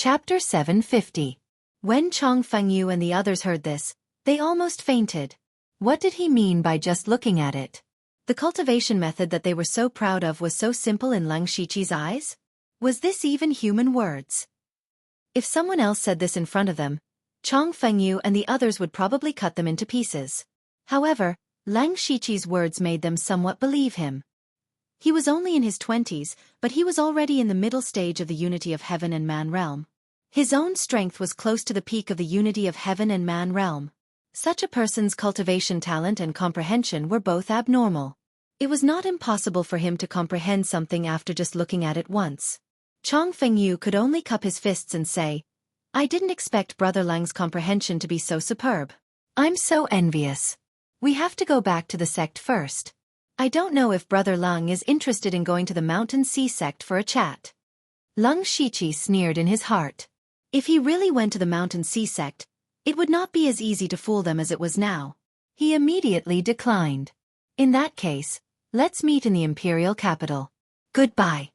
Chapter 750. When Chong Fengyu and the others heard this, they almost fainted. What did he mean by just looking at it? The cultivation method that they were so proud of was so simple in Lang Shiqi's eyes? Was this even human words? If someone else said this in front of them, Chong Fengyu and the others would probably cut them into pieces. However, Lang Shiqi's words made them somewhat believe him. He was only in his 20s, but he was already in the middle stage of the unity of heaven and man realm. His own strength was close to the peak of the unity of heaven and man realm. Such a person's cultivation talent and comprehension were both abnormal. It was not impossible for him to comprehend something after just looking at it once. Chong Fengyu could only cup his fists and say, "I didn't expect Brother Lang's comprehension to be so superb. I'm so envious. We have to go back to the sect first. I don't know if Brother Lang is interested in going to the Mountain Sea sect for a chat." Lang Shiqi sneered in his heart. If he really went to the Mountain Sea sect, it would not be as easy to fool them as it was now. He immediately declined. "In that case, let's meet in the imperial capital. Goodbye."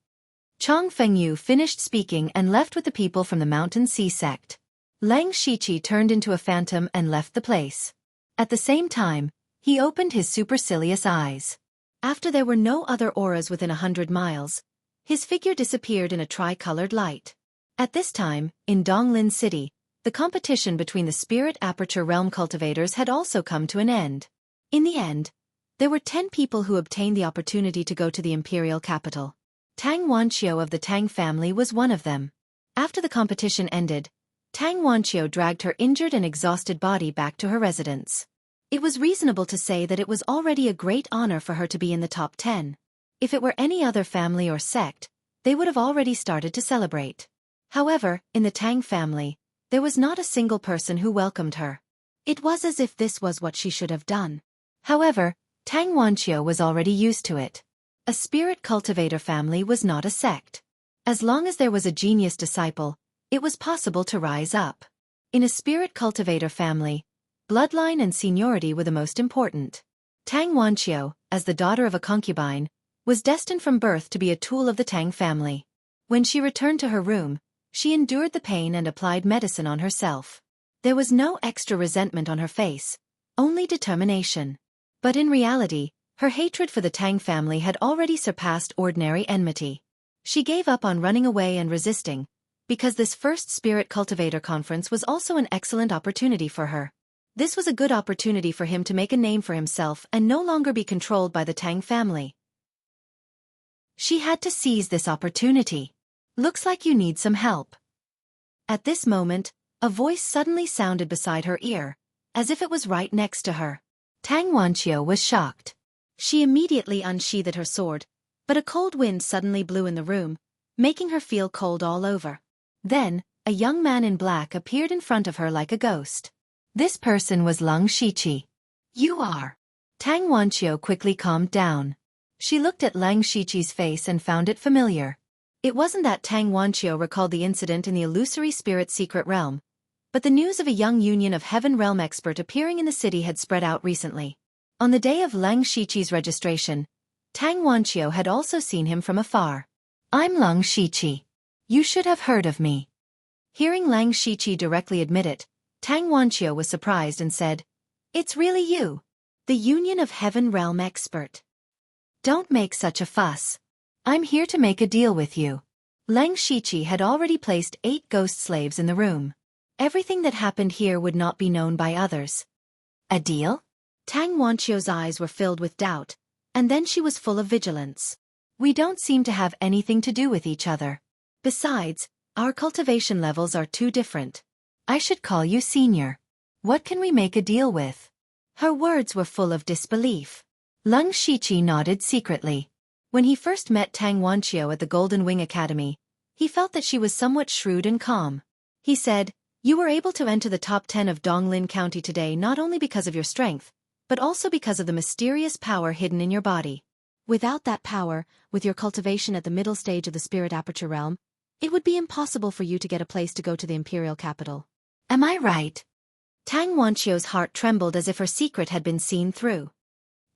Chong Fengyu finished speaking and left with the people from the Mountain Sea sect. Lang Shiqi turned into a phantom and left the place. At the same time, he opened his supercilious eyes. After there were no other auras within 100 miles, his figure disappeared in a tri-colored light. At this time, in Donglin City, the competition between the Spirit Aperture Realm cultivators had also come to an end. In the end, there were 10 people who obtained the opportunity to go to the imperial capital. Tang Wanqiu of the Tang family was one of them. After the competition ended, Tang Wanqiu dragged her injured and exhausted body back to her residence. It was reasonable to say that it was already a great honor for her to be in the top 10. If it were any other family or sect, they would have already started to celebrate. However, in the Tang family, there was not a single person who welcomed her. It was as if this was what she should have done. However, Tang Wanqiu was already used to it. A spirit cultivator family was not a sect. As long as there was a genius disciple, it was possible to rise up. In a spirit cultivator family, bloodline and seniority were the most important. Tang Wanqiu, as the daughter of a concubine, was destined from birth to be a tool of the Tang family. When she returned to her room, she endured the pain and applied medicine on herself. There was no extra resentment on her face, only determination. But in reality, her hatred for the Tang family had already surpassed ordinary enmity. She gave up on running away and resisting, because this first Spirit Cultivator Conference was also an excellent opportunity for her. This was a good opportunity for him to make a name for himself and no longer be controlled by the Tang family. She had to seize this opportunity. "Looks like you need some help." At this moment, a voice suddenly sounded beside her ear, as if it was right next to her. Tang Wanqiu was shocked. She immediately unsheathed her sword, but a cold wind suddenly blew in the room, making her feel cold all over. Then, a young man in black appeared in front of her like a ghost. This person was Lang Shiqi. "You are." Tang Wanqiu quickly calmed down. She looked at Lang Shiqi's face and found it familiar. It wasn't that Tang Wanqiu recalled the incident in the illusory spirit secret realm, but the news of a young Union of Heaven realm expert appearing in the city had spread out recently. On the day of Lang Shiqi's registration, Tang Wanqiu had also seen him from afar. "I'm Lang Shiqi. You should have heard of me." Hearing Lang Shiqi directly admit it, Tang Wanqiu was surprised and said, "It's really you, the Union of Heaven realm expert. Don't make such a fuss. I'm here to make a deal with you." Lang Shiqi had already placed 8 ghost slaves in the room. Everything that happened here would not be known by others. "A deal?" Tang Wanqiu's eyes were filled with doubt, and then she was full of vigilance. "We don't seem to have anything to do with each other. Besides, our cultivation levels are too different. I should call you senior. What can we make a deal with?" Her words were full of disbelief. Lang Shiqi nodded secretly. When he first met Tang Wanqiu at the Golden Wing Academy, he felt that she was somewhat shrewd and calm. He said, "You were able to enter the top 10 of Donglin County today not only because of your strength, but also because of the mysterious power hidden in your body. Without that power, with your cultivation at the middle stage of the Spirit Aperture Realm, it would be impossible for you to get a place to go to the imperial capital. Am I right?" Tang Wanqiu's heart trembled as if her secret had been seen through.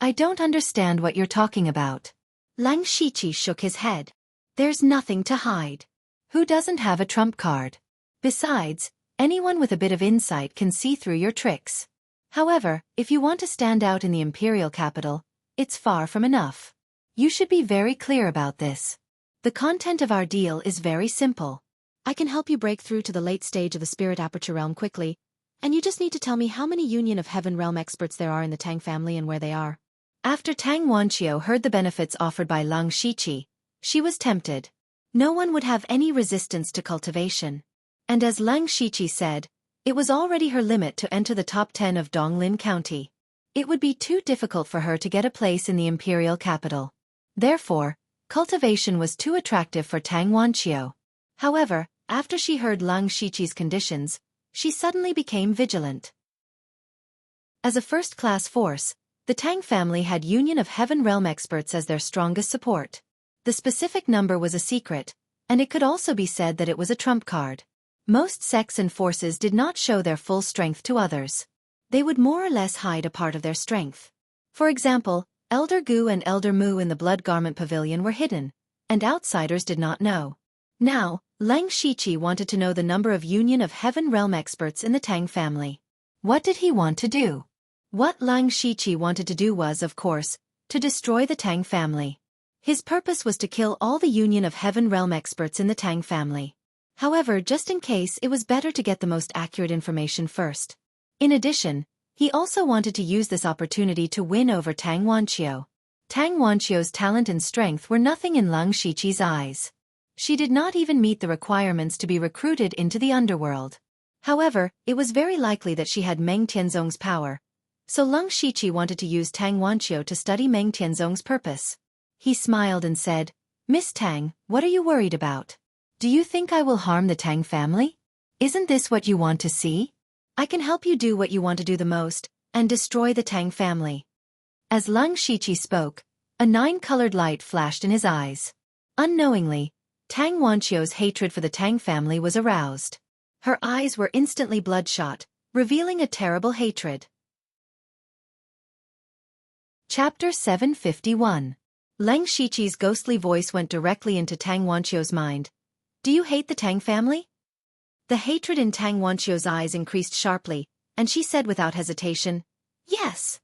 "I don't understand what you're talking about." Lang Shiqi shook his head. "There's nothing to hide. Who doesn't have a trump card? Besides, anyone with a bit of insight can see through your tricks. However, if you want to stand out in the imperial capital, it's far from enough. You should be very clear about this. The content of our deal is very simple. I can help you break through to the late stage of the Spirit Aperture Realm quickly, and you just need to tell me how many Union of Heaven Realm experts there are in the Tang family and where they are. After Tang Wanqiu heard the benefits offered by Lang Shiqi, she was tempted. No one would have any resistance to cultivation. And as Lang Shiqi said, it was already her limit to enter the top 10 of Donglin County. It would be too difficult for her to get a place in the imperial capital. Therefore, cultivation was too attractive for Tang Wanqiu. However, after she heard Lang Shiqi's conditions, she suddenly became vigilant. As a first-class force, the Tang family had Union of Heaven Realm experts as their strongest support. The specific number was a secret, and it could also be said that it was a trump card. Most sects and forces did not show their full strength to others. They would more or less hide a part of their strength. For example, Elder Gu and Elder Mu in the Blood Garment Pavilion were hidden, and outsiders did not know. Now, Lang Shiqi wanted to know the number of Union of Heaven Realm experts in the Tang family. What did he want to do? What Lang Shiqi wanted to do was, of course, to destroy the Tang family. His purpose was to kill all the Union of Heaven Realm experts in the Tang family. However, just in case, it was better to get the most accurate information first. In addition, he also wanted to use this opportunity to win over Tang Wanqiu. Tang Wanqiu's talent and strength were nothing in Lang Shiqi's eyes. She did not even meet the requirements to be recruited into the underworld. However, it was very likely that she had Meng Tianzong's power, so Lang Shiqi wanted to use Tang Wanqiu to study Meng Tianzong's purpose. He smiled and said, "Miss Tang, what are you worried about? Do you think I will harm the Tang family? Isn't this what you want to see? I can help you do what you want to do the most, and destroy the Tang family." As Lang Shiqi spoke, a 9-colored light flashed in his eyes. Unknowingly, Tang Wanqiu's hatred for the Tang family was aroused. Her eyes were instantly bloodshot, revealing a terrible hatred. Chapter 751. Lang Shiqi's ghostly voice went directly into Tang Wanqiu's mind. "Do you hate the Tang family?" The hatred in Tang Wanqiu's eyes increased sharply, and she said without hesitation, "Yes."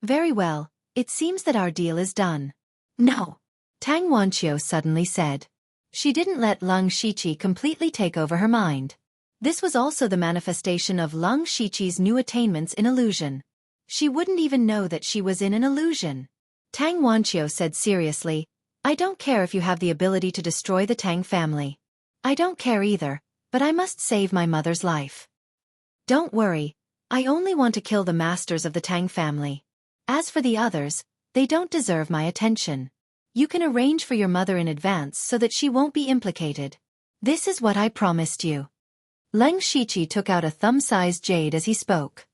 "Very well, it seems that our deal is done." "No," Tang Wanqiu suddenly said. She didn't let Lang Shiqi completely take over her mind. This was also the manifestation of Lang Shiqi's new attainments in illusion. She wouldn't even know that she was in an illusion. Tang Wanqiu said seriously, "I don't care if you have the ability to destroy the Tang family. I don't care either, but I must save my mother's life. Don't worry, I only want to kill the masters of the Tang family. As for the others, they don't deserve my attention. You can arrange for your mother in advance so that she won't be implicated. This is what I promised you." Lang Shiqi took out a thumb-sized jade as he spoke.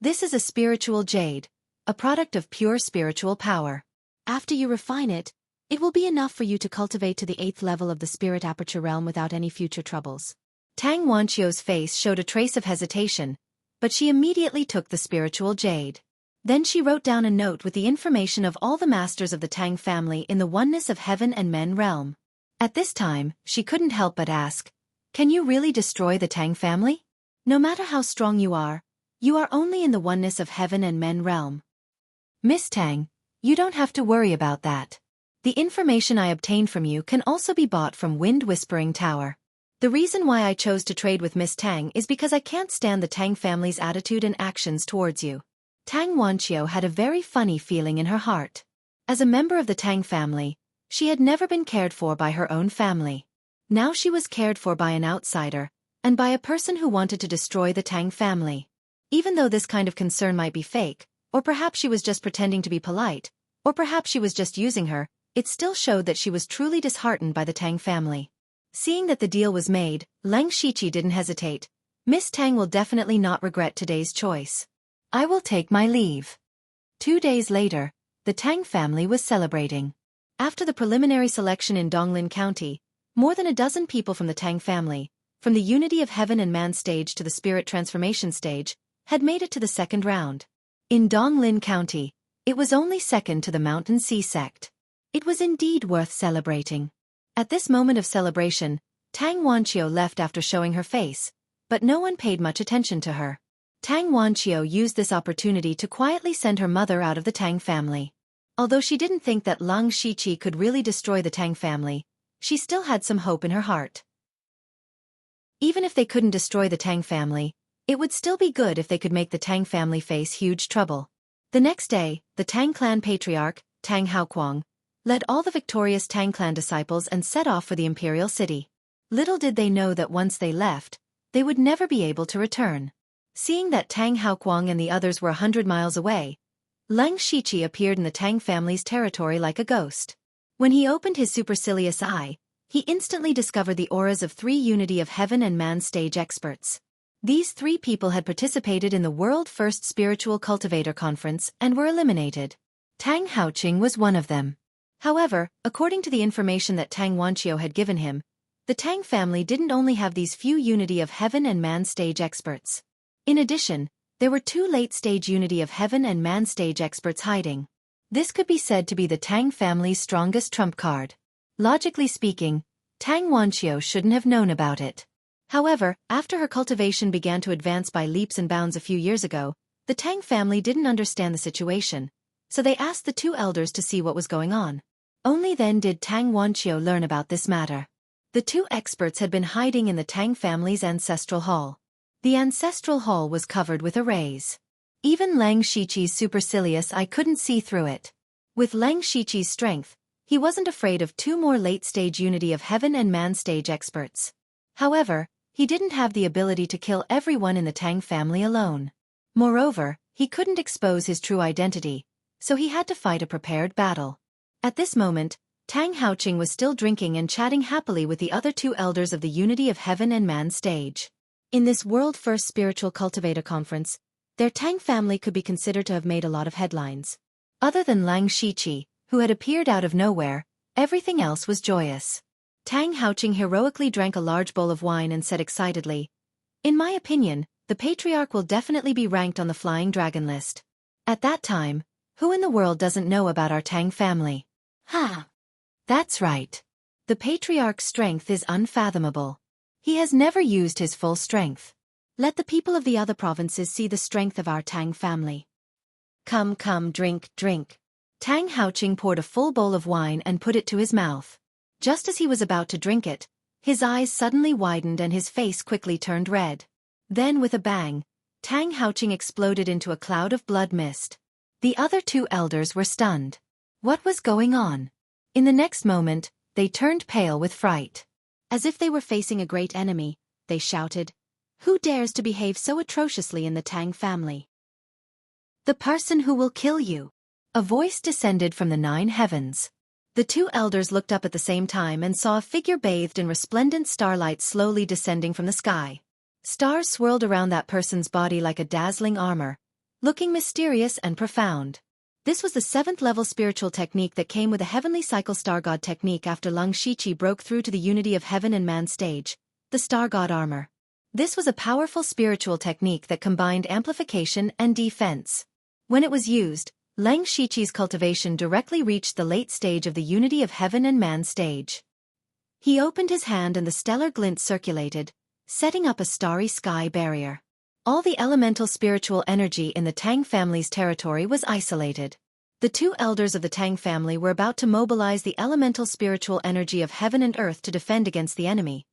This is a spiritual jade, a product of pure spiritual power. After you refine it, it will be enough for you to cultivate to the 8th level of the Spirit Aperture Realm without any future troubles. Tang Wanqiu's face showed a trace of hesitation, but she immediately took the spiritual jade. Then she wrote down a note with the information of all the masters of the Tang family in the oneness of heaven and men realm. At this time, she couldn't help but ask, "Can you really destroy the Tang family? No matter how strong you are only in the oneness of heaven and men realm." "Miss Tang, you don't have to worry about that. The information I obtained from you can also be bought from Wind Whispering Tower. The reason why I chose to trade with Miss Tang is because I can't stand the Tang family's attitude and actions towards you." Tang Wanqiu had a very funny feeling in her heart. As a member of the Tang family, she had never been cared for by her own family. Now she was cared for by an outsider, and by a person who wanted to destroy the Tang family. Even though this kind of concern might be fake, or perhaps she was just pretending to be polite, or perhaps she was just using her, it still showed that she was truly disheartened by the Tang family. Seeing that the deal was made, Lang Shiqi didn't hesitate. "Miss Tang will definitely not regret today's choice. I will take my leave." 2 days later, the Tang family was celebrating. After the preliminary selection in Donglin County, more than a dozen people from the Tang family, from the Unity of Heaven and Man stage to the Spirit Transformation stage, had made it to the 2nd round. In Donglin County, it was only second to the Mountain Sea sect. It was indeed worth celebrating. At this moment of celebration, Tang Wanqiu left after showing her face, but no one paid much attention to her. Tang Wanqiu used this opportunity to quietly send her mother out of the Tang family. Although she didn't think that Leng Shiqi could really destroy the Tang family, she still had some hope in her heart. Even if they couldn't destroy the Tang family, it would still be good if they could make the Tang family face huge trouble. The next day, the Tang clan patriarch, Tang Haoquang, led all the victorious Tang clan disciples and set off for the imperial city. Little did they know that once they left, they would never be able to return. Seeing that Tang Haoquang and the others were 100 miles away, Leng Shiqi appeared in the Tang family's territory like a ghost. When he opened his supercilious eye, he instantly discovered the auras of 3 Unity of Heaven and Man stage experts. These 3 people had participated in the World First Spiritual Cultivator Conference and were eliminated. Tang Haoqing was one of them. However, according to the information that Tang Wanqiu had given him, the Tang family didn't only have these few Unity of Heaven and Man stage experts. In addition, there were 2 late-stage Unity of Heaven and Man stage experts hiding. This could be said to be the Tang family's strongest trump card. Logically speaking, Tang Wanqiu shouldn't have known about it. However, after her cultivation began to advance by leaps and bounds a few years ago, the Tang family didn't understand the situation, so they asked the 2 elders to see what was going on. Only then did Tang Wanqiu learn about this matter. The 2 experts had been hiding in the Tang family's ancestral hall. The ancestral hall was covered with arrays. Even Leng Shiqi's supercilious eye couldn't see through it. With Leng Shiqi's strength, he wasn't afraid of 2 more late-stage Unity of Heaven and Man stage experts. However, he didn't have the ability to kill everyone in the Tang family alone. Moreover, he couldn't expose his true identity, so he had to fight a prepared battle. At this moment, Tang Haoqing was still drinking and chatting happily with the other 2 elders of the Unity of Heaven and Man stage. In this World First Spiritual Cultivator Conference, their Tang family could be considered to have made a lot of headlines. Other than Leng Shiqi, who had appeared out of nowhere, everything else was joyous. Tang Haoqing heroically drank a large bowl of wine and said excitedly, "In my opinion, the patriarch will definitely be ranked on the Flying Dragon list. At that time, who in the world doesn't know about our Tang family?" "Ha! That's right. The patriarch's strength is unfathomable. He has never used his full strength. Let the people of the other provinces see the strength of our Tang family. Come, drink, drink." Tang Haoqing poured a full bowl of wine and put it to his mouth. Just as he was about to drink it, his eyes suddenly widened and his face quickly turned red. Then with a bang, Tang Haoqing exploded into a cloud of blood mist. The other 2 elders were stunned. What was going on? In the next moment, they turned pale with fright. As if they were facing a great enemy, they shouted, "Who dares to behave so atrociously in the Tang family?" "The person who will kill you." A voice descended from the 9 heavens. The 2 elders looked up at the same time and saw a figure bathed in resplendent starlight slowly descending from the sky. Stars swirled around that person's body like a dazzling armor, looking mysterious and profound. This was the 7th-level spiritual technique that came with a heavenly cycle star god technique after Leng Shiqi broke through to the Unity of Heaven and Man stage, the star god armor. This was a powerful spiritual technique that combined amplification and defense. When it was used, Leng Shiqi's cultivation directly reached the late stage of the Unity of Heaven and Man stage. He opened his hand and the stellar glint circulated, setting up a starry sky barrier. All the elemental spiritual energy in the Tang family's territory was isolated. The 2 elders of the Tang family were about to mobilize the elemental spiritual energy of heaven and earth to defend against the enemy.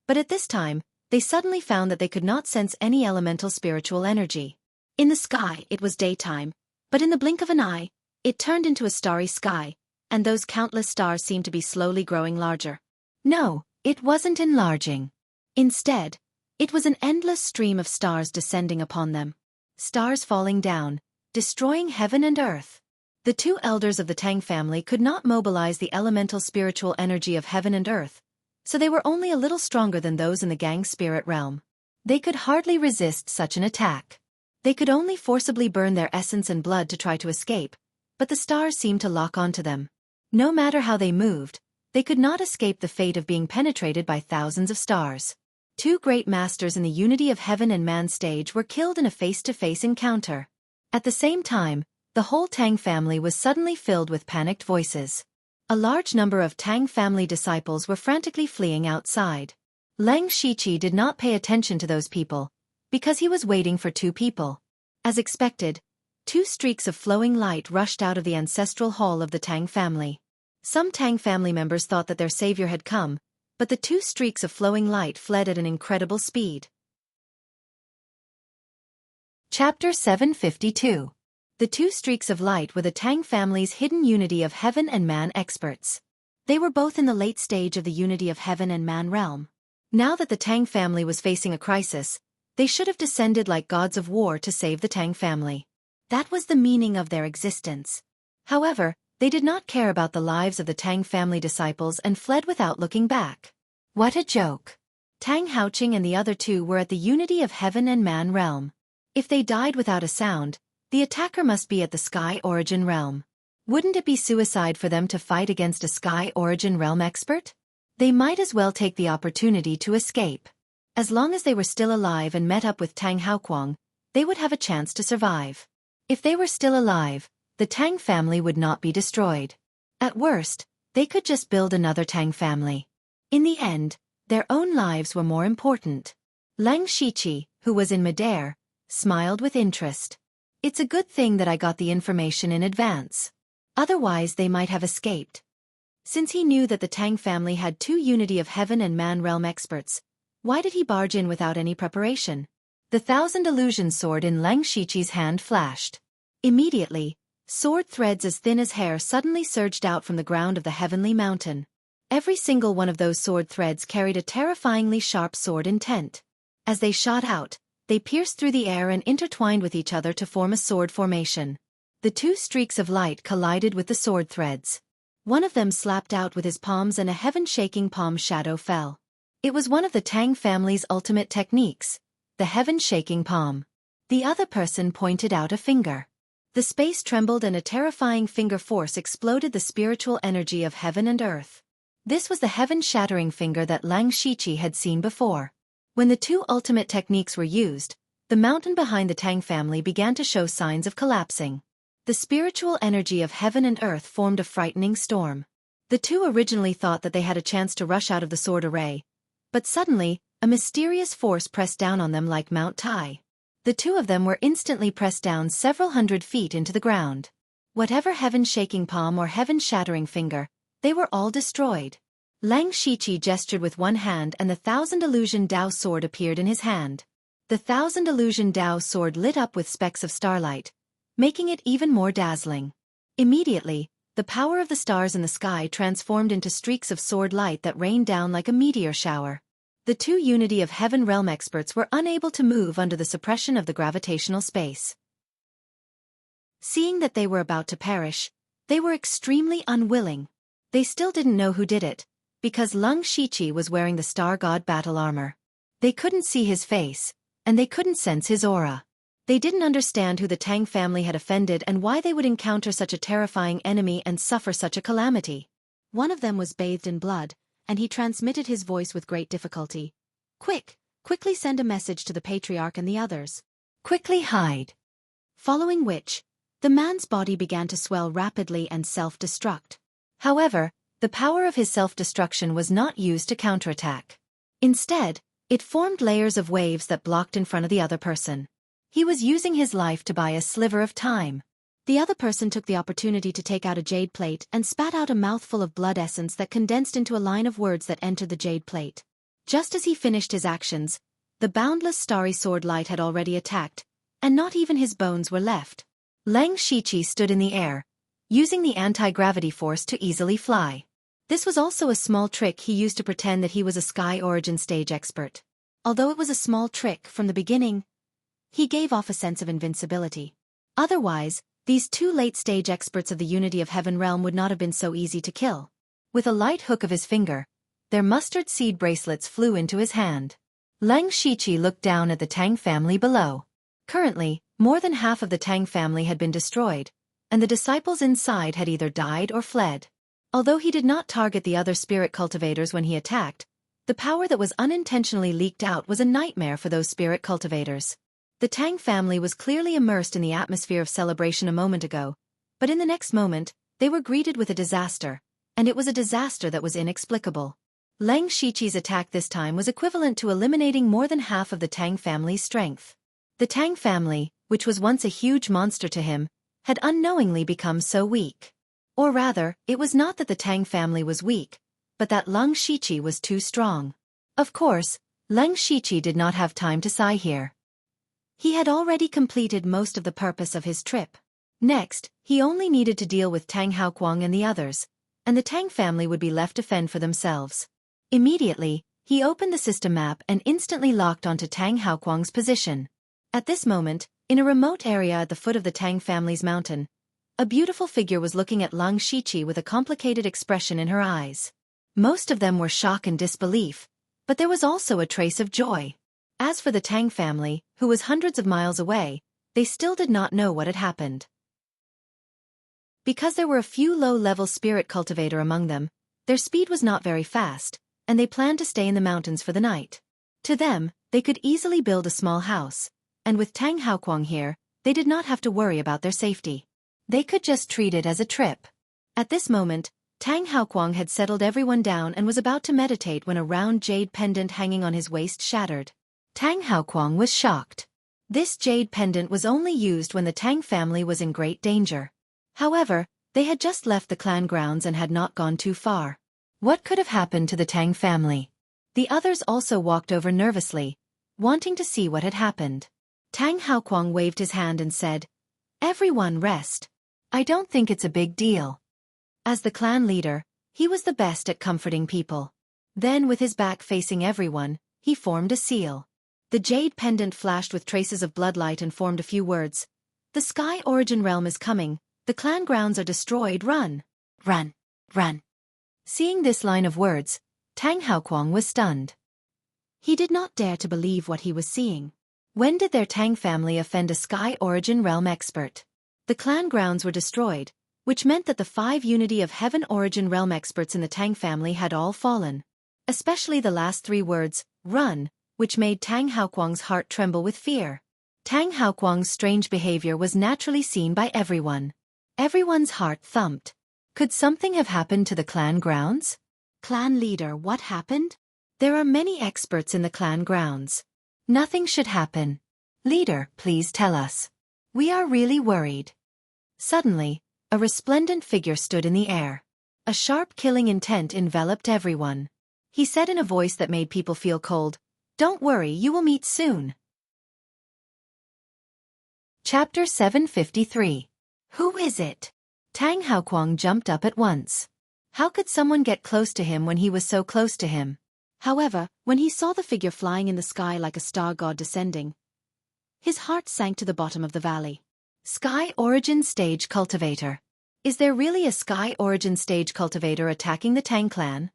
But at this time, they suddenly found that they could not sense any elemental spiritual energy. In the sky, it was daytime, but in the blink of an eye, it turned into a starry sky, and those countless stars seemed to be slowly growing larger. No, it wasn't enlarging. Instead, it was an endless stream of stars descending upon them. Stars falling down, destroying heaven and earth. The 2 elders of the Tang family could not mobilize the elemental spiritual energy of heaven and earth, so they were only a little stronger than those in the gang spirit realm. They could hardly resist such an attack. They could only forcibly burn their essence and blood to try to escape, but the stars seemed to lock onto them. No matter how they moved, they could not escape the fate of being penetrated by thousands of stars. 2 great masters in the Unity of Heaven and Man stage were killed in a face-to-face encounter. At the same time, the whole Tang family was suddenly filled with panicked voices. A large number of Tang family disciples were frantically fleeing outside. Leng Shiqi did not pay attention to those people, because he was waiting for two people. As expected, two streaks of flowing light rushed out of the ancestral hall of the Tang family. Some Tang family members thought that their savior had come, but the two streaks of flowing light fled at an incredible speed. Chapter 752. The two streaks of light were the Tang family's hidden unity of heaven and man experts. They were both in the late stage of the unity of heaven and man realm. Now that the Tang family was facing a crisis, they should have descended like gods of war to save the Tang family. That was the meaning of their existence. However, they did not care about the lives of the Tang family disciples and fled without looking back. What a joke! Tang Haoqing and the other two were at the unity of heaven and man realm. If they died without a sound, the attacker must be at the sky origin realm. Wouldn't it be suicide for them to fight against a sky origin realm expert? They might as well take the opportunity to escape. As long as they were still alive and met up with Tang Haoquang, they would have a chance to survive. If they were still alive, the Tang family would not be destroyed. At worst, they could just build another Tang family. In the end, their own lives were more important. Leng Shiqi, who was in midair, smiled with interest. It's a good thing that I got the information in advance. Otherwise they might have escaped. Since he knew that the Tang family had two unity of heaven and man realm experts, why did he barge in without any preparation? The thousand illusion sword in Leng Shiqi's hand flashed. Immediately, sword threads as thin as hair suddenly surged out from the ground of the heavenly mountain. Every single one of those sword threads carried a terrifyingly sharp sword intent. As they shot out, they pierced through the air and intertwined with each other to form a sword formation. The two streaks of light collided with the sword threads. One of them slapped out with his palms and a heaven-shaking palm shadow fell. It was one of the Tang family's ultimate techniques, the heaven-shaking palm. The other person pointed out a finger. The space trembled and a terrifying finger force exploded the spiritual energy of heaven and earth. This was the heaven-shattering finger that Leng Shiqi had seen before. When the two ultimate techniques were used, the mountain behind the Tang family began to show signs of collapsing. The spiritual energy of heaven and earth formed a frightening storm. The two originally thought that they had a chance to rush out of the sword array, but suddenly, a mysterious force pressed down on them like Mount Tai. The two of them were instantly pressed down several hundred feet into the ground. Whatever heaven-shaking palm or heaven-shattering finger, they were all destroyed. Leng Shiqi gestured with one hand and the Thousand Illusion Dao sword appeared in his hand. The Thousand Illusion Dao sword lit up with specks of starlight, making it even more dazzling. Immediately, the power of the stars in the sky transformed into streaks of sword light that rained down like a meteor shower. The two Unity of Heaven realm experts were unable to move under the suppression of the gravitational space. Seeing that they were about to perish, they were extremely unwilling. They still didn't know who did it, because Leng Shiqi was wearing the Star God battle armor. They couldn't see his face, and they couldn't sense his aura. They didn't understand who the Tang family had offended and why they would encounter such a terrifying enemy and suffer such a calamity. One of them was bathed in blood, and he transmitted his voice with great difficulty. Quickly send a message to the Patriarch and the others. Quickly hide. Following which, the man's body began to swell rapidly and self-destruct. However, the power of his self-destruction was not used to counterattack. Instead, it formed layers of waves that blocked in front of the other person. He was using his life to buy a sliver of time. The other person took the opportunity to take out a jade plate and spat out a mouthful of blood essence that condensed into a line of words that entered the jade plate. Just as he finished his actions, the boundless starry sword light had already attacked, and not even his bones were left. Leng Shiqi stood in the air, using the anti-gravity force to easily fly. This was also a small trick he used to pretend that he was a sky origin stage expert. Although it was a small trick from the beginning, he gave off a sense of invincibility. Otherwise, these two late-stage experts of the Unity of Heaven realm would not have been so easy to kill. With a light hook of his finger, their mustard seed bracelets flew into his hand. Leng Shiqi looked down at the Tang family below. Currently, more than half of the Tang family had been destroyed, and the disciples inside had either died or fled. Although he did not target the other spirit cultivators when he attacked, the power that was unintentionally leaked out was a nightmare for those spirit cultivators. The Tang family was clearly immersed in the atmosphere of celebration a moment ago, but in the next moment, they were greeted with a disaster, and it was a disaster that was inexplicable. Leng Shiqi's attack this time was equivalent to eliminating more than half of the Tang family's strength. The Tang family, which was once a huge monster to him, had unknowingly become so weak. Or rather, it was not that the Tang family was weak, but that Leng Shiqi was too strong. Of course, Leng Shiqi did not have time to sigh here. He had already completed most of the purpose of his trip. Next, he only needed to deal with Tang Haoquang and the others, and the Tang family would be left to fend for themselves. Immediately, he opened the system map and instantly locked onto Tang Haoquang's position. At this moment, in a remote area at the foot of the Tang family's mountain, a beautiful figure was looking at Leng Shiqi with a complicated expression in her eyes. Most of them were shock and disbelief, but there was also a trace of joy. As for the Tang family, who was hundreds of miles away, they still did not know what had happened. Because there were a few low-level spirit cultivator among them, their speed was not very fast, and they planned to stay in the mountains for the night. To them, they could easily build a small house, and with Tang Haoquang here, they did not have to worry about their safety. They could just treat it as a trip. At this moment, Tang Haoquang had settled everyone down and was about to meditate when a round jade pendant hanging on his waist shattered. Tang Haoquang was shocked. This jade pendant was only used when the Tang family was in great danger. However, they had just left the clan grounds and had not gone too far. What could have happened to the Tang family? The others also walked over nervously, wanting to see what had happened. Tang Haoquang waved his hand and said, "Everyone rest. I don't think it's a big deal." As the clan leader, he was the best at comforting people. Then with his back facing everyone, he formed a seal. The jade pendant flashed with traces of bloodlight and formed a few words. "The Sky Origin Realm is coming. The clan grounds are destroyed. Run! Run! Run!" Seeing this line of words, Tang Haoquang was stunned. He did not dare to believe what he was seeing. When did their Tang family offend a Sky Origin Realm expert? The clan grounds were destroyed, which meant that the 5 Unity of Heaven Origin Realm experts in the Tang family had all fallen. Especially the last 3 words, "run," which made Tang Haoquang's heart tremble with fear. Tang Haoquang's strange behavior was naturally seen by everyone. Everyone's heart thumped. Could something have happened to the clan grounds? Clan leader, what happened? There are many experts in the clan grounds. Nothing should happen. Leader, please tell us. We are really worried. Suddenly, a resplendent figure stood in the air. A sharp killing intent enveloped everyone. He said in a voice that made people feel cold, "Don't worry, you will meet soon." Chapter 753. Who is it? Tang Haoquang jumped up at once. How could someone get close to him when he was so close to him? However, when he saw the figure flying in the sky like a star god descending, his heart sank to the bottom of the valley. Sky Origin Stage Cultivator. Is there really a Sky Origin Stage Cultivator attacking the Tang clan?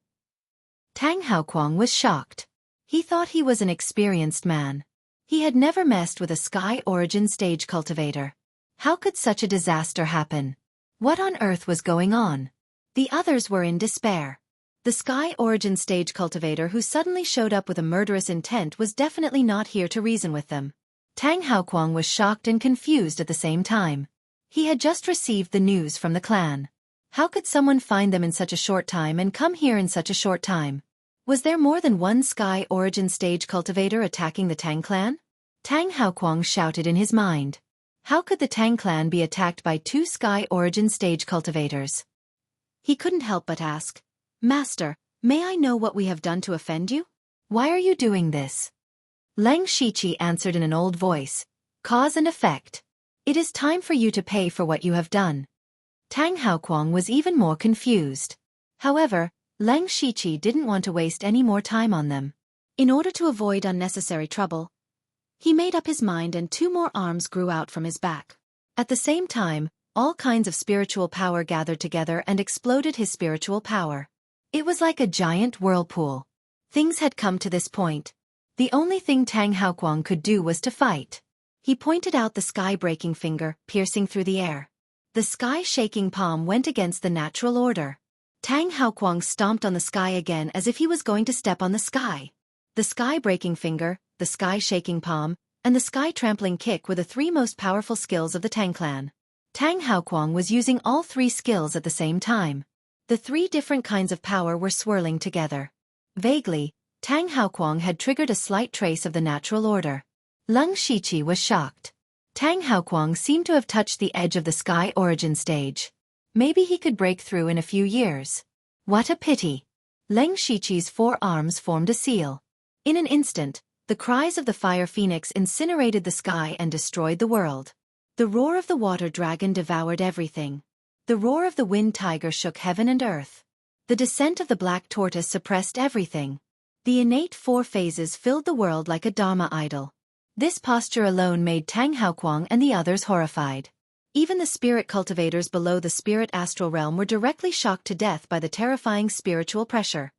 Tang Haoquang was shocked. He thought he was an experienced man. He had never messed with a Sky Origin Stage Cultivator. How could such a disaster happen? What on earth was going on? The others were in despair. The Sky Origin Stage Cultivator who suddenly showed up with a murderous intent was definitely not here to reason with them. Tang Haoquang was shocked and confused at the same time. He had just received the news from the clan. How could someone find them in such a short time and come here in such a short time? Was there more than one Sky Origin Stage Cultivator attacking the Tang clan? Tang Haoquang shouted in his mind. How could the Tang clan be attacked by 2 Sky Origin Stage Cultivators? He couldn't help but ask, "Master, may I know what we have done to offend you? Why are you doing this?" Leng Shiqi answered in an old voice, "Cause and effect. It is time for you to pay for what you have done." Tang Haoquang was even more confused. However, Leng Shiqi didn't want to waste any more time on them. In order to avoid unnecessary trouble, he made up his mind and 2 more arms grew out from his back. At the same time, all kinds of spiritual power gathered together and exploded his spiritual power. It was like a giant whirlpool. Things had come to this point. The only thing Tang Haoquang could do was to fight. He pointed out the sky-breaking finger, piercing through the air. The sky-shaking palm went against the natural order. Tang Haoquang stomped on the sky again as if he was going to step on the sky. The sky-breaking finger, the sky-shaking palm, and the sky-trampling kick were the 3 most powerful skills of the Tang clan. Tang Haoquang was using all 3 skills at the same time. The 3 different kinds of power were swirling together. Vaguely, Tang Haoquang had triggered a slight trace of the natural order. Leng Shiqi was shocked. Tang Haoquang seemed to have touched the edge of the sky origin stage. Maybe he could break through in a few years. What a pity. Leng Shiqi's 4 arms formed a seal. In an instant, the cries of the fire phoenix incinerated the sky and destroyed the world. The roar of the water dragon devoured everything. The roar of the wind tiger shook heaven and earth. The descent of the black tortoise suppressed everything. The innate 4 phases filled the world like a Dharma idol. This posture alone made Tang Haoquang and the others horrified. Even the spirit cultivators below the spirit astral realm were directly shocked to death by the terrifying spiritual pressure.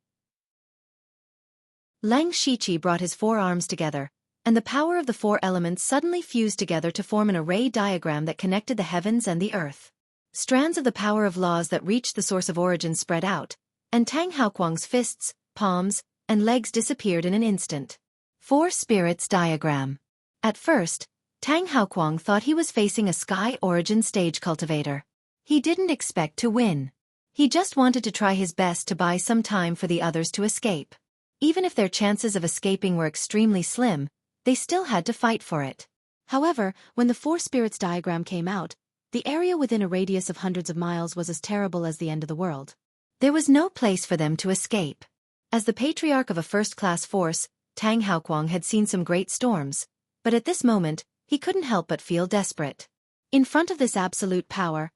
Leng Shiqi brought his 4 arms together, and the power of the 4 elements suddenly fused together to form an array diagram that connected the heavens and the earth. Strands of the power of laws that reached the source of origin spread out, and Tang Haoquang's fists, palms, and legs disappeared in an instant. 4 spirits diagram. At first, Tang Haoquang thought he was facing a sky origin stage cultivator. He didn't expect to win. He just wanted to try his best to buy some time for the others to escape. Even if their chances of escaping were extremely slim, they still had to fight for it. However, when the 4 spirits diagram came out, the area within a radius of hundreds of miles was as terrible as the end of the world. There was no place for them to escape. As the patriarch of a first-class force, Tang Haoquang had seen some great storms, but at this moment, he couldn't help but feel desperate. In front of this absolute power,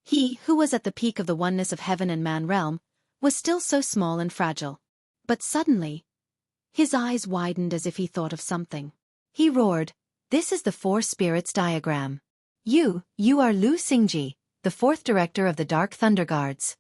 he, who was at the peak of the oneness of heaven and man realm, was still so small and fragile. But suddenly, his eyes widened as if he thought of something. He roared, "This is the 4 spirits diagram. You are Lu Xingji, the 4th director of the Dark Thunder Guards."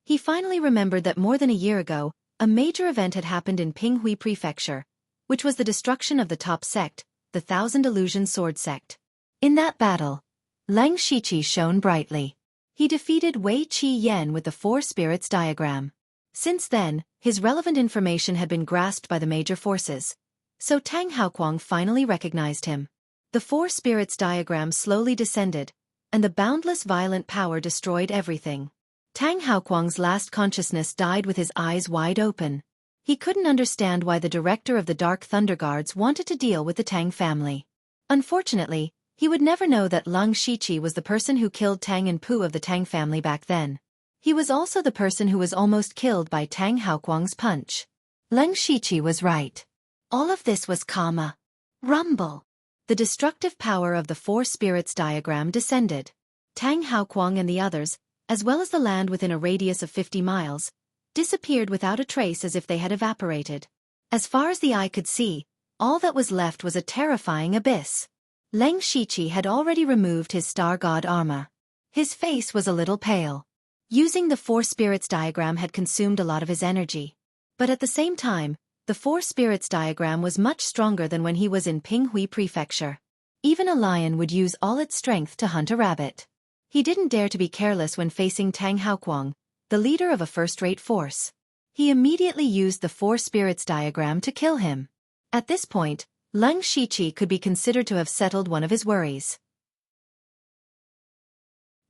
He finally remembered that more than a year ago, a major event had happened in Pinghui Prefecture, which was the destruction of the top sect, the Thousand Illusion Sword Sect. In that battle, Leng Shiqi shone brightly. He defeated Wei Qi Yan with the 4 spirits diagram. Since then, his relevant information had been grasped by the major forces, so Tang Haoquang finally recognized him. The 4 spirits diagram slowly descended, and the boundless violent power destroyed everything. Tang Haoquang's last consciousness died with his eyes wide open. He couldn't understand why the director of the Dark Thunder Guards wanted to deal with the Tang family. Unfortunately, he would never know that Leng Shiqi was the person who killed Tang and Pu of the Tang family back then. He was also the person who was almost killed by Tang Haoquang's punch. Leng Shiqi was right. All of this was karma. Rumble. The destructive power of the 4 spirits diagram descended. Tang Haoquang and the others, as well as the land within a radius of 50 miles, disappeared without a trace as if they had evaporated. As far as the eye could see, all that was left was a terrifying abyss. Leng Shiqi had already removed his star god armor. His face was a little pale. Using the 4 spirits diagram had consumed a lot of his energy. But at the same time, the 4 spirits diagram was much stronger than when he was in Pinghui Prefecture. Even a lion would use all its strength to hunt a rabbit. He didn't dare to be careless when facing Tang Haoquang, the leader of a first-rate force. He immediately used the 4 spirits diagram to kill him. At this point, Leng Shiqi could be considered to have settled one of his worries.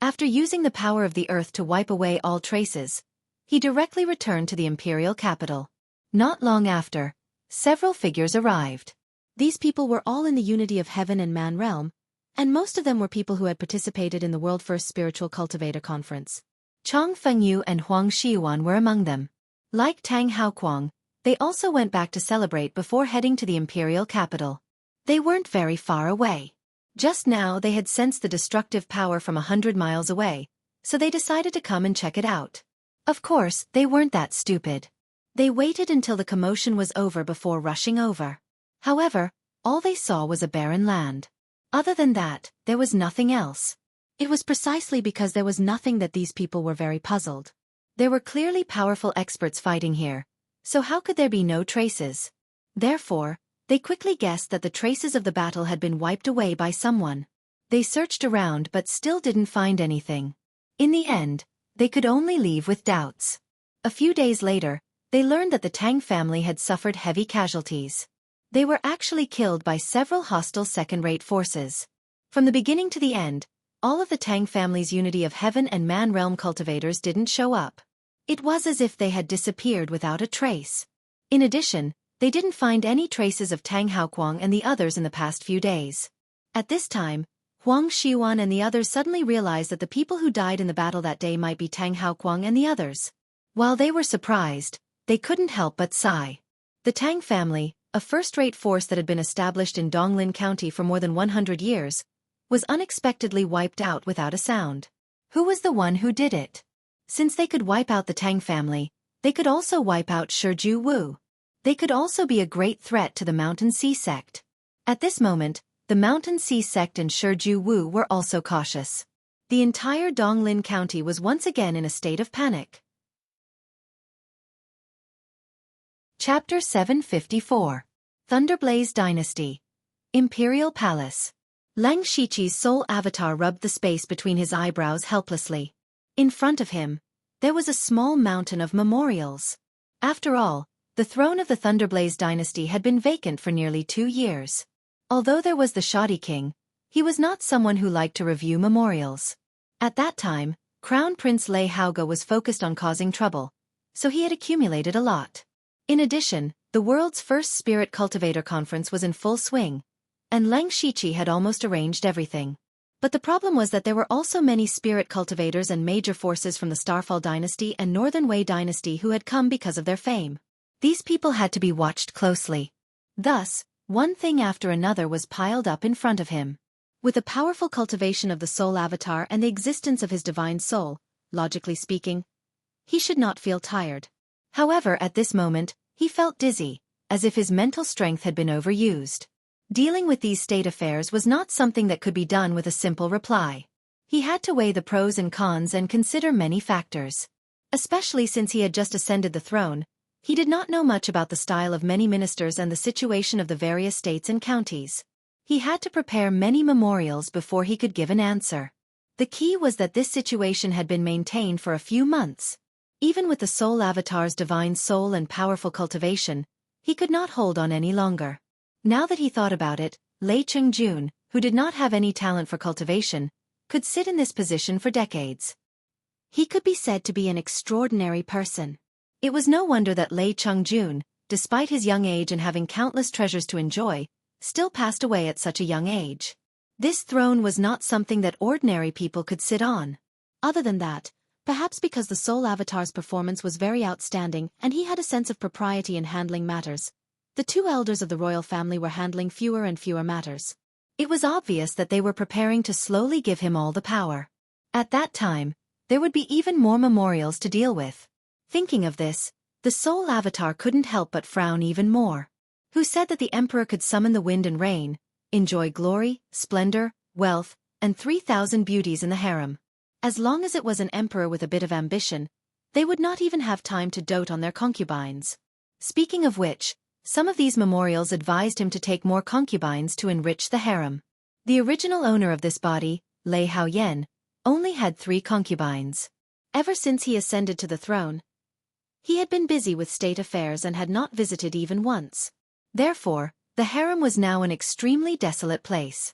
After using the power of the earth to wipe away all traces, he directly returned to the imperial capital. Not long after, several figures arrived. These people were all in the unity of heaven and man realm, and most of them were people who had participated in the World First Spiritual Cultivator Conference. Chang Fengyu and Huang Xiuan were among them. Like Tang Haoquang, they also went back to celebrate before heading to the imperial capital. They weren't very far away. Just now they had sensed the destructive power from 100 miles away, so they decided to come and check it out. Of course, they weren't that stupid. They waited until the commotion was over before rushing over. However, all they saw was a barren land. Other than that, there was nothing else. It was precisely because there was nothing that these people were very puzzled. There were clearly powerful experts fighting here, so how could there be no traces? Therefore, they quickly guessed that the traces of the battle had been wiped away by someone. They searched around but still didn't find anything. In the end, they could only leave with doubts. A few days later, they learned that the Tang family had suffered heavy casualties. They were actually killed by several hostile second-rate forces. From the beginning to the end, all of the Tang family's unity of heaven and man realm cultivators didn't show up. It was as if they had disappeared without a trace. In addition, they didn't find any traces of Tang Haoquang and the others in the past few days. At this time, Huang Xiwan and the others suddenly realized that the people who died in the battle that day might be Tang Haoquang and the others. While they were surprised, they couldn't help but sigh. The Tang family, a first-rate force that had been established in Donglin County for more than 100 years, was unexpectedly wiped out without a sound. Who was the one who did it? Since they could wipe out the Tang family, they could also wipe out Shiju Wu. They could also be a great threat to the Mountain Sea sect. At this moment, the Mountain Sea sect and Shiju Wu were also cautious. The entire Donglin County was once again in a state of panic. Chapter 754. Thunderblaze Dynasty. Imperial Palace. Leng Shiqi's soul avatar rubbed the space between his eyebrows helplessly. In front of him, there was a small mountain of memorials. After all, the throne of the Thunderblaze dynasty had been vacant for nearly 2 years. Although there was the Shoddy King, he was not someone who liked to review memorials. At that time, Crown Prince Lei Haoge was focused on causing trouble, so he had accumulated a lot. In addition, the world's first spirit cultivator conference was in full swing, and Leng Shiqi had almost arranged everything. But the problem was that there were also many spirit cultivators and major forces from the Starfall dynasty and Northern Wei dynasty who had come because of their fame. These people had to be watched closely. Thus, one thing after another was piled up in front of him. With the powerful cultivation of the soul avatar and the existence of his divine soul, logically speaking, he should not feel tired. However, at this moment, he felt dizzy, as if his mental strength had been overused. Dealing with these state affairs was not something that could be done with a simple reply. He had to weigh the pros and cons and consider many factors. Especially since he had just ascended the throne, he did not know much about the style of many ministers and the situation of the various states and counties. He had to prepare many memorials before he could give an answer. The key was that this situation had been maintained for a few months. Even with the soul avatar's divine soul and powerful cultivation, he could not hold on any longer. Now that he thought about it, Lei Chungjun, who did not have any talent for cultivation, could sit in this position for decades. He could be said to be an extraordinary person. It was no wonder that Lei Chungjun, despite his young age and having countless treasures to enjoy, still passed away at such a young age. This throne was not something that ordinary people could sit on. Other than that, perhaps because the soul avatar's performance was very outstanding and he had a sense of propriety in handling matters, the 2 elders of the royal family were handling fewer and fewer matters. It was obvious that they were preparing to slowly give him all the power. At that time, there would be even more memorials to deal with. Thinking of this, the soul avatar couldn't help but frown even more. Who said that the emperor could summon the wind and rain, enjoy glory, splendor, wealth, and 3,000 beauties in the harem? As long as it was an emperor with a bit of ambition, they would not even have time to dote on their concubines. Speaking of which, some of these memorials advised him to take more concubines to enrich the harem. The original owner of this body, Lei Haoyan, only had 3 concubines. Ever since he ascended to the throne, he had been busy with state affairs and had not visited even once. Therefore, the harem was now an extremely desolate place.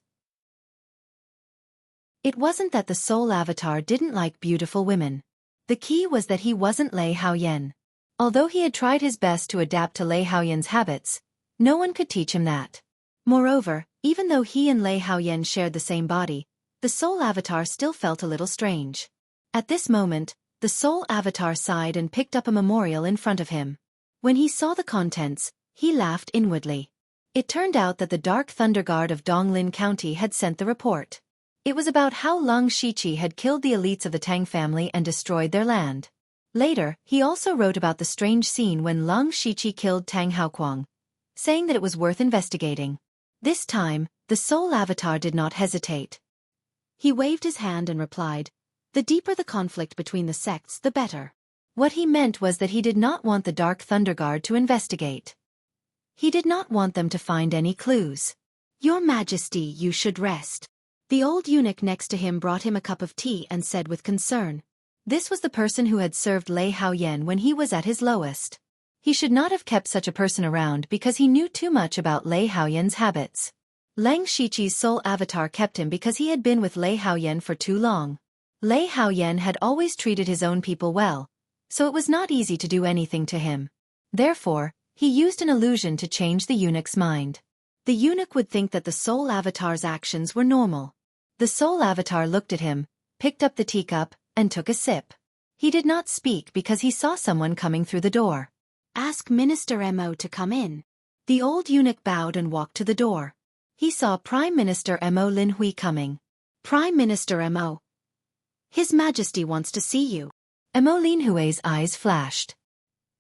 It wasn't that the soul avatar didn't like beautiful women. The key was that he wasn't Lei Haoyan. Although he had tried his best to adapt to Lei Haoyan's habits, no one could teach him that. Moreover, even though he and Lei Haoyan shared the same body, the soul avatar still felt a little strange. At this moment, the soul avatar sighed and picked up a memorial in front of him. When he saw the contents, he laughed inwardly. It turned out that the Dark Thunder Guard of Donglin County had sent the report. It was about how Leng Shiqi had killed the elites of the Tang family and destroyed their land. Later, he also wrote about the strange scene when Leng Shiqi killed Tang Haoquang, saying that it was worth investigating. This time, the soul avatar did not hesitate. He waved his hand and replied, "The deeper the conflict between the sects, the better." What he meant was that he did not want the Dark Thunder Guard to investigate. He did not want them to find any clues. "Your Majesty, you should rest." The old eunuch next to him brought him a cup of tea and said with concern. This was the person who had served Lei Haoyan when he was at his lowest. He should not have kept such a person around because he knew too much about Lei Haoyan's habits. Leng Shiqi's soul avatar kept him because he had been with Lei Haoyan for too long. Lei Haoyan had always treated his own people well, so it was not easy to do anything to him. Therefore, He used an illusion to change the eunuch's mind. The eunuch would think that the soul avatar's actions were normal. The soul avatar looked at him, picked up the teacup, and took a sip. He did not speak because he saw someone coming through the door. Ask Minister Mo to come in. The old eunuch bowed and walked to the door. He saw Prime Minister Mo Linhui coming. Prime Minister Mo. His Majesty wants to see you. Mo Linhui's eyes flashed.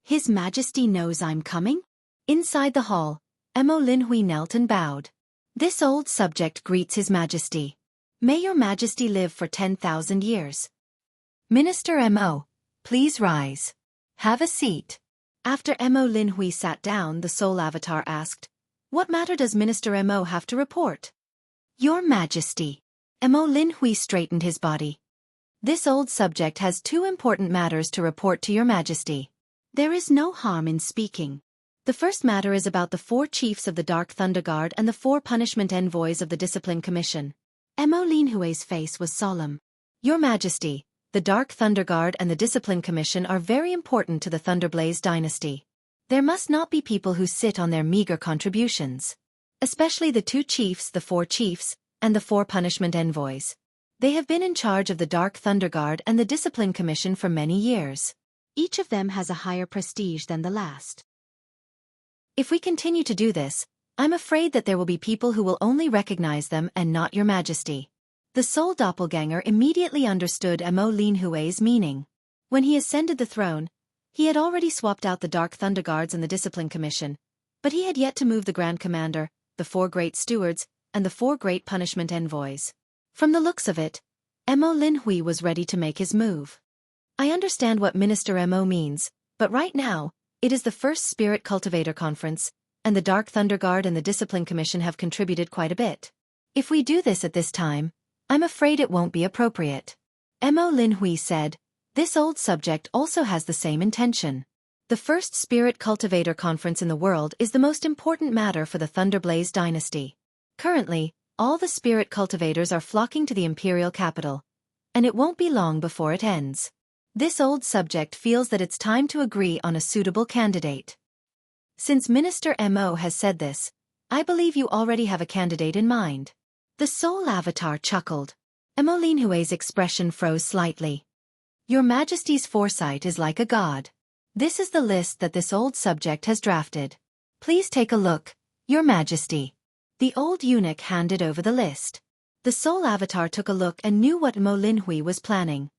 His Majesty knows I'm coming? Inside the hall, Mo Linhui knelt and bowed. This old subject greets His Majesty. May your Majesty live for 10,000 years. Minister Mo, please rise. Have a seat. After Mo Linhui sat down, the soul avatar asked, "What matter does Minister Mo have to report?" Your Majesty. Mo Linhui straightened his body. This old subject has two important matters to report to your Majesty. There is no harm in speaking. The first matter is about the 4 chiefs of the Dark Thunder Guard and the 4 punishment envoys of the Discipline Commission. Mo Linhui's face was solemn. Your Majesty, the Dark Thunder Guard and the Discipline Commission are very important to the Thunderblaze dynasty. There must not be people who sit on their meager contributions. Especially the 2 chiefs, the 4 chiefs, and the 4 punishment envoys. They have been in charge of the Dark Thunder Guard and the Discipline Commission for many years. Each of them has a higher prestige than the last. If we continue to do this, I'm afraid that there will be people who will only recognize them and not your Majesty. The soul doppelganger immediately understood Mo Linhui's meaning. When he ascended the throne, he had already swapped out the Dark Thunder Guards and the Discipline Commission, but he had yet to move the Grand Commander, the 4 Great Stewards, and the 4 Great Punishment Envoys. From the looks of it, Mo Linhui was ready to make his move. I understand what Minister Mo means, but right now, it is the first Spirit Cultivator Conference, and the Dark Thunder Guard and the Discipline Commission have contributed quite a bit. If we do this at this time, I'm afraid it won't be appropriate. Mo Linhui said, this old subject also has the same intention. The first Spirit Cultivator Conference in the world is the most important matter for the Thunderblaze dynasty. Currently, all the Spirit Cultivators are flocking to the Imperial capital, and it won't be long before it ends. This old subject feels that it's time to agree on a suitable candidate. Since Minister Mo has said this, I believe you already have a candidate in mind. The soul avatar chuckled. Mo Linhui's expression froze slightly. Your Majesty's foresight is like a god. This is the list that this old subject has drafted. Please take a look, Your Majesty. The old eunuch handed over the list. The soul avatar took a look and knew what Mo Linhui was planning.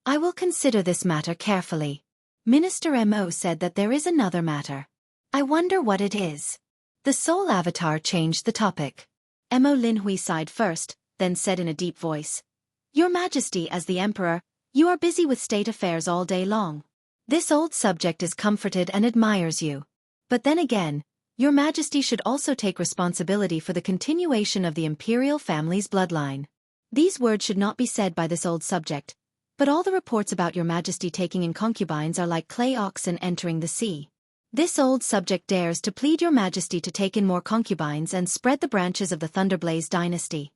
I will consider this matter carefully. Minister Mo said that there is another matter. I wonder what it is. The soul avatar changed the topic. Mo Linhui sighed first, then said in a deep voice, Your Majesty, as the Emperor, you are busy with state affairs all day long. This old subject is comforted and admires you. But then again, Your Majesty should also take responsibility for the continuation of the imperial family's bloodline. These words should not be said by this old subject, but all the reports about Your Majesty taking in concubines are like clay oxen entering the sea. This old subject dares to plead Your Majesty to take in more concubines and spread the branches of the Thunderblaze dynasty.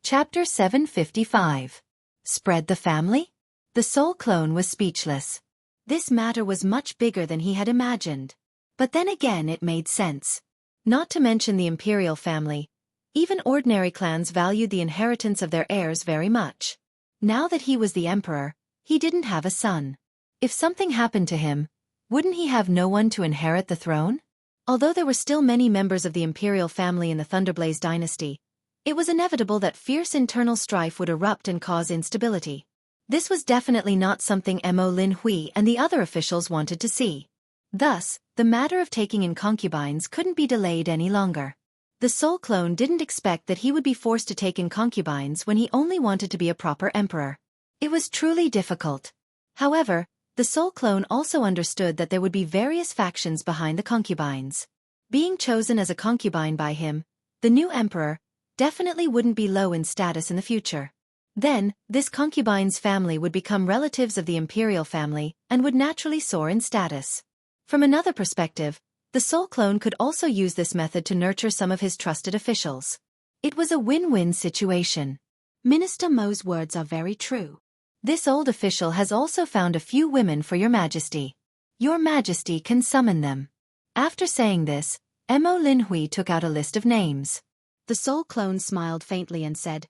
Chapter 755. Spread the family? The soul clone was speechless. This matter was much bigger than he had imagined. But then again it made sense. Not to mention the imperial family, even ordinary clans valued the inheritance of their heirs very much. Now that he was the emperor, he didn't have a son. If something happened to him, wouldn't he have no one to inherit the throne? Although there were still many members of the imperial family in the Thunderblaze dynasty, it was inevitable that fierce internal strife would erupt and cause instability. This was definitely not something Mo Linhui and the other officials wanted to see. Thus, the matter of taking in concubines couldn't be delayed any longer. The soul clone didn't expect that he would be forced to take in concubines when he only wanted to be a proper emperor. It was truly difficult. However, the soul clone also understood that there would be various factions behind the concubines. Being chosen as a concubine by him, the new emperor, definitely wouldn't be low in status in the future. Then, this concubine's family would become relatives of the imperial family and would naturally soar in status. From another perspective, the soul clone could also use this method to nurture some of his trusted officials. It was a win-win situation. Minister Mo's words are very true. This old official has also found a few women for Your Majesty. Your Majesty can summon them. After saying this, Mo Linhui took out a list of names. The soul clone smiled faintly and said,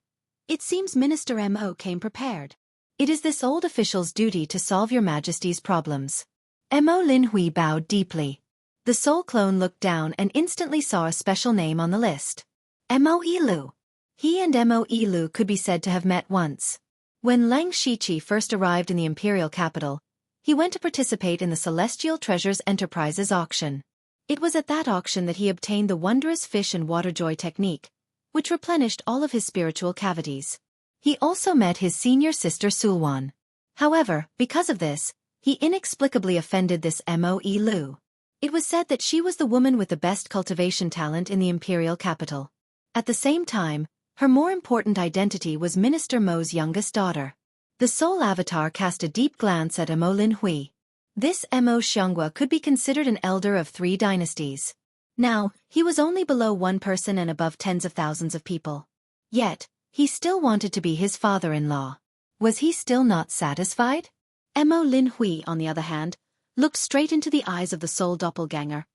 "It seems Minister Mo came prepared." It is this old official's duty to solve Your Majesty's problems. Mo Linhui bowed deeply. The soul clone looked down and instantly saw a special name on the list. Mo Ilu. He and Mo Ilu could be said to have met once. When Lang Shiqi first arrived in the imperial capital, he went to participate in the Celestial Treasures Enterprises auction. It was at that auction that he obtained the wondrous fish and water joy technique, which replenished all of his spiritual cavities. He also met his senior sister Sulwan. However, because of this, he inexplicably offended this Mo Ilu. It was said that she was the woman with the best cultivation talent in the imperial capital. At the same time, her more important identity was Minister Mo's youngest daughter. The soul avatar cast a deep glance at Mo Linhui. This Mo Xianghua could be considered an elder of 3 dynasties. Now, he was only below one person and above tens of thousands of people. Yet, he still wanted to be his father-in-law. Was he still not satisfied? Mo Linhui, on the other hand, looked straight into the eyes of the soul doppelganger,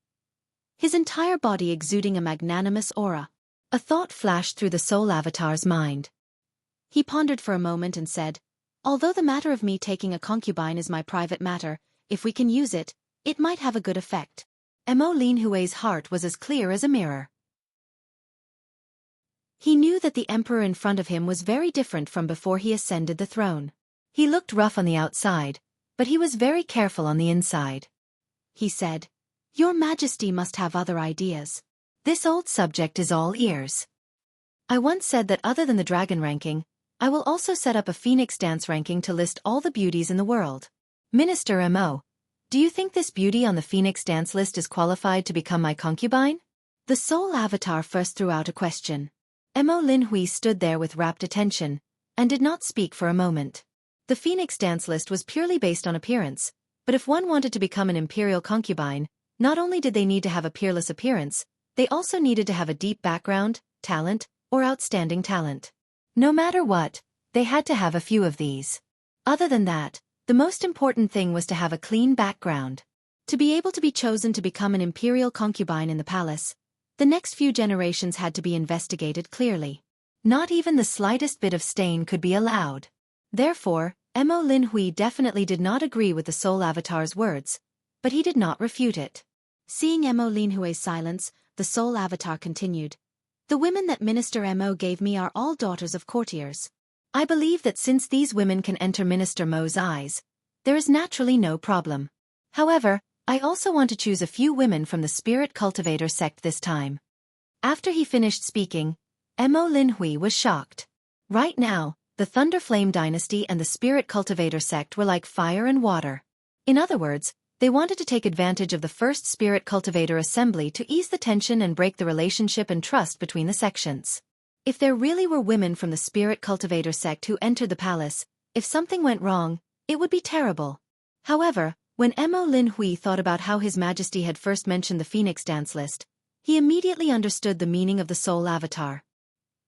his entire body exuding a magnanimous aura. A thought flashed through the soul avatar's mind. He pondered for a moment and said, "Although the matter of me taking a concubine is my private matter, if we can use it, it might have a good effect." Mo Linhui's heart was as clear as a mirror. He knew that the emperor in front of him was very different from before he ascended the throne. He looked rough on the outside, but he was very careful on the inside. He said, "Your Majesty must have other ideas. This old subject is all ears. I once said that other than the dragon ranking, I will also set up a phoenix dance ranking to list all the beauties in the world. Minister Mo, do you think this beauty on the phoenix dance list is qualified to become my concubine?" The soul avatar first threw out a question. Mo Linhui stood there with rapt attention, and did not speak for a moment. The phoenix dance list was purely based on appearance, but if one wanted to become an imperial concubine, not only did they need to have a peerless appearance, they also needed to have a deep background, talent, or outstanding talent. No matter what, they had to have a few of these. Other than that, the most important thing was to have a clean background. To be able to be chosen to become an imperial concubine in the palace, the next few generations had to be investigated clearly. Not even the slightest bit of stain could be allowed. Therefore, Mo Linhui definitely did not agree with the soul avatar's words, but he did not refute it. Seeing Mo Linhui's silence, the soul avatar continued, "The women that Minister Mo gave me are all daughters of courtiers. I believe that since these women can enter Minister Mo's eyes, there is naturally no problem. However, I also want to choose a few women from the Spirit Cultivator sect this time." After he finished speaking, Mo Linhui was shocked. Right now, the Thunderflame dynasty and the Spirit Cultivator sect were like fire and water. In other words, they wanted to take advantage of the first Spirit Cultivator assembly to ease the tension and break the relationship and trust between the sections. If there really were women from the Spirit Cultivator sect who entered the palace, if something went wrong, it would be terrible. However, when Mo Linhui thought about how His Majesty had first mentioned the Phoenix dance list, he immediately understood the meaning of the soul avatar.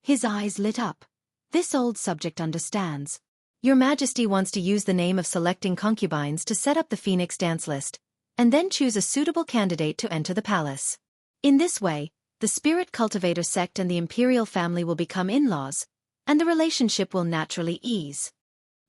His eyes lit up. This old subject understands. Your Majesty wants to use the name of selecting concubines to set up the Phoenix dance list, and then choose a suitable candidate to enter the palace. In this way, the Spirit Cultivator sect and the imperial family will become in-laws, and the relationship will naturally ease.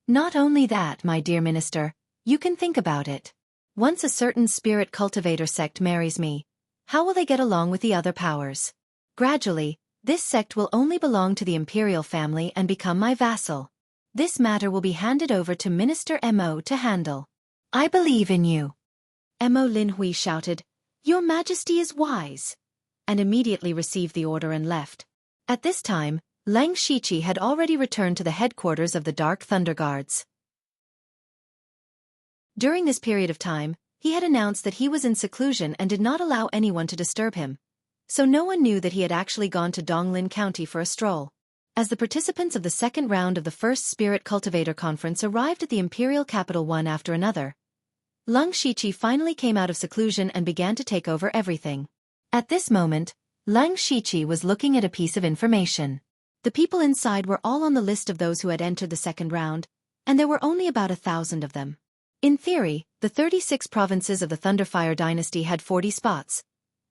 Not only that, my dear minister, you can think about it. Once a certain Spirit Cultivator sect marries me, how will they get along with the other powers? Gradually, this sect will only belong to the imperial family and become my vassal. This matter will be handed over to Minister Mo to handle. I believe in you. Mo Linhui shouted, "Your Majesty is wise," and immediately received the order and left. At this time, Lang Shiqi had already returned to the headquarters of the Dark Thunder Guards. During this period of time, he had announced that he was in seclusion and did not allow anyone to disturb him, so no one knew that he had actually gone to Donglin County for a stroll. As the participants of the second round of the first Spirit Cultivator Conference arrived at the imperial capital one after another, Lang Shiqi finally came out of seclusion and began to take over everything. At this moment, Lang Shiqi was looking at a piece of information. The people inside were all on the list of those who had entered the second round, and there were only about 1,000 of them. In theory, The 36 provinces of the Thunderfire dynasty had 40 spots,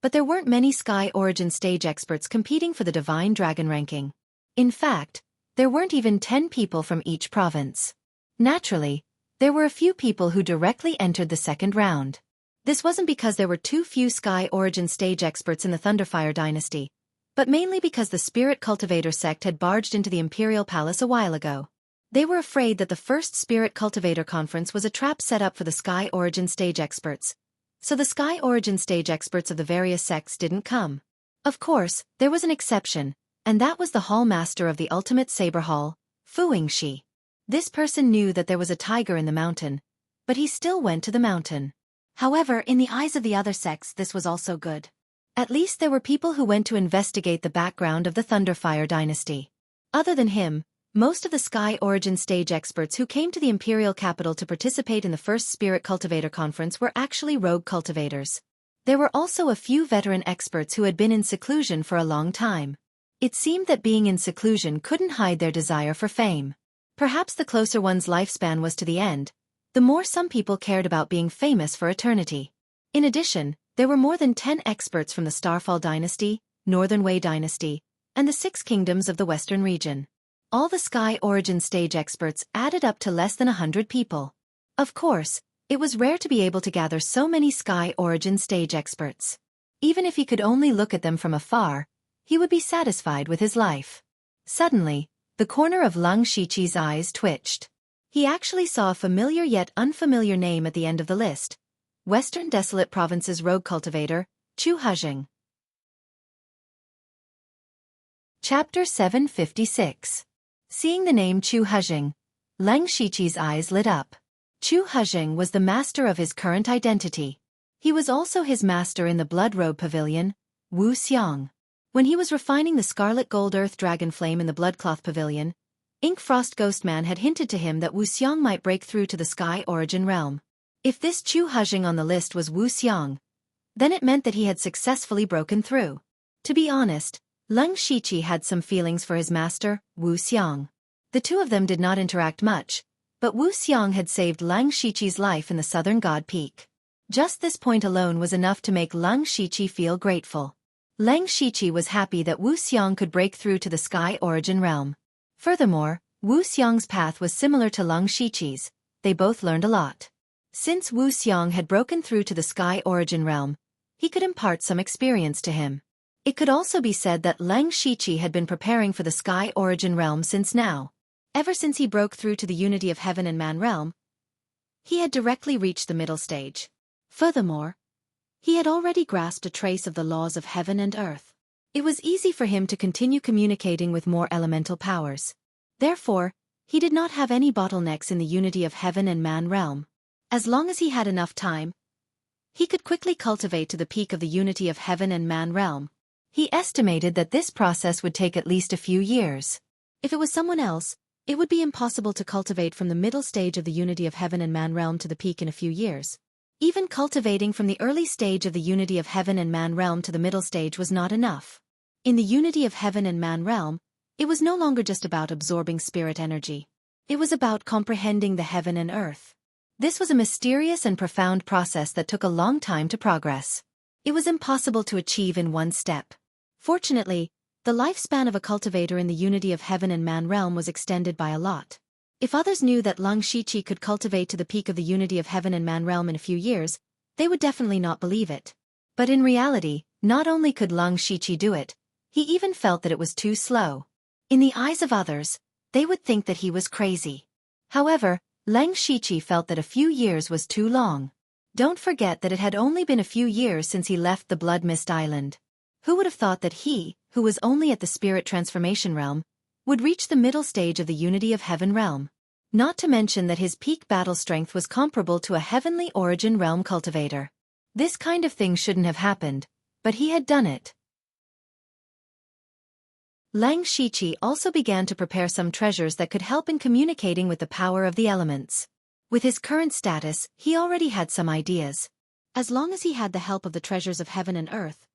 but there weren't many Sky Origin stage experts competing for the Divine Dragon ranking. In fact, there weren't even 10 people from each province. Naturally, there were a few people who directly entered the second round. This wasn't because there were too few Sky Origin stage experts in the Thunderfire dynasty, but mainly because the Spirit Cultivator sect had barged into the Imperial Palace a while ago. They were afraid that the first Spirit Cultivator conference was a trap set up for the Sky Origin stage experts, so the Sky Origin stage experts of the various sects didn't come. Of course, there was an exception, and that was the Hall Master of the Ultimate Saber Hall, Fu Yingxi. This person knew that there was a tiger in the mountain, but he still went to the mountain. However, in the eyes of the other sects this was also good. At least there were people who went to investigate the background of the Thunderfire dynasty. Other than him, most of the Sky Origin stage experts who came to the Imperial capital to participate in the first Spirit Cultivator conference were actually rogue cultivators. There were also a few veteran experts who had been in seclusion for a long time. It seemed that being in seclusion couldn't hide their desire for fame. Perhaps the closer one's lifespan was to the end, the more some people cared about being famous for eternity. In addition, there were more than 10 experts from the Starfall dynasty, Northern Wei dynasty, and the 6 kingdoms of the Western region. All the Sky Origin stage experts added up to less than 100 people. Of course, it was rare to be able to gather so many Sky Origin stage experts. Even if he could only look at them from afar, he would be satisfied with his life. Suddenly, the corner of Lung Shiqi's eyes twitched. He actually saw a familiar yet unfamiliar name at the end of the list. Western Desolate Province's rogue cultivator, Chu Hejing. Chapter 756. Seeing the name Chu Hejing, Lung Shiqi's eyes lit up. Chu Hejing was the master of his current identity. He was also his master in the Blood Robe Pavilion, Wuxia. When he was refining the Scarlet Gold Earth Dragon Flame in the Bloodcloth Pavilion, Ink Frost Ghostman had hinted to him that Wuxia might break through to the Sky Origin realm. If this Chu Hejing on the list was Wuxia, then it meant that he had successfully broken through. To be honest, Lung Shiqi had some feelings for his master, Wuxia. The two of them did not interact much, but Wuxia had saved Lung Shiqi's life in the Southern God Peak. Just this point alone was enough to make Lung Shiqi feel grateful. Lung Shiqi was happy that Wuxia could break through to the Sky Origin realm. Furthermore, Wuxia's path was similar to Lung Shiqi's. They both learned a lot. Since Wuxia had broken through to the Sky Origin realm, he could impart some experience to him. It could also be said that Lung Shiqi had been preparing for the Sky Origin realm since now. Ever since he broke through to the Unity of Heaven and Man realm, he had directly reached the middle stage. Furthermore, he had already grasped a trace of the laws of heaven and earth. It was easy for him to continue communicating with more elemental powers. Therefore, he did not have any bottlenecks in the Unity of Heaven and Man realm. As long as he had enough time, he could quickly cultivate to the peak of the Unity of Heaven and Man realm. He estimated that this process would take at least a few years. If it was someone else, it would be impossible to cultivate from the middle stage of the Unity of Heaven and Man realm to the peak in a few years. Even cultivating from the early stage of the Unity of Heaven and Man realm to the middle stage was not enough. In the Unity of Heaven and Man realm, it was no longer just about absorbing spirit energy. It was about comprehending the heaven and earth. This was a mysterious and profound process that took a long time to progress. It was impossible to achieve in one step. Fortunately, the lifespan of a cultivator in the Unity of Heaven and Man realm was extended by a lot. If others knew that Lung Shiqi could cultivate to the peak of the Unity of Heaven and Man realm in a few years, they would definitely not believe it. But in reality, not only could Lung Shiqi do it, he even felt that it was too slow. In the eyes of others, they would think that he was crazy. However, Lung Shiqi felt that a few years was too long. Don't forget that it had only been a few years since he left the Blood Mist Island. Who would have thought that he, who was only at the Spirit Transformation realm, would reach the middle stage of the Unity of Heaven realm? Not to mention that his peak battle strength was comparable to a Heavenly Origin realm cultivator. This kind of thing shouldn't have happened, but he had done it. Lung Shiqi also began to prepare some treasures that could help in communicating with the power of the elements. With his current status, he already had some ideas. As long as he had the help of the treasures of heaven and earth,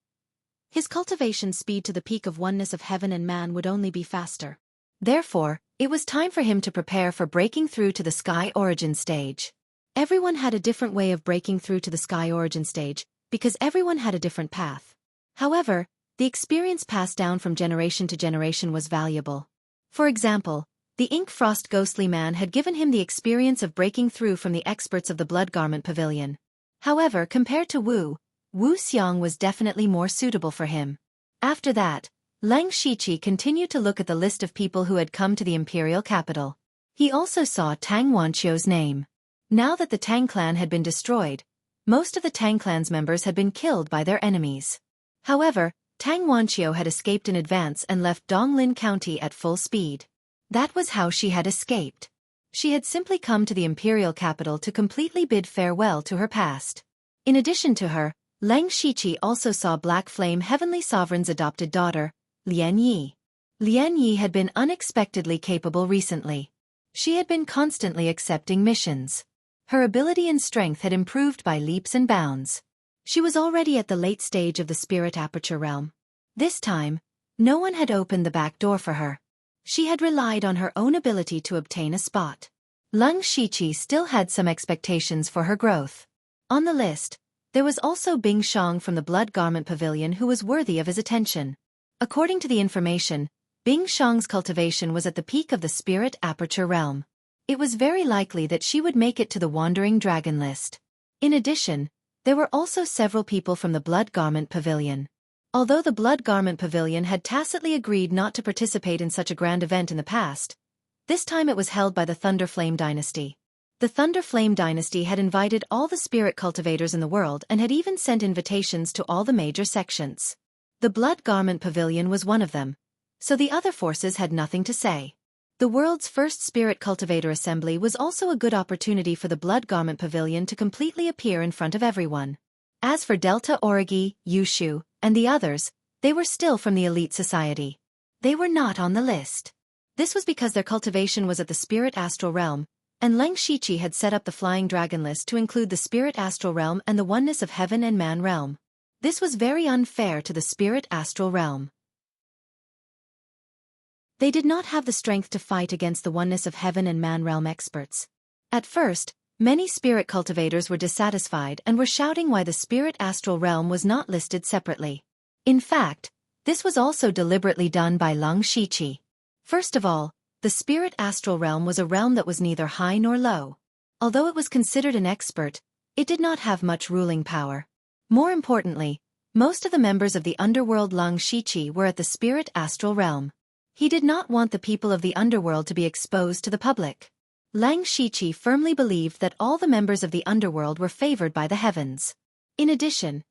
his cultivation speed to the peak of oneness of heaven and man would only be faster. Therefore, it was time for him to prepare for breaking through to the Sky Origin stage. Everyone had a different way of breaking through to the sky origin stage, because everyone had a different path. However, the experience passed down from generation to generation was valuable. For example, the Ink Frost ghostly man had given him the experience of breaking through from the experts of the Blood Garment Pavilion. However, compared to Wuxiang was definitely more suitable for him. After that, Lang Shiqi continued to look at the list of people who had come to the imperial capital. He also saw Tang Wanqiu's name. Now that the Tang clan had been destroyed, most of the Tang clan's members had been killed by their enemies. However, Tang Wanqiu had escaped in advance and left Donglin County at full speed. That was how she had escaped. She had simply come to the imperial capital to completely bid farewell to her past. In addition to her, Lang Shiqi also saw Black Flame Heavenly Sovereign's adopted daughter, Lian Yi. Lian Yi had been unexpectedly capable recently. She had been constantly accepting missions. Her ability and strength had improved by leaps and bounds. She was already at the late stage of the spirit aperture realm. This time, no one had opened the back door for her. She had relied on her own ability to obtain a spot. Lang Shiqi still had some expectations for her growth. On the list, there was also Bing Shang from the Blood Garment Pavilion who was worthy of his attention. According to the information, Bing Shang's cultivation was at the peak of the spirit aperture realm. It was very likely that she would make it to the Wandering Dragon list. In addition, there were also several people from the Blood Garment Pavilion. Although the Blood Garment Pavilion had tacitly agreed not to participate in such a grand event in the past, this time it was held by the Thunder Flame Dynasty. The Thunder Flame Dynasty had invited all the spirit cultivators in the world and had even sent invitations to all the major sections. The Blood Garment Pavilion was one of them, so the other forces had nothing to say. The world's first spirit cultivator assembly was also a good opportunity for the Blood Garment Pavilion to completely appear in front of everyone. As for Delta Origi, Yushu, and the others, they were still from the elite society. They were not on the list. This was because their cultivation was at the spirit astral realm, and Lang Shiqi had set up the Flying Dragon list to include the spirit astral realm and the oneness of heaven and man realm. This was very unfair to the spirit astral realm. They did not have the strength to fight against the oneness of heaven and man realm experts. At first, many spirit cultivators were dissatisfied and were shouting why the spirit astral realm was not listed separately. In fact, this was also deliberately done by Lang Shiqi. First of all, the spirit astral realm was a realm that was neither high nor low. Although it was considered an expert, it did not have much ruling power. More importantly, most of the members of the underworld Lang Shiqi were at the spirit astral realm. He did not want the people of the underworld to be exposed to the public. Lang Shiqi firmly believed that all the members of the underworld were favored by the heavens. In addition,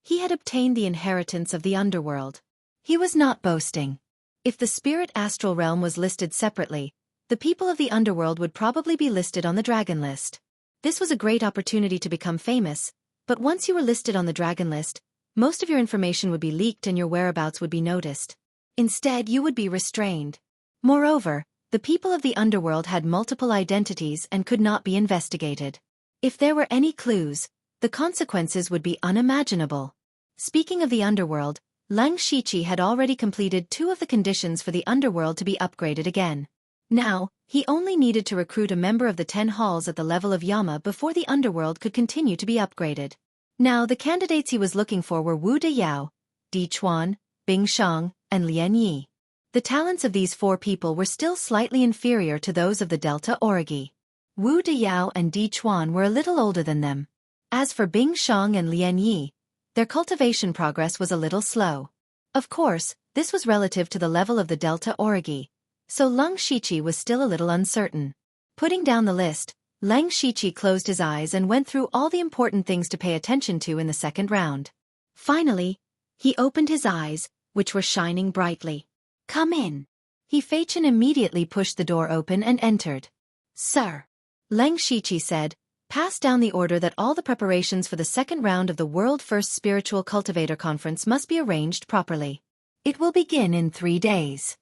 he had obtained the inheritance of the underworld. He was not boasting. If the spirit astral realm was listed separately, the people of the underworld would probably be listed on the dragon list. This was a great opportunity to become famous, but once you were listed on the dragon list, most of your information would be leaked and your whereabouts would be noticed. Instead, you would be restrained. Moreover, the people of the underworld had multiple identities and could not be investigated. If there were any clues, the consequences would be unimaginable. Speaking of the underworld, Lang Shiqi had already completed 2 of the conditions for the underworld to be upgraded again. Now, he only needed to recruit a member of the 10 halls at the level of Yama before the underworld could continue to be upgraded. Now, the candidates he was looking for were Wu Deyao, Di Chuan, Bing Shang, and Lian Yi. The talents of these 4 people were still slightly inferior to those of the Delta Origi. Wu Deyao and Di Chuan were a little older than them. As for Bing Shang and Lian Yi, their cultivation progress was a little slow. Of course, this was relative to the level of the Delta Origi, so Lang Shiqi was still a little uncertain. Putting down the list, Lang Shiqi closed his eyes and went through all the important things to pay attention to in the second round. Finally, he opened his eyes, which were shining brightly. "Come in." Fei Chen immediately pushed the door open and entered. "Sir," Lang Shiqi said, "pass down the order that all the preparations for the second round of the World First Spiritual Cultivator Conference must be arranged properly. It will begin in 3 days."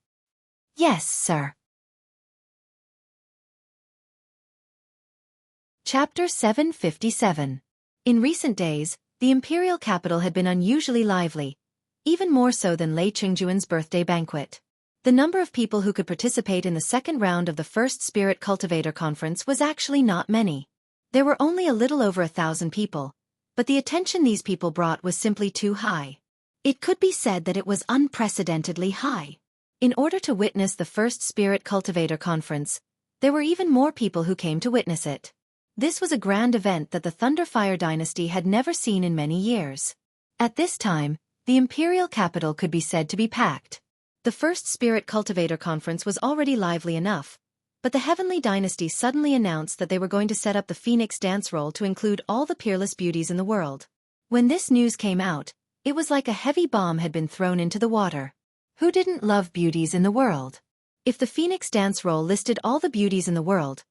"Yes, sir." Chapter 757. In recent days, the imperial capital had been unusually lively, even more so than Lei Qingjuan's birthday banquet. The number of people who could participate in the second round of the First Spirit Cultivator Conference was actually not many. There were only a little over 1,000 people, but the attention these people brought was simply too high. It could be said that it was unprecedentedly high. In order to witness the first Spirit Cultivator Conference, there were even more people who came to witness it. This was a grand event that the Thunderfire dynasty had never seen in many years. At this time, the imperial capital could be said to be packed. The first Spirit Cultivator Conference was already lively enough, but the Heavenly Dynasty suddenly announced that they were going to set up the Phoenix dance roll to include all the peerless beauties in the world. When this news came out, it was like a heavy bomb had been thrown into the water. Who didn't love beauties in the world? If the Phoenix dance roll listed all the beauties in the world,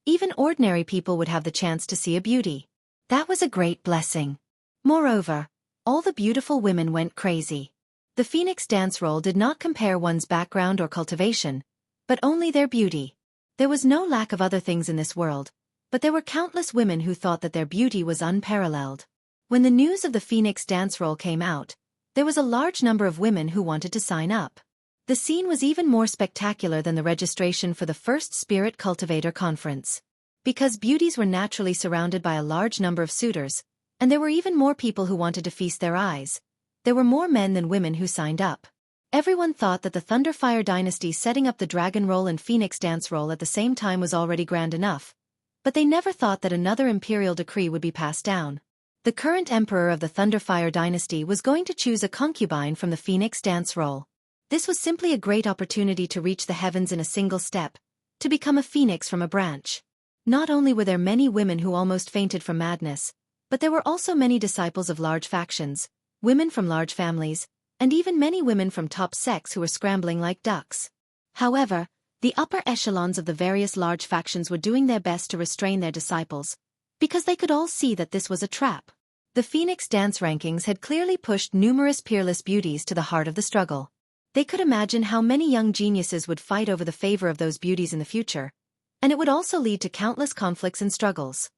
even ordinary people would have the chance to see a beauty. That was a great blessing. Moreover, all the beautiful women went crazy. The Phoenix dance roll did not compare one's background or cultivation, but only their beauty. There was no lack of other things in this world, but there were countless women who thought that their beauty was unparalleled. When the news of the Phoenix dance roll came out, there was a large number of women who wanted to sign up. The scene was even more spectacular than the registration for the first Spirit Cultivator Conference. Because beauties were naturally surrounded by a large number of suitors, and there were even more people who wanted to feast their eyes, there were more men than women who signed up. Everyone thought that the Thunderfire dynasty setting up the Dragon Roll and Phoenix Dance Roll at the same time was already grand enough, but they never thought that another imperial decree would be passed down. The current emperor of the Thunderfire dynasty was going to choose a concubine from the Phoenix Dance Roll. This was simply a great opportunity to reach the heavens in a single step, to become a phoenix from a branch. Not only were there many women who almost fainted from madness, but there were also many disciples of large factions, women from large families, and even many women from top sects who were scrambling like ducks. However, the upper echelons of the various large factions were doing their best to restrain their disciples, because they could all see that this was a trap. The Phoenix dance rankings had clearly pushed numerous peerless beauties to the heart of the struggle. They could imagine how many young geniuses would fight over the favor of those beauties in the future, and it would also lead to countless conflicts and struggles.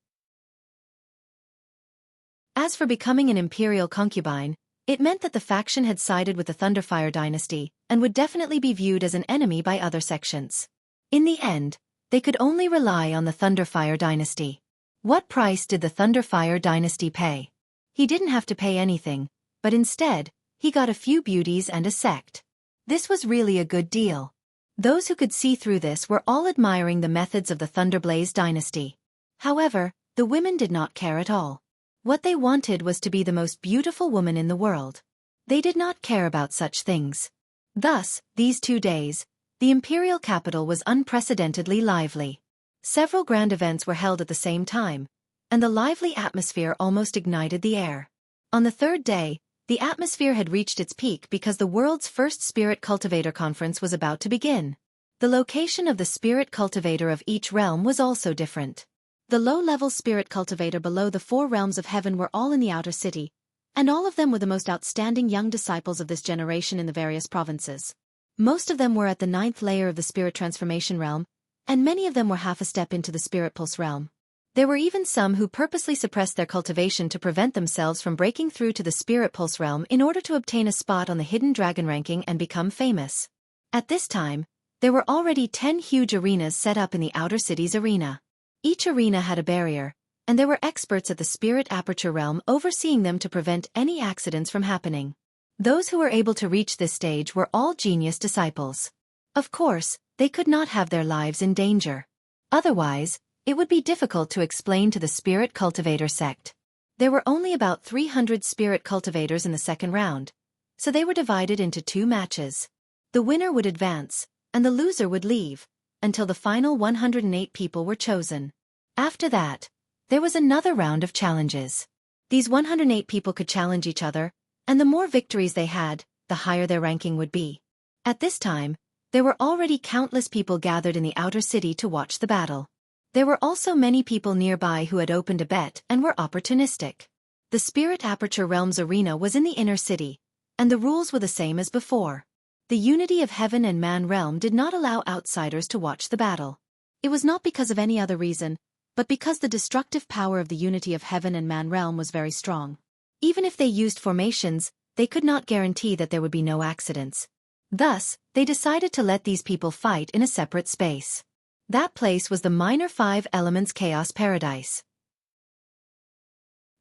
As for becoming an imperial concubine, it meant that the faction had sided with the Thunderfire dynasty and would definitely be viewed as an enemy by other sections. In the end, they could only rely on the Thunderfire dynasty. What price did the Thunderfire dynasty pay? He didn't have to pay anything, but instead, he got a few beauties and a sect. This was really a good deal. Those who could see through this were all admiring the methods of the Thunderblaze dynasty. However, the women did not care at all. What they wanted was to be the most beautiful woman in the world. They did not care about such things. Thus, these 2 days, the imperial capital was unprecedentedly lively. Several grand events were held at the same time, and the lively atmosphere almost ignited the air. On the 3rd day, the atmosphere had reached its peak because the world's first Spirit Cultivator Conference was about to begin. The location of the Spirit Cultivator of each realm was also different. The low-level Spirit Cultivator below the 4 realms of heaven were all in the outer city, and all of them were the most outstanding young disciples of this generation in the various provinces. Most of them were at the 9th layer of the Spirit Transformation realm, and many of them were half a step into the Spirit Pulse realm. There were even some who purposely suppressed their cultivation to prevent themselves from breaking through to the Spirit Pulse realm in order to obtain a spot on the Hidden Dragon ranking and become famous. At this time, there were already 10 huge arenas set up in the outer city's arena. Each arena had a barrier, and there were experts at the Spirit Aperture realm overseeing them to prevent any accidents from happening. Those who were able to reach this stage were all genius disciples. Of course, they could not have their lives in danger. Otherwise, it would be difficult to explain to the Spirit Cultivator sect. There were only about 300 Spirit Cultivators in the 2nd round, so they were divided into 2 matches. The winner would advance, and the loser would leave, until the final 108 people were chosen. After that, there was another round of challenges. These 108 people could challenge each other, and the more victories they had, the higher their ranking would be. At this time, there were already countless people gathered in the outer city to watch the battle. There were also many people nearby who had opened a bet and were opportunistic. The Spirit Aperture Realms arena was in the inner city, and the rules were the same as before. The unity of heaven and man realm did not allow outsiders to watch the battle. It was not because of any other reason, but because the destructive power of the unity of heaven and man realm was very strong. Even if they used formations, they could not guarantee that there would be no accidents. Thus, they decided to let these people fight in a separate space. That place was the Minor 5 Elements Chaos Paradise.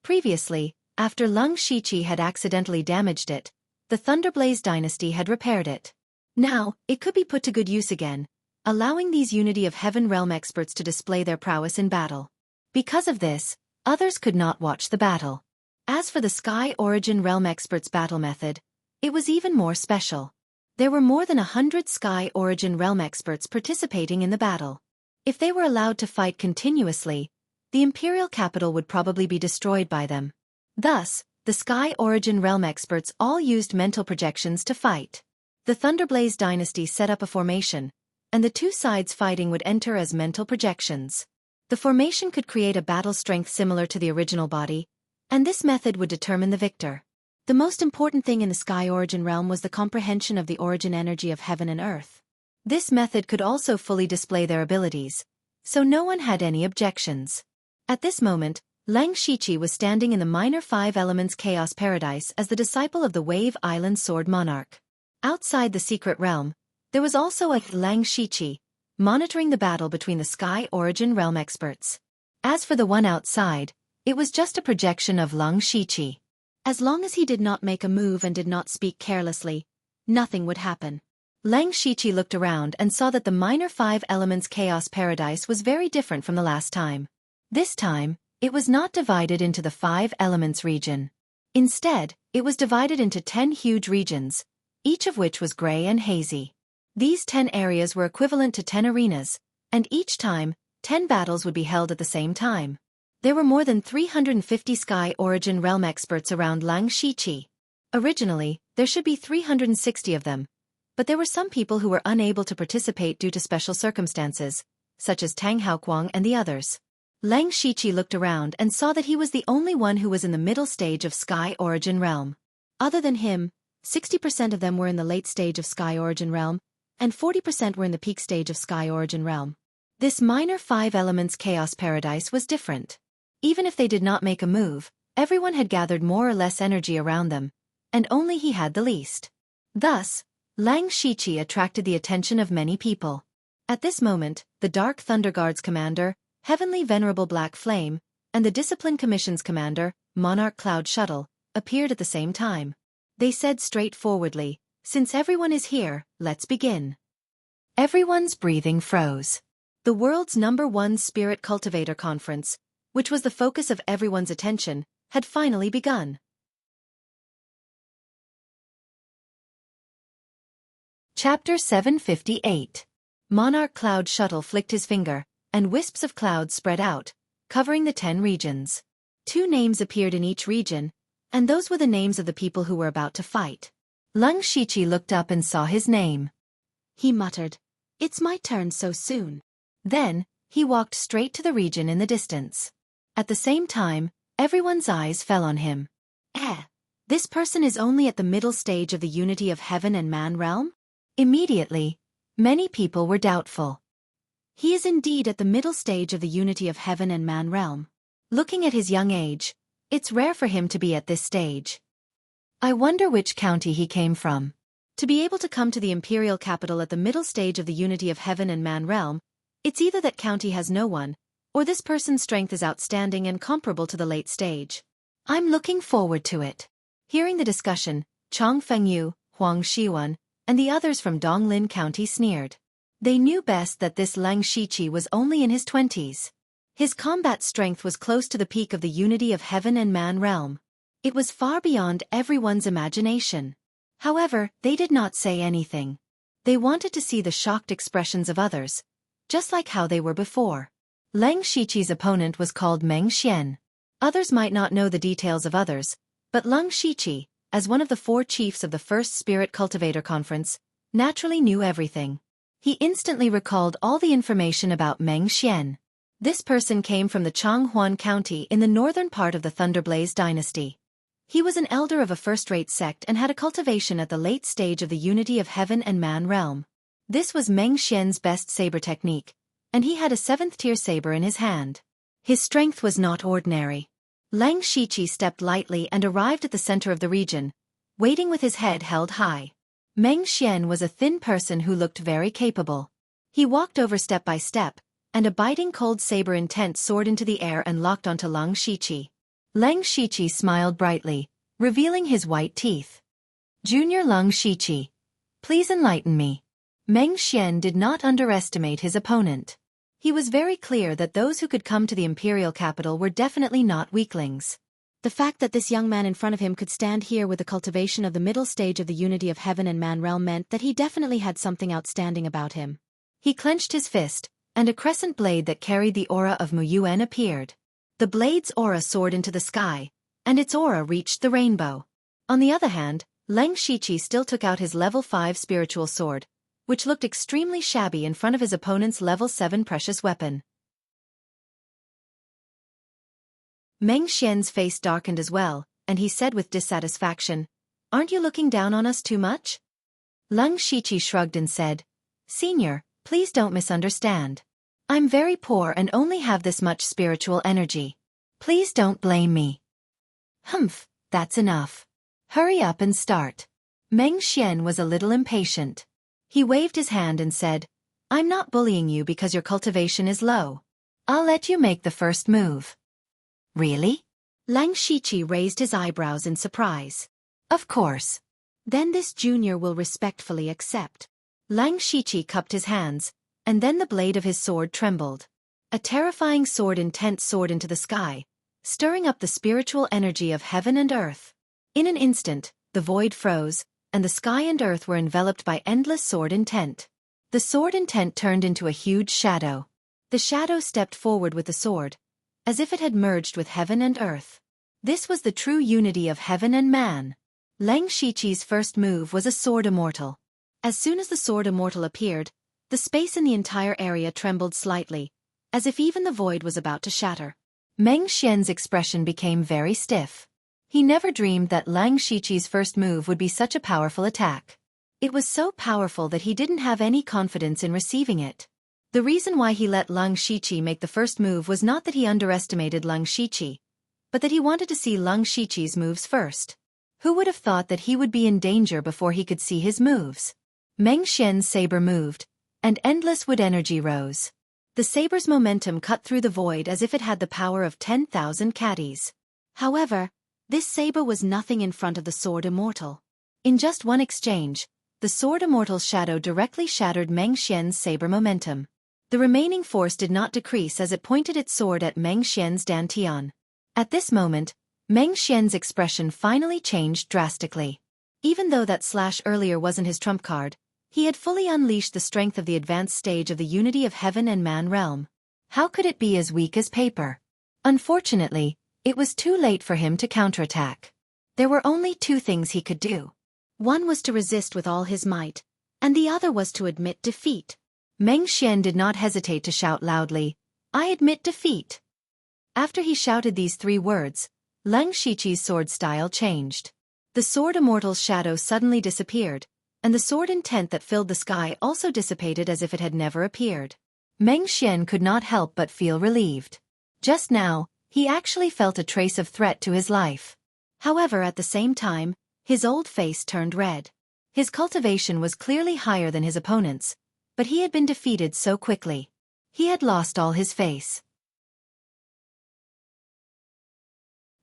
Previously, after Lung Shiqi had accidentally damaged it, the Thunderblaze dynasty had repaired it. Now, it could be put to good use again, allowing these Unity of Heaven realm experts to display their prowess in battle. Because of this, others could not watch the battle. As for the Sky Origin realm experts' battle method, it was even more special. There were more than 100 Sky Origin realm experts participating in the battle. If they were allowed to fight continuously, the Imperial capital would probably be destroyed by them. Thus, the Sky Origin realm experts all used mental projections to fight. The Thunderblaze dynasty set up a formation, and the two sides fighting would enter as mental projections. The formation could create a battle strength similar to the original body, and this method would determine the victor. The most important thing in the Sky Origin realm was the comprehension of the origin energy of heaven and earth. This method could also fully display their abilities, so no one had any objections. At this moment, Lang Shiqi was standing in the Minor Five Elements Chaos Paradise as the disciple of the Wave Island Sword Monarch. Outside the secret realm, there was also a Lang Shiqi, monitoring the battle between the Sky Origin realm experts. As for the one outside, it was just a projection of Lang Shiqi. As long as he did not make a move and did not speak carelessly, nothing would happen. Lang Shiqi looked around and saw that the Minor Five Elements Chaos Paradise was very different from the last time. This time, it was not divided into the 5 elements region. Instead, it was divided into 10 huge regions, each of which was gray and hazy. These 10 areas were equivalent to 10 arenas, and each time, 10 battles would be held at the same time. There were more than 350 Sky Origin realm experts around Lang Shiqi. Originally, there should be 360 of them, but there were some people who were unable to participate due to special circumstances, such as Tang Haoquang and the others. Lang Shiqi looked around and saw that he was the only one who was in the middle stage of Sky Origin realm. Other than him, 60% of them were in the late stage of Sky Origin realm, and 40% were in the peak stage of Sky Origin realm. This Minor Five Elements Chaos Paradise was different. Even if they did not make a move, everyone had gathered more or less energy around them, and only he had the least. Thus, Lang Shiqi attracted the attention of many people. At this moment, the Dark Thunder Guard's commander, Heavenly Venerable Black Flame, and the Discipline Commission's commander, Monarch Cloud Shuttle, appeared at the same time. They said straightforwardly, "Since everyone is here, let's begin." Everyone's breathing froze. The world's #1 Spirit Cultivator Conference, which was the focus of everyone's attention, had finally begun. Chapter 758. Monarch Cloud Shuttle flicked his finger, and wisps of clouds spread out, covering the 10 regions. 2 names appeared in each region, and those were the names of the people who were about to fight. Lang Shiqi looked up and saw his name. He muttered, "It's my turn so soon." Then, he walked straight to the region in the distance. At the same time, everyone's eyes fell on him. This person is only at the middle stage of the Unity of Heaven and Man realm? Immediately, many people were doubtful. He is indeed at the middle stage of the Unity of Heaven and Man realm. Looking at his young age, it's rare for him to be at this stage. I wonder which county he came from. To be able to come to the Imperial capital at the middle stage of the Unity of Heaven and Man realm, it's either that county has no one, or this person's strength is outstanding and comparable to the late stage. I'm looking forward to it. Hearing the discussion, Chong Fengyu, Huang Xiwan, and the others from Donglin County sneered. They knew best that this Lang Shiqi was only in his 20s. His combat strength was close to the peak of the Unity of Heaven and Man realm. It was far beyond everyone's imagination. However, they did not say anything. They wanted to see the shocked expressions of others, just like how they were before. Lang Shiqi's opponent was called Meng Xian. Others might not know the details of others, but Lang Shiqi, as one of the 4 chiefs of the First Spirit Cultivator Conference, naturally knew everything. He instantly recalled all the information about Meng Xian. This person came from the Changhuan County in the northern part of the Thunderblaze dynasty. He was an elder of a first-rate sect and had a cultivation at the late stage of the Unity of Heaven and Man realm. This was Meng Xian's best saber technique, and he had a 7th-tier saber in his hand. His strength was not ordinary. Lang Shiqi stepped lightly and arrived at the center of the region, waiting with his head held high. Meng Xian was a thin person who looked very capable. He walked over step by step, and a biting cold saber intent soared into the air and locked onto Lang Shiqi. Leng Shiqi smiled brightly, revealing his white teeth. Junior Leng Shiqi, please enlighten me. Meng Xian did not underestimate his opponent. He was very clear that those who could come to the imperial capital were definitely not weaklings. The fact that this young man in front of him could stand here with the cultivation of the middle stage of the unity of heaven and man realm meant that he definitely had something outstanding about him. He clenched his fist, and a crescent blade that carried the aura of Mu Yuan appeared. The blade's aura soared into the sky, and its aura reached the rainbow. On the other hand, Leng Shiqi still took out his level 5 spiritual sword, which looked extremely shabby in front of his opponent's level 7 precious weapon. Meng Xian's face darkened as well, and he said with dissatisfaction, "Aren't you looking down on us too much?" Leng Shiqi shrugged and said, "Senior, please don't misunderstand. I'm very poor and only have this much spiritual energy. Please don't blame me." "Humph, that's enough. Hurry up and start." Meng Xian was a little impatient. He waved his hand and said, "I'm not bullying you because your cultivation is low. I'll let you make the first move." "Really?" Leng Shiqi raised his eyebrows in surprise. "Of course. Then this junior will respectfully accept." Leng Shiqi cupped his hands, and then the blade of his sword trembled. A terrifying sword intent soared into the sky, stirring up the spiritual energy of heaven and earth. In an instant, the void froze, and the sky and earth were enveloped by endless sword intent. The sword intent turned into a huge shadow. The shadow stepped forward with the sword, as if it had merged with heaven and earth. This was the true unity of heaven and man. Leng Shiqi's first move was a sword immortal. As soon as the sword immortal appeared, the space in the entire area trembled slightly, as if even the void was about to shatter. Meng Xian's expression became very stiff. He never dreamed that Leng Shiqi's first move would be such a powerful attack. It was so powerful that he didn't have any confidence in receiving it. The reason why he let Leng Shiqi make the first move was not that he underestimated Leng Shiqi, but that he wanted to see Leng Shiqi's moves first. Who would have thought that he would be in danger before he could see his moves? Meng Xian's saber moved, and endless wood energy rose. The saber's momentum cut through the void as if it had the power of 10,000 caddies. However, this saber was nothing in front of the sword immortal. In just one exchange, the sword immortal's shadow directly shattered Meng Xian's saber momentum. The remaining force did not decrease as it pointed its sword at Meng Xian's dantian. At this moment, Meng Xian's expression finally changed drastically. Even though that slash earlier wasn't his trump card, he had fully unleashed the strength of the advanced stage of the unity of heaven and man realm. How could it be as weak as paper? Unfortunately, it was too late for him to counterattack. There were only two things he could do. One was to resist with all his might, and the other was to admit defeat. Meng Xian did not hesitate to shout loudly, "I admit defeat." After he shouted these three words, Leng Shiqi's sword style changed. The sword immortal's shadow suddenly disappeared, and the sword intent that filled the sky also dissipated as if it had never appeared. Meng Xian could not help but feel relieved. Just now, he actually felt a trace of threat to his life. However, at the same time, his old face turned red. His cultivation was clearly higher than his opponent's, but he had been defeated so quickly. He had lost all his face.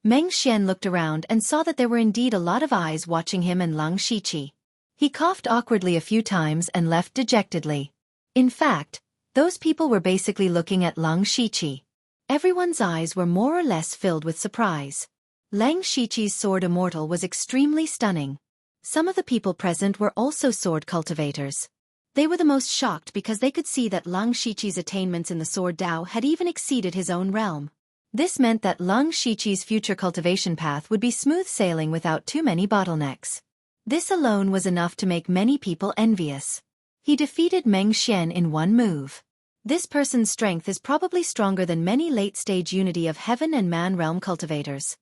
Meng Xian looked around and saw that there were indeed a lot of eyes watching him and Leng Shiqi. He coughed awkwardly a few times and left dejectedly. In fact, those people were basically looking at Leng Shiqi. Everyone's eyes were more or less filled with surprise. Leng Shiqi's sword immortal was extremely stunning. Some of the people present were also sword cultivators. They were the most shocked because they could see that Leng Shiqi's attainments in the sword Dao had even exceeded his own realm. This meant that Leng Shiqi's future cultivation path would be smooth sailing without too many bottlenecks. This alone was enough to make many people envious. He defeated Meng Xian in one move. This person's strength is probably stronger than many late-stage unity of heaven and man realm cultivators.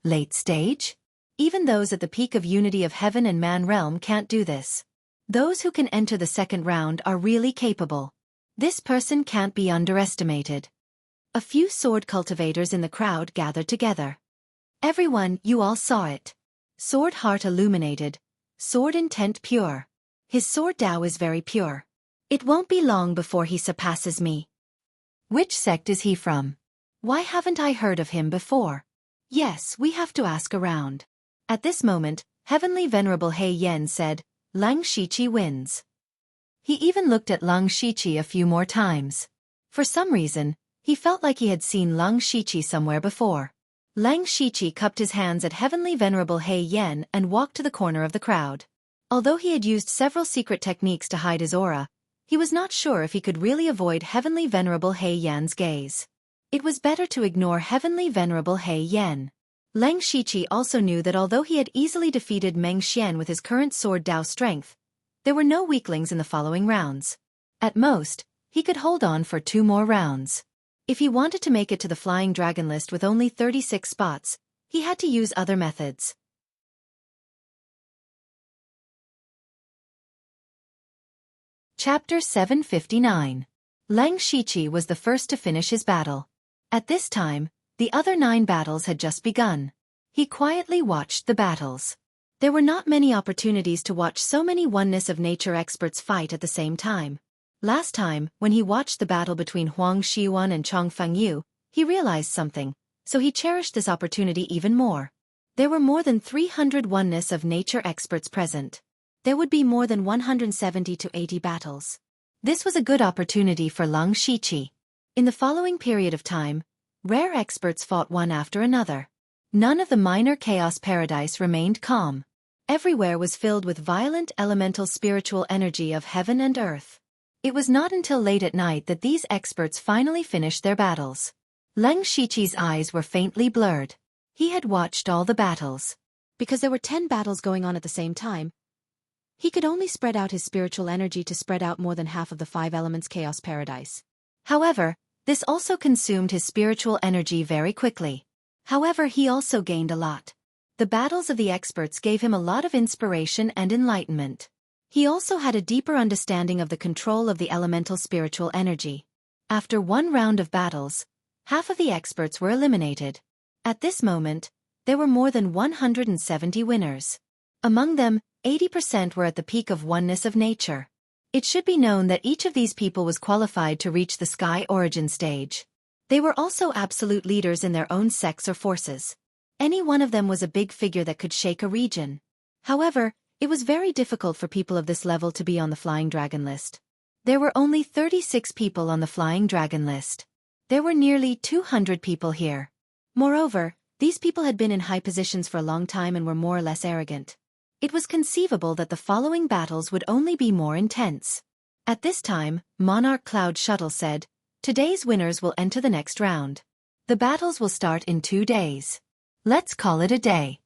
Late stage? Even those at the peak of unity of heaven and man realm can't do this. Those who can enter the second round are really capable. This person can't be underestimated. A few sword cultivators in the crowd gathered together. Everyone, you all saw it. Sword heart illuminated. Sword intent pure. His sword Dao is very pure. It won't be long before he surpasses me. Which sect is he from? Why haven't I heard of him before? Yes, we have to ask around. At this moment, Heavenly Venerable He Yen said, Lang Shiqi wins. He even looked at Lang Shiqi a few more times. For some reason, he felt like he had seen Lang Shiqi somewhere before. Lang Shiqi cupped his hands at Heavenly Venerable He Yen and walked to the corner of the crowd. Although he had used several secret techniques to hide his aura, he was not sure if he could really avoid Heavenly Venerable He Yan's gaze. It was better to ignore Heavenly Venerable He Yen. Lang Shiqi also knew that although he had easily defeated Meng Xian with his current sword Dao strength, there were no weaklings in the following rounds. At most, he could hold on for 2 more rounds. If he wanted to make it to the Flying Dragon list with only 36 spots, he had to use other methods. Chapter 759. Lang Shiqi was the first to finish his battle. At this time, the other 9 battles had just begun. He quietly watched the battles. There were not many opportunities to watch so many oneness of nature experts fight at the same time. Last time, when he watched the battle between Huang Xiuan and Chong Fengyu, he realized something, so he cherished this opportunity even more. There were more than 300 oneness of nature experts present. There would be more than 170 to 80 battles. This was a good opportunity for Lang Shiqi. In the following period of time, rare experts fought one after another. None of the minor chaos paradise remained calm. Everywhere was filled with violent elemental spiritual energy of heaven and earth. It was not until late at night that these experts finally finished their battles. Lang Shiqi's eyes were faintly blurred. He had watched all the battles. Because there were 10 battles going on at the same time, he could only spread out his spiritual energy to spread out more than half of the 5 elements chaos paradise. However, this also consumed his spiritual energy very quickly. However, he also gained a lot. The battles of the experts gave him a lot of inspiration and enlightenment. He also had a deeper understanding of the control of the elemental spiritual energy. After 1 round of battles, half of the experts were eliminated. At this moment, there were more than 170 winners. Among them, 80% were at the peak of oneness of nature. It should be known that each of these people was qualified to reach the sky origin stage. They were also absolute leaders in their own sects or forces. Any one of them was a big figure that could shake a region. However, it was very difficult for people of this level to be on the Flying Dragon list. There were only 36 people on the Flying Dragon list. There were nearly 200 people here. Moreover, these people had been in high positions for a long time and were more or less arrogant. It was conceivable that the following battles would only be more intense. At this time, Monarch Cloud Shuttle said, "Today's winners will enter the next round. The battles will start in 2 days. Let's call it a day."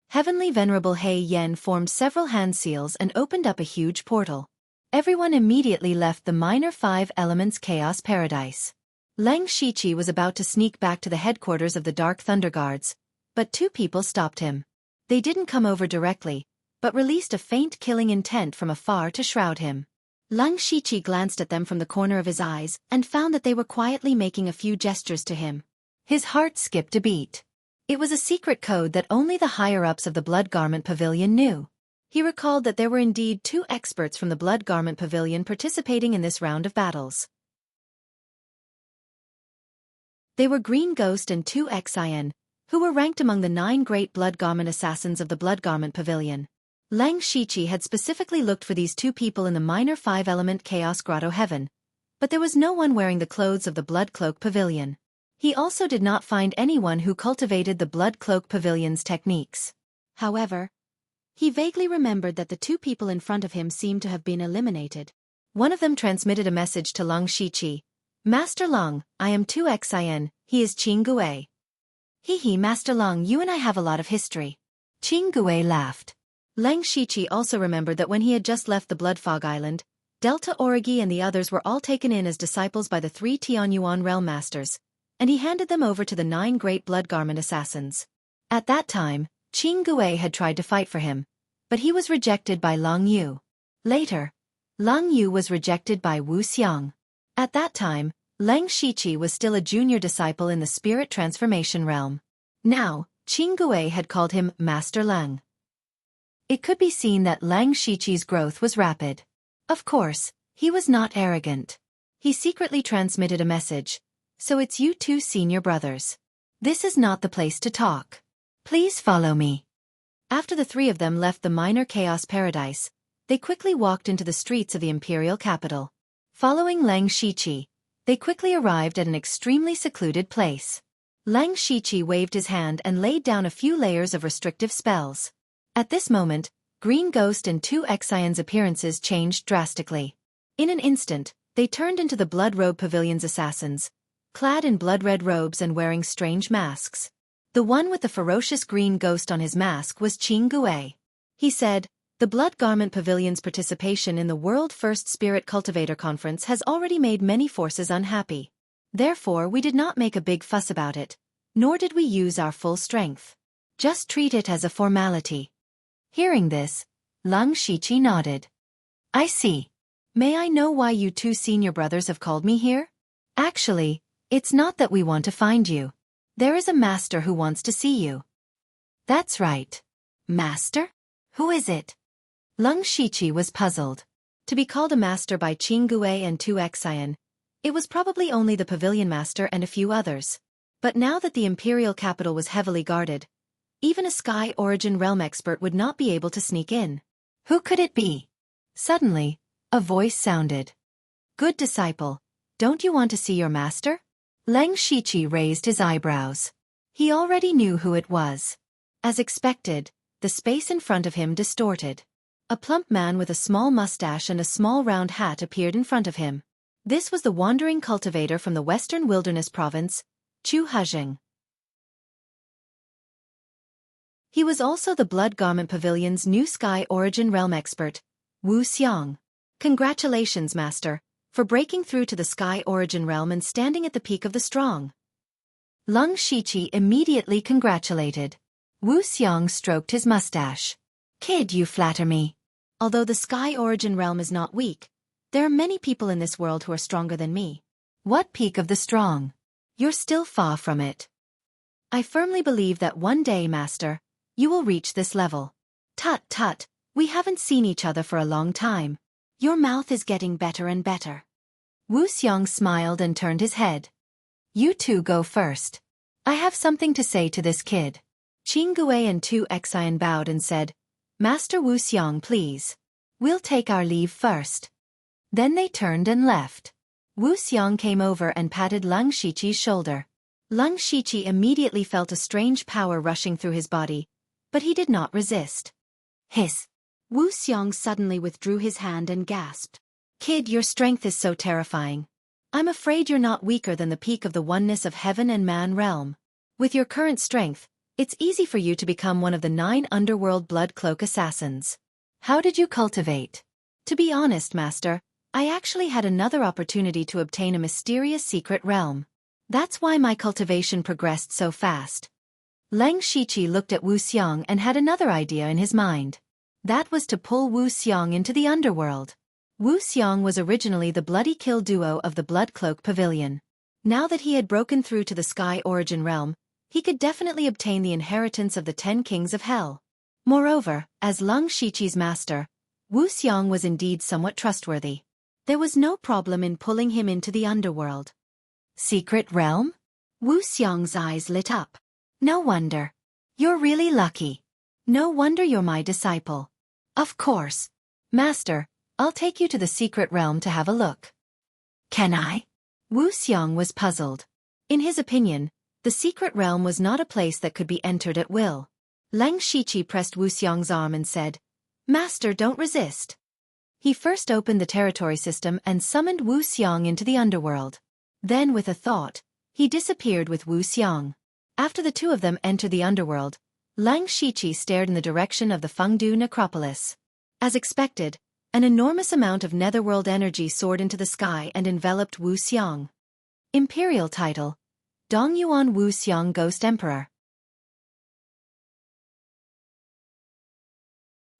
Heavenly Venerable He Yen formed several hand seals and opened up a huge portal. Everyone immediately left the minor 5 elements chaos paradise. Lang Shiqi was about to sneak back to the headquarters of the Dark Thunder Guards, but 2 people stopped him. They didn't come over directly, but released a faint killing intent from afar to shroud him. Lang Shiqi glanced at them from the corner of his eyes and found that they were quietly making a few gestures to him. His heart skipped a beat. It was a secret code that only the higher-ups of the Blood Garment Pavilion knew. He recalled that there were indeed 2 experts from the Blood Garment Pavilion participating in this round of battles. They were Green Ghost and 2 Xian, who were ranked among the 9 great Blood Garment assassins of the Blood Garment Pavilion. Lang Shiqi had specifically looked for these 2 people in the minor 5-element Chaos Grotto Heaven, but there was no one wearing the clothes of the Blood Cloak Pavilion. He also did not find anyone who cultivated the Blood Cloak Pavilion's techniques. However, he vaguely remembered that the 2 people in front of him seemed to have been eliminated. One of them transmitted a message to Lang Shiqi. "Master Lang, I am 2 Xian, he is Qing Gui." "Hee Master Lang, you and I have a lot of history." Qing Gui laughed. Lang Shiqi also remembered that when he had just left the Blood Fog Island, Delta Origi and the others were all taken in as disciples by the 3 Tianyuan Realm Masters, and he handed them over to the 9 great Blood Garment assassins. At that time, Qing Gui had tried to fight for him, but he was rejected by Lang Yu. Later, Lang Yu was rejected by Wuxia. At that time, Lang Shiqi was still a junior disciple in the spirit transformation realm. Now, Qing Gui had called him Master Lang. It could be seen that Lang Shiqi's growth was rapid. Of course, he was not arrogant. He secretly transmitted a message. "So it's you 2 senior brothers. This is not the place to talk. Please follow me. After the three of them left the minor chaos paradise, they quickly walked into the streets of the imperial capital. Following Lang Shiqi, they quickly arrived at an extremely secluded place. Lang Shiqi waved his hand and laid down a few layers of restrictive spells. At this moment, Green Ghost and two Xian's appearances changed drastically. In an instant, they turned into the Blood Robe Pavilion's assassins, clad in blood-red robes and wearing strange masks. The one with the ferocious green ghost on his mask was Qing Gue. He said, "The Blood Garment Pavilion's participation in the World First Spirit Cultivator Conference has already made many forces unhappy. Therefore we did not make a big fuss about it, nor did we use our full strength. Just treat it as a formality." Hearing this, Lang Shiqi nodded. "I see. May I know why you two senior brothers have called me here? Actually, it's not that we want to find you. There is a master who wants to see you." "That's right. Master? Who is it?" Lang Shiqi was puzzled. To be called a master by Qing Gue and two Xian, it was probably only the pavilion master and a few others. But now that the imperial capital was heavily guarded, even a Sky Origin Realm expert would not be able to sneak in. Who could it be? Suddenly, a voice sounded. "Good disciple, don't you want to see your master?" Lang Shiqi raised his eyebrows. He already knew who it was. As expected, the space in front of him distorted. A plump man with a small mustache and a small round hat appeared in front of him. This was the wandering cultivator from the Western Wilderness Province, Chu Hezheng. He was also the Blood Garment Pavilion's new Sky Origin Realm expert, Wuxia. "Congratulations, Master, for breaking through to the Sky Origin Realm and standing at the peak of the strong." Lang Shiqi immediately congratulated. Wuxia stroked his mustache. "Kid, you flatter me. Although the Sky Origin Realm is not weak, there are many people in this world who are stronger than me." "What peak of the strong? You're still far from it." "I firmly believe that one day, Master, you will reach this level." "Tut tut, we haven't seen each other for a long time. Your mouth is getting better and better." Wuxia smiled and turned his head. "You two go first. I have something to say to this kid." Qing Gue and two Xian bowed and said, "Master Wuxia, please. We'll take our leave first." Then they turned and left. Wuxia came over and patted Lang Shiqi's shoulder. Lang Shiqi immediately felt a strange power rushing through his body, but he did not resist. Hiss! Wuxia suddenly withdrew his hand and gasped. "Kid, your strength is so terrifying. I'm afraid you're not weaker than the peak of the oneness of heaven and man realm. With your current strength, it's easy for you to become one of the 9 underworld blood cloak assassins. How did you cultivate?" "To be honest, Master, I actually had another opportunity to obtain a mysterious secret realm. That's why my cultivation progressed so fast." Lang Shiqi looked at Wuxia and had another idea in his mind. That was to pull Wuxia into the underworld. Wuxia was originally the bloody kill duo of the Blood Cloak Pavilion. Now that he had broken through to the Sky Origin Realm, he could definitely obtain the inheritance of the 10 Kings of Hell. Moreover, as Lang Shiqi's master, Wuxia was indeed somewhat trustworthy. There was no problem in pulling him into the underworld. "Secret realm?" Wuxia's eyes lit up. "No wonder. You're really lucky. No wonder you're my disciple." "Of course. Master, I'll take you to the secret realm to have a look." "Can I?" Wuxia was puzzled. In his opinion, the secret realm was not a place that could be entered at will. Lang Shiqi pressed Wuxia's arm and said, "Master, don't resist." He first opened the territory system and summoned Wuxia into the underworld. Then, with a thought, he disappeared with Wuxia. After the two of them entered the underworld, Lang Shiqi stared in the direction of the Fengdu necropolis. As expected, an enormous amount of netherworld energy soared into the sky and enveloped Wuxia. Imperial title: Dongyuan Wuxia Ghost Emperor.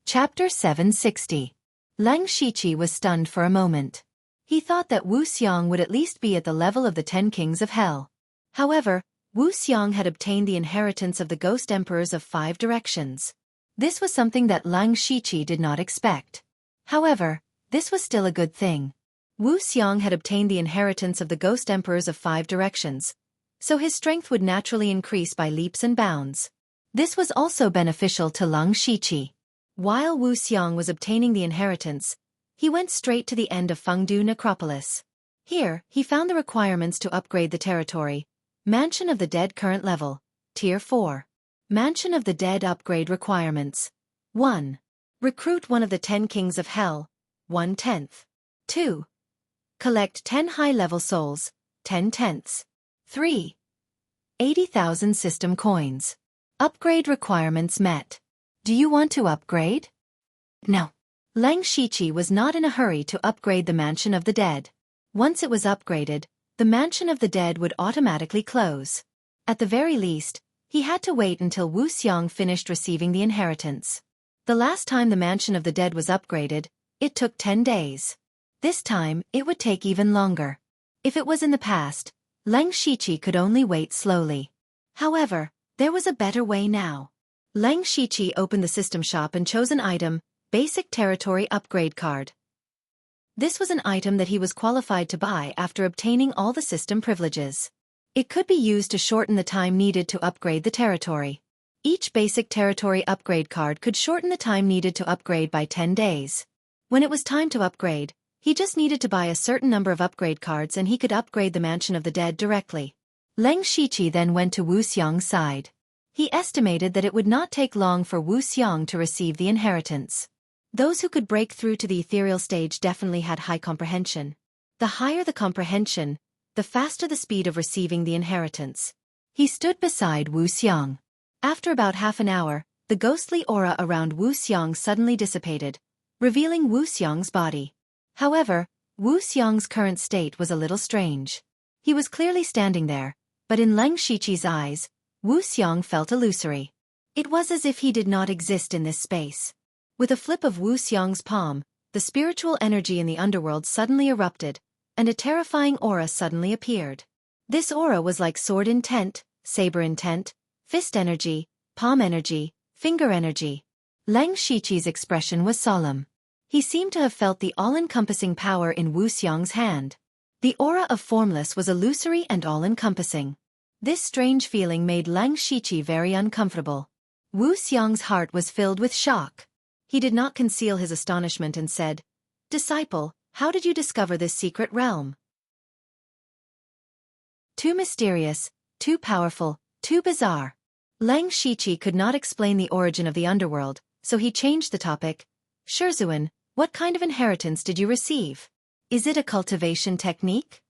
Chapter 760. Lang Shiqi was stunned for a moment. He thought that Wuxia would at least be at the level of the 10 Kings of Hell. However, Wuxia had obtained the inheritance of the Ghost Emperors of 5 directions. This was something that Lang Shiqi did not expect. However, this was still a good thing. Wuxia had obtained the inheritance of the Ghost Emperors of 5 directions, so his strength would naturally increase by leaps and bounds. This was also beneficial to Leng Shiqi. While Wu Xiang was obtaining the inheritance, he went straight to the end of Fengdu Necropolis. Here, he found the requirements to upgrade the territory. Mansion of the Dead current level, Tier 4. Mansion of the Dead upgrade requirements. 1. Recruit one of the 10 kings of hell, 1/10. 2. Collect 10 high-level souls, 10/10. 3. 80,000 system coins. Upgrade requirements met. Do you want to upgrade? No. Leng Shiqi was not in a hurry to upgrade the Mansion of the Dead. Once it was upgraded, the Mansion of the Dead would automatically close. At the very least, he had to wait until Wu Xiang finished receiving the inheritance. The last time the Mansion of the Dead was upgraded, it took 10 days. This time, it would take even longer. If it was in the past, Leng Shiqi could only wait slowly. However, there was a better way now. Leng Shiqi opened the system shop and chose an item, Basic Territory Upgrade Card. This was an item that he was qualified to buy after obtaining all the system privileges. It could be used to shorten the time needed to upgrade the territory. Each Basic Territory Upgrade Card could shorten the time needed to upgrade by 10 days. When it was time to upgrade, he just needed to buy a certain number of upgrade cards and he could upgrade the Mansion of the Dead directly. Leng Shiqi then went to Wu Xiang's side. He estimated that it would not take long for Wu Xiang to receive the inheritance. Those who could break through to the ethereal stage definitely had high comprehension. The higher the comprehension, the faster the speed of receiving the inheritance. He stood beside Wu Xiang. After about half an hour, the ghostly aura around Wu Xiang suddenly dissipated, revealing Wu Xiang's body. However, Wu Xiang's current state was a little strange. He was clearly standing there, but in Leng Shiqi's eyes, Wu Xiang felt illusory. It was as if he did not exist in this space. With a flip of Wu Xiang's palm, the spiritual energy in the underworld suddenly erupted, and a terrifying aura suddenly appeared. This aura was like sword intent, saber intent, fist energy, palm energy, finger energy. Leng Shiqi's expression was solemn. He seemed to have felt the all-encompassing power in Wu Xiang's hand. The aura of formless was illusory and all-encompassing. This strange feeling made Leng Shiqi very uncomfortable. Wu Xiang's heart was filled with shock. He did not conceal his astonishment and said, "Disciple, how did you discover this secret realm? Too mysterious, too powerful, too bizarre." Leng Shiqi could not explain the origin of the underworld, so he changed the topic. "Shurzuan, what kind of inheritance did you receive? Is it a cultivation technique?"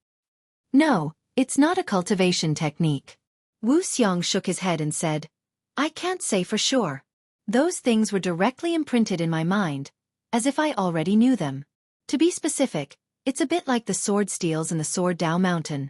"No, it's not a cultivation technique." Wu Xiang shook his head and said, "I can't say for sure. Those things were directly imprinted in my mind, as if I already knew them. To be specific, it's a bit like the sword steels in the Sword Dao Mountain."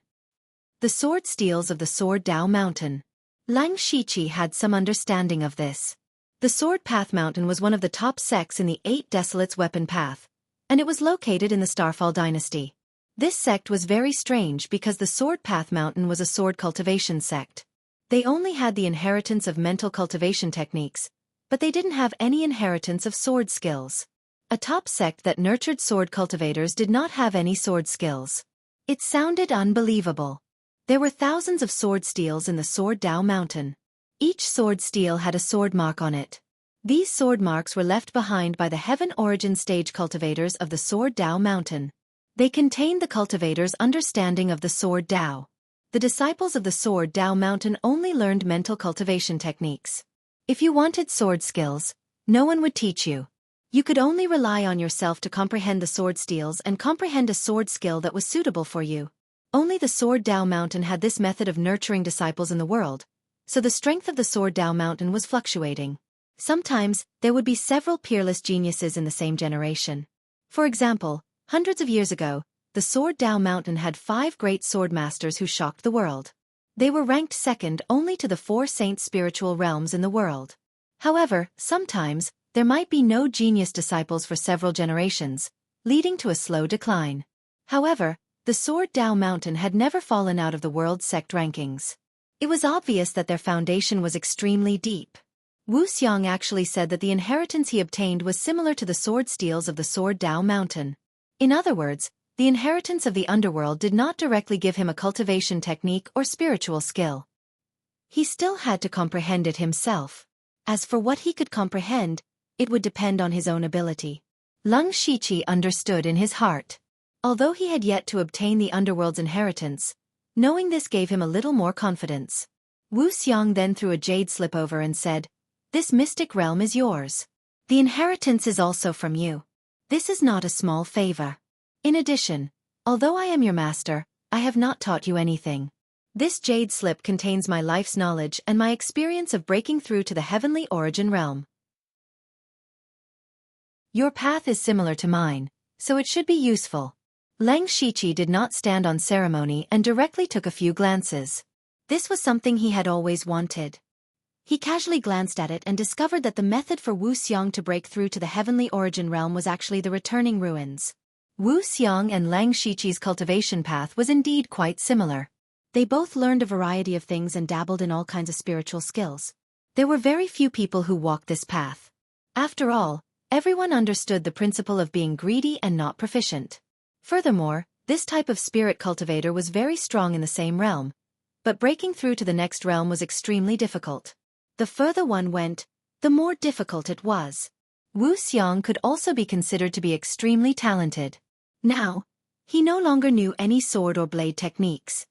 The sword steels of the Sword Dao Mountain. Leng Shiqi had some understanding of this. The Sword Path Mountain was one of the top sects in the 8 Desolates weapon path, and it was located in the Starfall dynasty. This sect was very strange because the Sword Path Mountain was a sword cultivation sect. They only had the inheritance of mental cultivation techniques, but they didn't have any inheritance of sword skills. A top sect that nurtured sword cultivators did not have any sword skills. It sounded unbelievable. There were thousands of sword steels in the Sword Dao Mountain. Each sword steel had a sword mark on it. These sword marks were left behind by the Heaven Origin Stage cultivators of the Sword Dao Mountain. They contained the cultivators' understanding of the Sword Dao. The disciples of the Sword Dao Mountain only learned mental cultivation techniques. If you wanted sword skills, no one would teach you. You could only rely on yourself to comprehend the sword steels and comprehend a sword skill that was suitable for you. Only the Sword Dao Mountain had this method of nurturing disciples in the world, so the strength of the Sword Dao Mountain was fluctuating. Sometimes, there would be several peerless geniuses in the same generation. For example, hundreds of years ago, the Sword Dao Mountain had 5 great sword masters who shocked the world. They were ranked second only to the 4 saint spiritual realms in the world. However, sometimes, there might be no genius disciples for several generations, leading to a slow decline. However, the Sword Dao Mountain had never fallen out of the world sect rankings. It was obvious that their foundation was extremely deep. Wu Xiang actually said that the inheritance he obtained was similar to the sword steels of the Sword Dao Mountain. In other words, The inheritance of the underworld did not directly give him a cultivation technique or spiritual skill. He still had to comprehend it himself. As for what he could comprehend, it would depend on his own ability. Leng Shiqi understood in his heart. Although he had yet to obtain the underworld's inheritance, knowing this gave him a little more confidence. Wuxiang then threw a jade slip over and said, "This mystic realm is yours. The inheritance is also from you. This is not a small favor. In addition, although I am your master, I have not taught you anything. This jade slip contains my life's knowledge and my experience of breaking through to the heavenly origin realm. Your path is similar to mine, so it should be useful." Leng Shiqi did not stand on ceremony and directly took a few glances. This was something he had always wanted. He casually glanced at it and discovered that the method for Wuxiang to break through to the heavenly origin realm was actually the returning ruins. Wuxiang and Leng Shiqi's cultivation path was indeed quite similar. They both learned a variety of things and dabbled in all kinds of spiritual skills. There were very few people who walked this path. After all, everyone understood the principle of being greedy and not proficient. Furthermore, this type of spirit cultivator was very strong in the same realm, but breaking through to the next realm was extremely difficult. The further one went, the more difficult it was. Wuxiang could also be considered to be extremely talented. Now, he no longer knew any sword or blade techniques.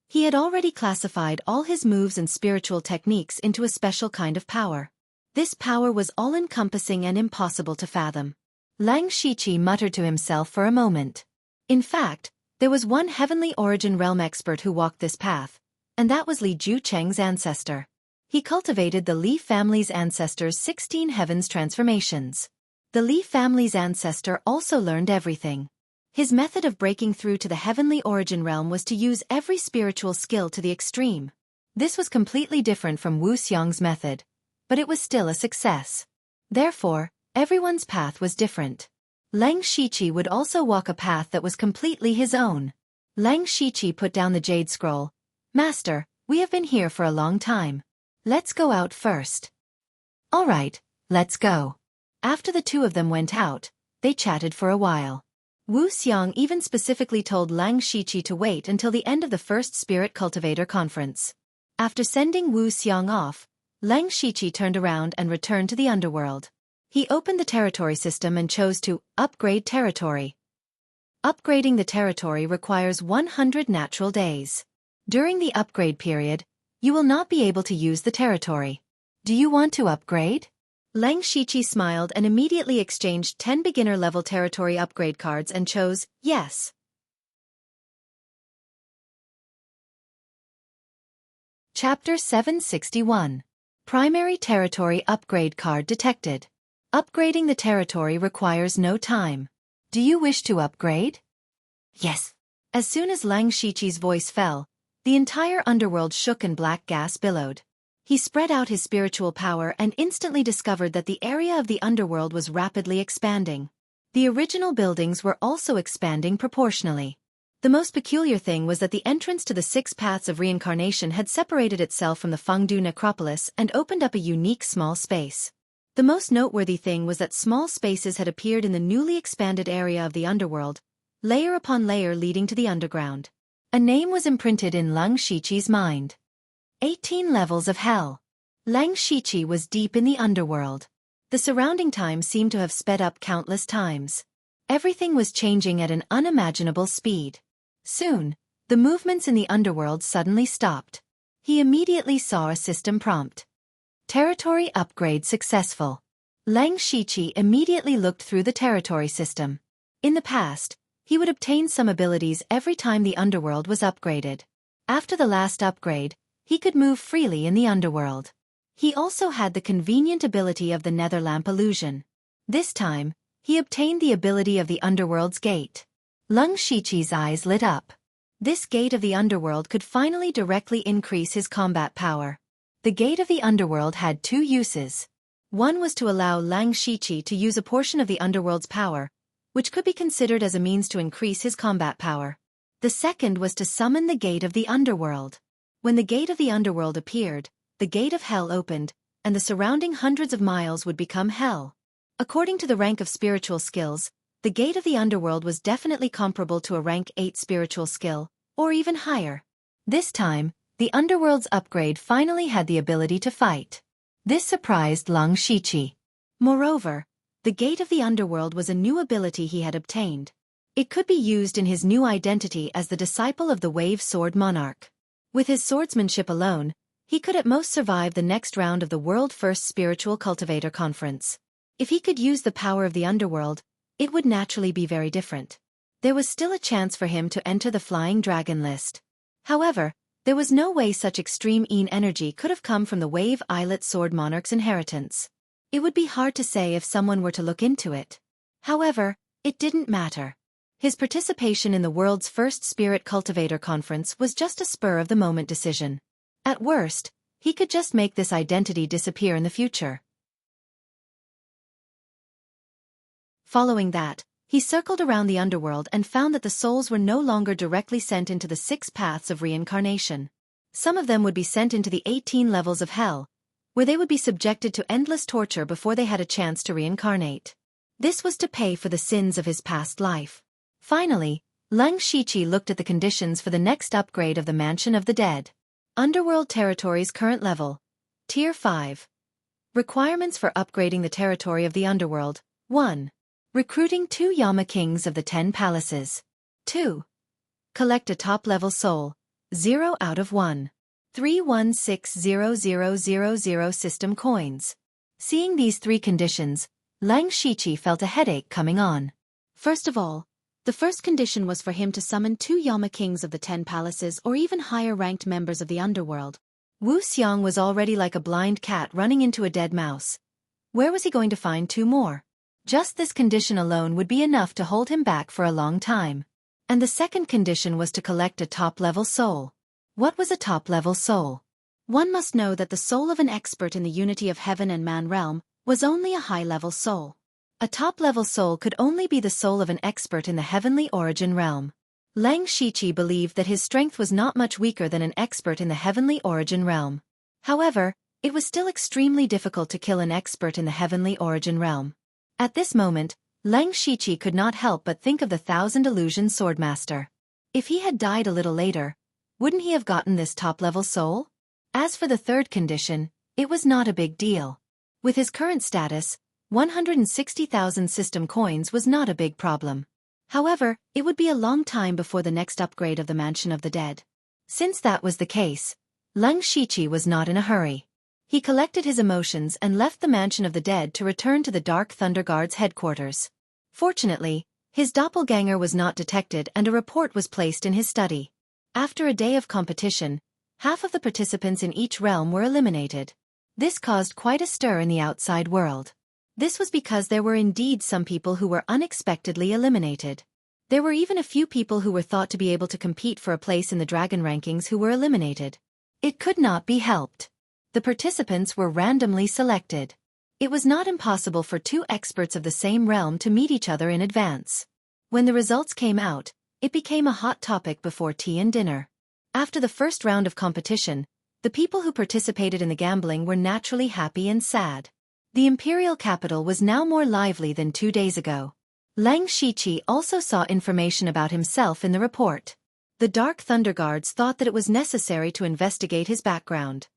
He had already classified all his moves and spiritual techniques into a special kind of power. This power was all-encompassing and impossible to fathom. Leng Shiqi muttered to himself for a moment. In fact, there was one heavenly origin realm expert who walked this path, and that was Li Jucheng's ancestor. He cultivated the Li family's ancestor's 16 heavens transformations. The Li family's ancestor also learned everything. His method of breaking through to the heavenly origin realm was to use every spiritual skill to the extreme. This was completely different from Wuxiang's method, but it was still a success. Therefore, everyone's path was different. Leng Shiqi would also walk a path that was completely his own. Leng Shiqi put down the jade scroll. "Master, we have been here for a long time. Let's go out first." "All right, let's go." After the two of them went out, they chatted for a while. Wuxiang even specifically told Leng Shiqi to wait until the end of the first Spirit Cultivator Conference. After sending Wuxiang off, Leng Shiqi turned around and returned to the underworld. He opened the territory system and chose to upgrade territory. Upgrading the territory requires 100 natural days. During the upgrade period, you will not be able to use the territory. Do you want to upgrade? Leng Shiqi smiled and immediately exchanged 10 beginner-level territory upgrade cards and chose yes. Chapter 761. Primary Territory Upgrade Card detected. Upgrading the territory requires no time. Do you wish to upgrade? Yes. As soon as Leng Shiqi's voice fell, the entire underworld shook and black gas billowed. He spread out his spiritual power and instantly discovered that the area of the underworld was rapidly expanding. The original buildings were also expanding proportionally. The most peculiar thing was that the entrance to the 6 paths of reincarnation had separated itself from the Fengdu necropolis and opened up a unique small space. The most noteworthy thing was that small spaces had appeared in the newly expanded area of the underworld, layer upon layer leading to the underground. A name was imprinted in Leng Shiqi's mind. 18 levels of hell. Leng Shiqi was deep in the underworld. The surrounding time seemed to have sped up countless times. Everything was changing at an unimaginable speed. Soon, the movements in the underworld suddenly stopped. He immediately saw a system prompt. Territory upgrade successful. Leng Shiqi immediately looked through the territory system. In the past, he would obtain some abilities every time the underworld was upgraded. After the last upgrade, he could move freely in the underworld. He also had the convenient ability of the nether lamp illusion. This time, he obtained the ability of the underworld's gate. Leng Shiqi's eyes lit up. This gate of the underworld could finally directly increase his combat power. The gate of the underworld had 2 uses. One was to allow Leng Shiqi to use a portion of the underworld's power, which could be considered as a means to increase his combat power. The second was to summon the gate of the underworld. When the gate of the underworld appeared, the gate of hell opened, and the surrounding hundreds of miles would become hell. According to the rank of spiritual skills, the gate of the underworld was definitely comparable to a rank 8 spiritual skill, or even higher. This time, the underworld's upgrade finally had the ability to fight. This surprised Leng Shiqi. Moreover, the gate of the underworld was a new ability he had obtained. It could be used in his new identity as the disciple of the Wave Sword Monarch. With his swordsmanship alone, he could at most survive the next round of the World-First Spiritual Cultivator Conference. If he could use the power of the underworld, it would naturally be very different. There was still a chance for him to enter the Flying Dragon list. However, there was no way such extreme energy could have come from the Wave Islet Sword Monarch's inheritance. It would be hard to say if someone were to look into it. However, it didn't matter. His participation in the world's first Spirit Cultivator Conference was just a spur-of-the-moment decision. At worst, he could just make this identity disappear in the future. Following that, he circled around the underworld and found that the souls were no longer directly sent into the 6 paths of reincarnation. Some of them would be sent into the 18 levels of hell, where they would be subjected to endless torture before they had a chance to reincarnate. This was to pay for the sins of his past life. Finally, Leng Shiqi looked at the conditions for the next upgrade of the Mansion of the Dead. Underworld Territory's current level. Tier 5. Requirements for upgrading the territory of the underworld. 1. Recruiting 2 Yama Kings of the 10 Palaces. 2. Collect a top-level soul. 0 out of 1. 316,000 system coins. Seeing these 3 conditions, Leng Shiqi felt a headache coming on. First of all, the first condition was for him to summon 2 Yama Kings of the 10 Palaces or even higher-ranked members of the underworld. Wuxia was already like a blind cat running into a dead mouse. Where was he going to find 2 more? Just this condition alone would be enough to hold him back for a long time. And the second condition was to collect a top-level soul. What was a top-level soul? One must know that the soul of an expert in the unity of heaven and man realm was only a high-level soul. A top-level soul could only be the soul of an expert in the heavenly origin realm. Leng Shiqi believed that his strength was not much weaker than an expert in the heavenly origin realm. However, it was still extremely difficult to kill an expert in the heavenly origin realm. At this moment, Leng Shiqi could not help but think of the 1,000 Illusion Swordmaster. If he had died a little later, wouldn't he have gotten this top-level soul? As for the third condition, it was not a big deal. With his current status, 160,000 system coins was not a big problem. However, it would be a long time before the next upgrade of the Mansion of the Dead. Since that was the case, Leng Shiqi was not in a hurry. He collected his emotions and left the Mansion of the Dead to return to the Dark Thunder Guard's headquarters. Fortunately, his doppelganger was not detected and a report was placed in his study. After a day of competition, half of the participants in each realm were eliminated. This caused quite a stir in the outside world. This was because there were indeed some people who were unexpectedly eliminated. There were even a few people who were thought to be able to compete for a place in the dragon rankings who were eliminated. It could not be helped. The participants were randomly selected. It was not impossible for 2 experts of the same realm to meet each other in advance. When the results came out, it became a hot topic before tea and dinner. After the first round of competition, the people who participated in the gambling were naturally happy and sad. The imperial capital was now more lively than 2 days ago. Leng Shiqi also saw information about himself in the report. The Dark Thunder Guards thought that it was necessary to investigate his background.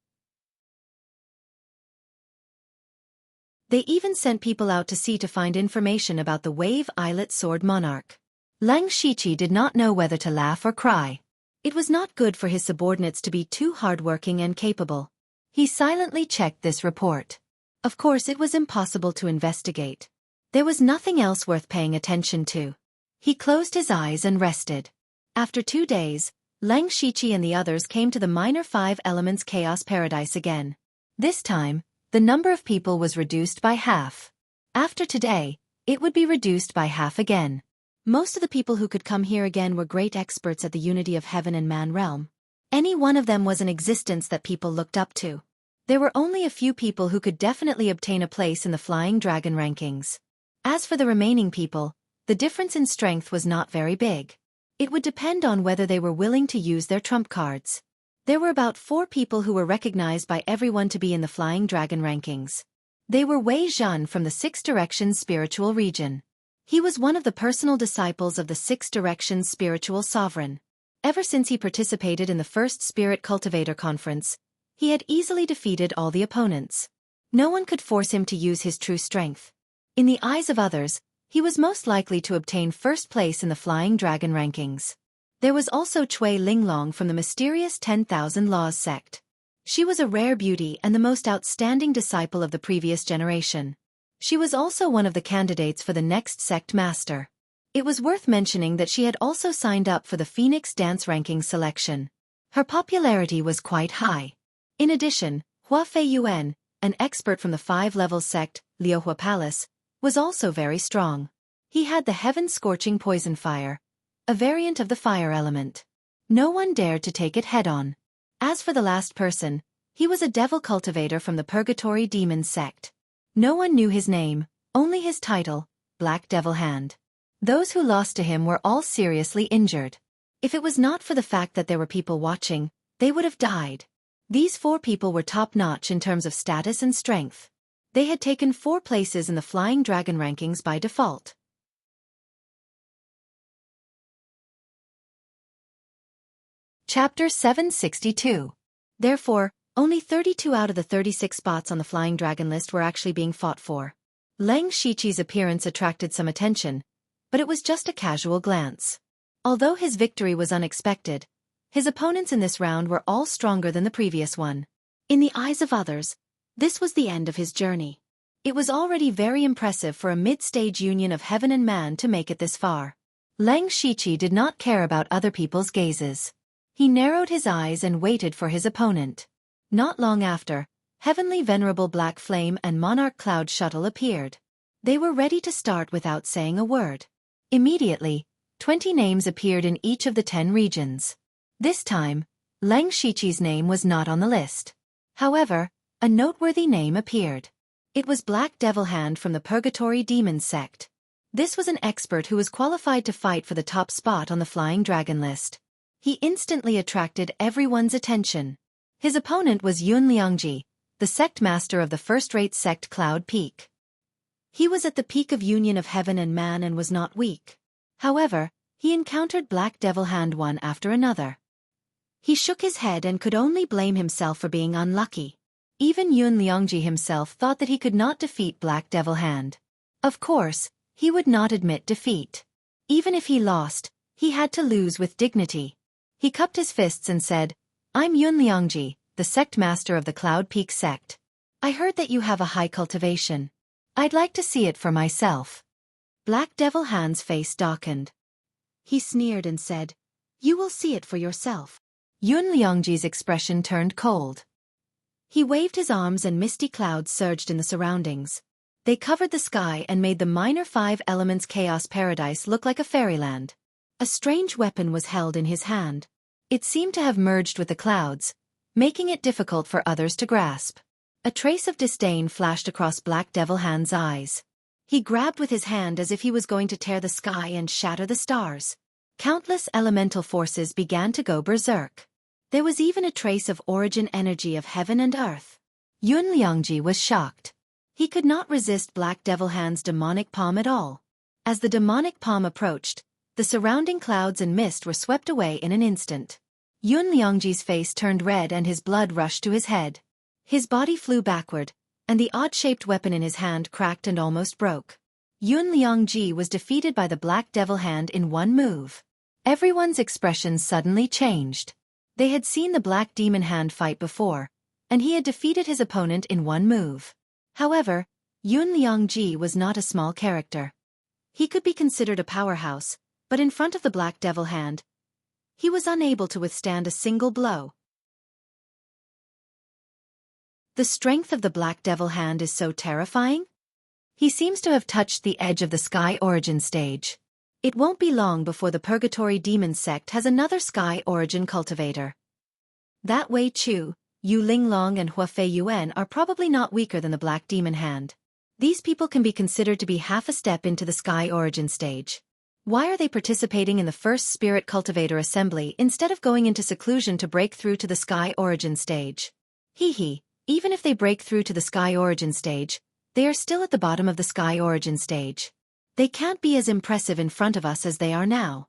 They even sent people out to sea to find information about the Wave Islet Sword Monarch. Leng Shiqi did not know whether to laugh or cry. It was not good for his subordinates to be too hardworking and capable. He silently checked this report. Of course, it was impossible to investigate. There was nothing else worth paying attention to. He closed his eyes and rested. After 2 days, Leng Shiqi and the others came to the Minor 5 Elements Chaos Paradise again. This time, the number of people was reduced by half. After today, it would be reduced by half again. Most of the people who could come here again were great experts at the unity of heaven and man realm. Any one of them was an existence that people looked up to. There were only a few people who could definitely obtain a place in the Flying Dragon rankings. As for the remaining people, the difference in strength was not very big. It would depend on whether they were willing to use their trump cards. There were about 4 people who were recognized by everyone to be in the Flying Dragon rankings. They were Wei Zhan from the 6 Directions spiritual region. He was one of the personal disciples of the Six Directions spiritual sovereign. Ever since he participated in the first Spirit Cultivator Conference, he had easily defeated all the opponents. No one could force him to use his true strength. In the eyes of others, he was most likely to obtain first place in the Flying Dragon rankings. There was also Cui Linglong from the mysterious 10,000 Laws sect. She was a rare beauty and the most outstanding disciple of the previous generation. She was also one of the candidates for the next sect master. It was worth mentioning that she had also signed up for the Phoenix Dance ranking selection. Her popularity was quite high. In addition, Hua Fei Yuan, an expert from the 5-level sect, Liuhua Palace, was also very strong. He had the heaven-scorching poison fire, a variant of the fire element. No one dared to take it head-on. As for the last person, he was a devil cultivator from the Purgatory Demon sect. No one knew his name, only his title, Black Devil Hand. Those who lost to him were all seriously injured. If it was not for the fact that there were people watching, they would have died. These 4 people were top-notch in terms of status and strength. They had taken 4 places in the Flying Dragon rankings by default. Chapter 762. Therefore, only 32 out of the 36 spots on the Flying Dragon list were actually being fought for. Leng Shiqi's appearance attracted some attention, but it was just a casual glance. Although his victory was unexpected, his opponents in this round were all stronger than the previous one. In the eyes of others, this was the end of his journey. It was already very impressive for a mid-stage union of heaven and man to make it this far. Leng Shiqi did not care about other people's gazes. He narrowed his eyes and waited for his opponent. Not long after, Heavenly Venerable Black Flame and Monarch Cloud Shuttle appeared. They were ready to start without saying a word. Immediately, 20 names appeared in each of the 10 regions. This time, Leng Shiqi's name was not on the list. However, a noteworthy name appeared. It was Black Devil Hand from the Purgatory Demon sect. This was an expert who was qualified to fight for the top spot on the Flying Dragon list. He instantly attracted everyone's attention. His opponent was Yun Liangji, the sect master of the first-rate sect Cloud Peak. He was at the peak of union of heaven and man and was not weak. However, he encountered Black Devil Hand one after another. He shook his head and could only blame himself for being unlucky. Even Yun Liangji himself thought that he could not defeat Black Devil Hand. Of course, he would not admit defeat. Even if he lost, he had to lose with dignity. He cupped his fists and said, "I'm Yun Liangji, the sect master of the Cloud Peak sect. I heard that you have a high cultivation. I'd like to see it for myself." Black Devil Hand's face darkened. He sneered and said, "You will see it for yourself." Yun Liangji's expression turned cold. He waved his arms and misty clouds surged in the surroundings. They covered the sky and made the minor 5 elements chaos paradise look like a fairyland. A strange weapon was held in his hand. It seemed to have merged with the clouds, making it difficult for others to grasp. A trace of disdain flashed across Black Devil Hand's eyes. He grabbed with his hand as if he was going to tear the sky and shatter the stars. Countless elemental forces began to go berserk. There was even a trace of origin energy of heaven and earth. Yun Liangji was shocked. He could not resist Black Devil Hand's demonic palm at all. As the demonic palm approached, the surrounding clouds and mist were swept away in an instant. Yun Liangji's face turned red and his blood rushed to his head. His body flew backward, and the odd-shaped weapon in his hand cracked and almost broke. Yun Liangji was defeated by the Black Devil Hand in one move. Everyone's expressions suddenly changed. They had seen the Black Demon Hand fight before, and he had defeated his opponent in one move. However, Yun Liangji was not a small character. He could be considered a powerhouse, but in front of the Black Devil Hand, he was unable to withstand a single blow. The strength of the Black Devil Hand is so terrifying? He seems to have touched the edge of the Sky Origin stage. It won't be long before the Purgatory Demon sect has another Sky Origin cultivator. That Wei Chu, Yu Linglong and Hua Fei Yuan are probably not weaker than the Black Demon Hand. These people can be considered to be half a step into the Sky Origin stage. Why are they participating in the first Spirit Cultivator Assembly instead of going into seclusion to break through to the Sky Origin stage? Even if they break through to the Sky Origin stage, they are still at the bottom of the Sky Origin stage. They can't be as impressive in front of us as they are now.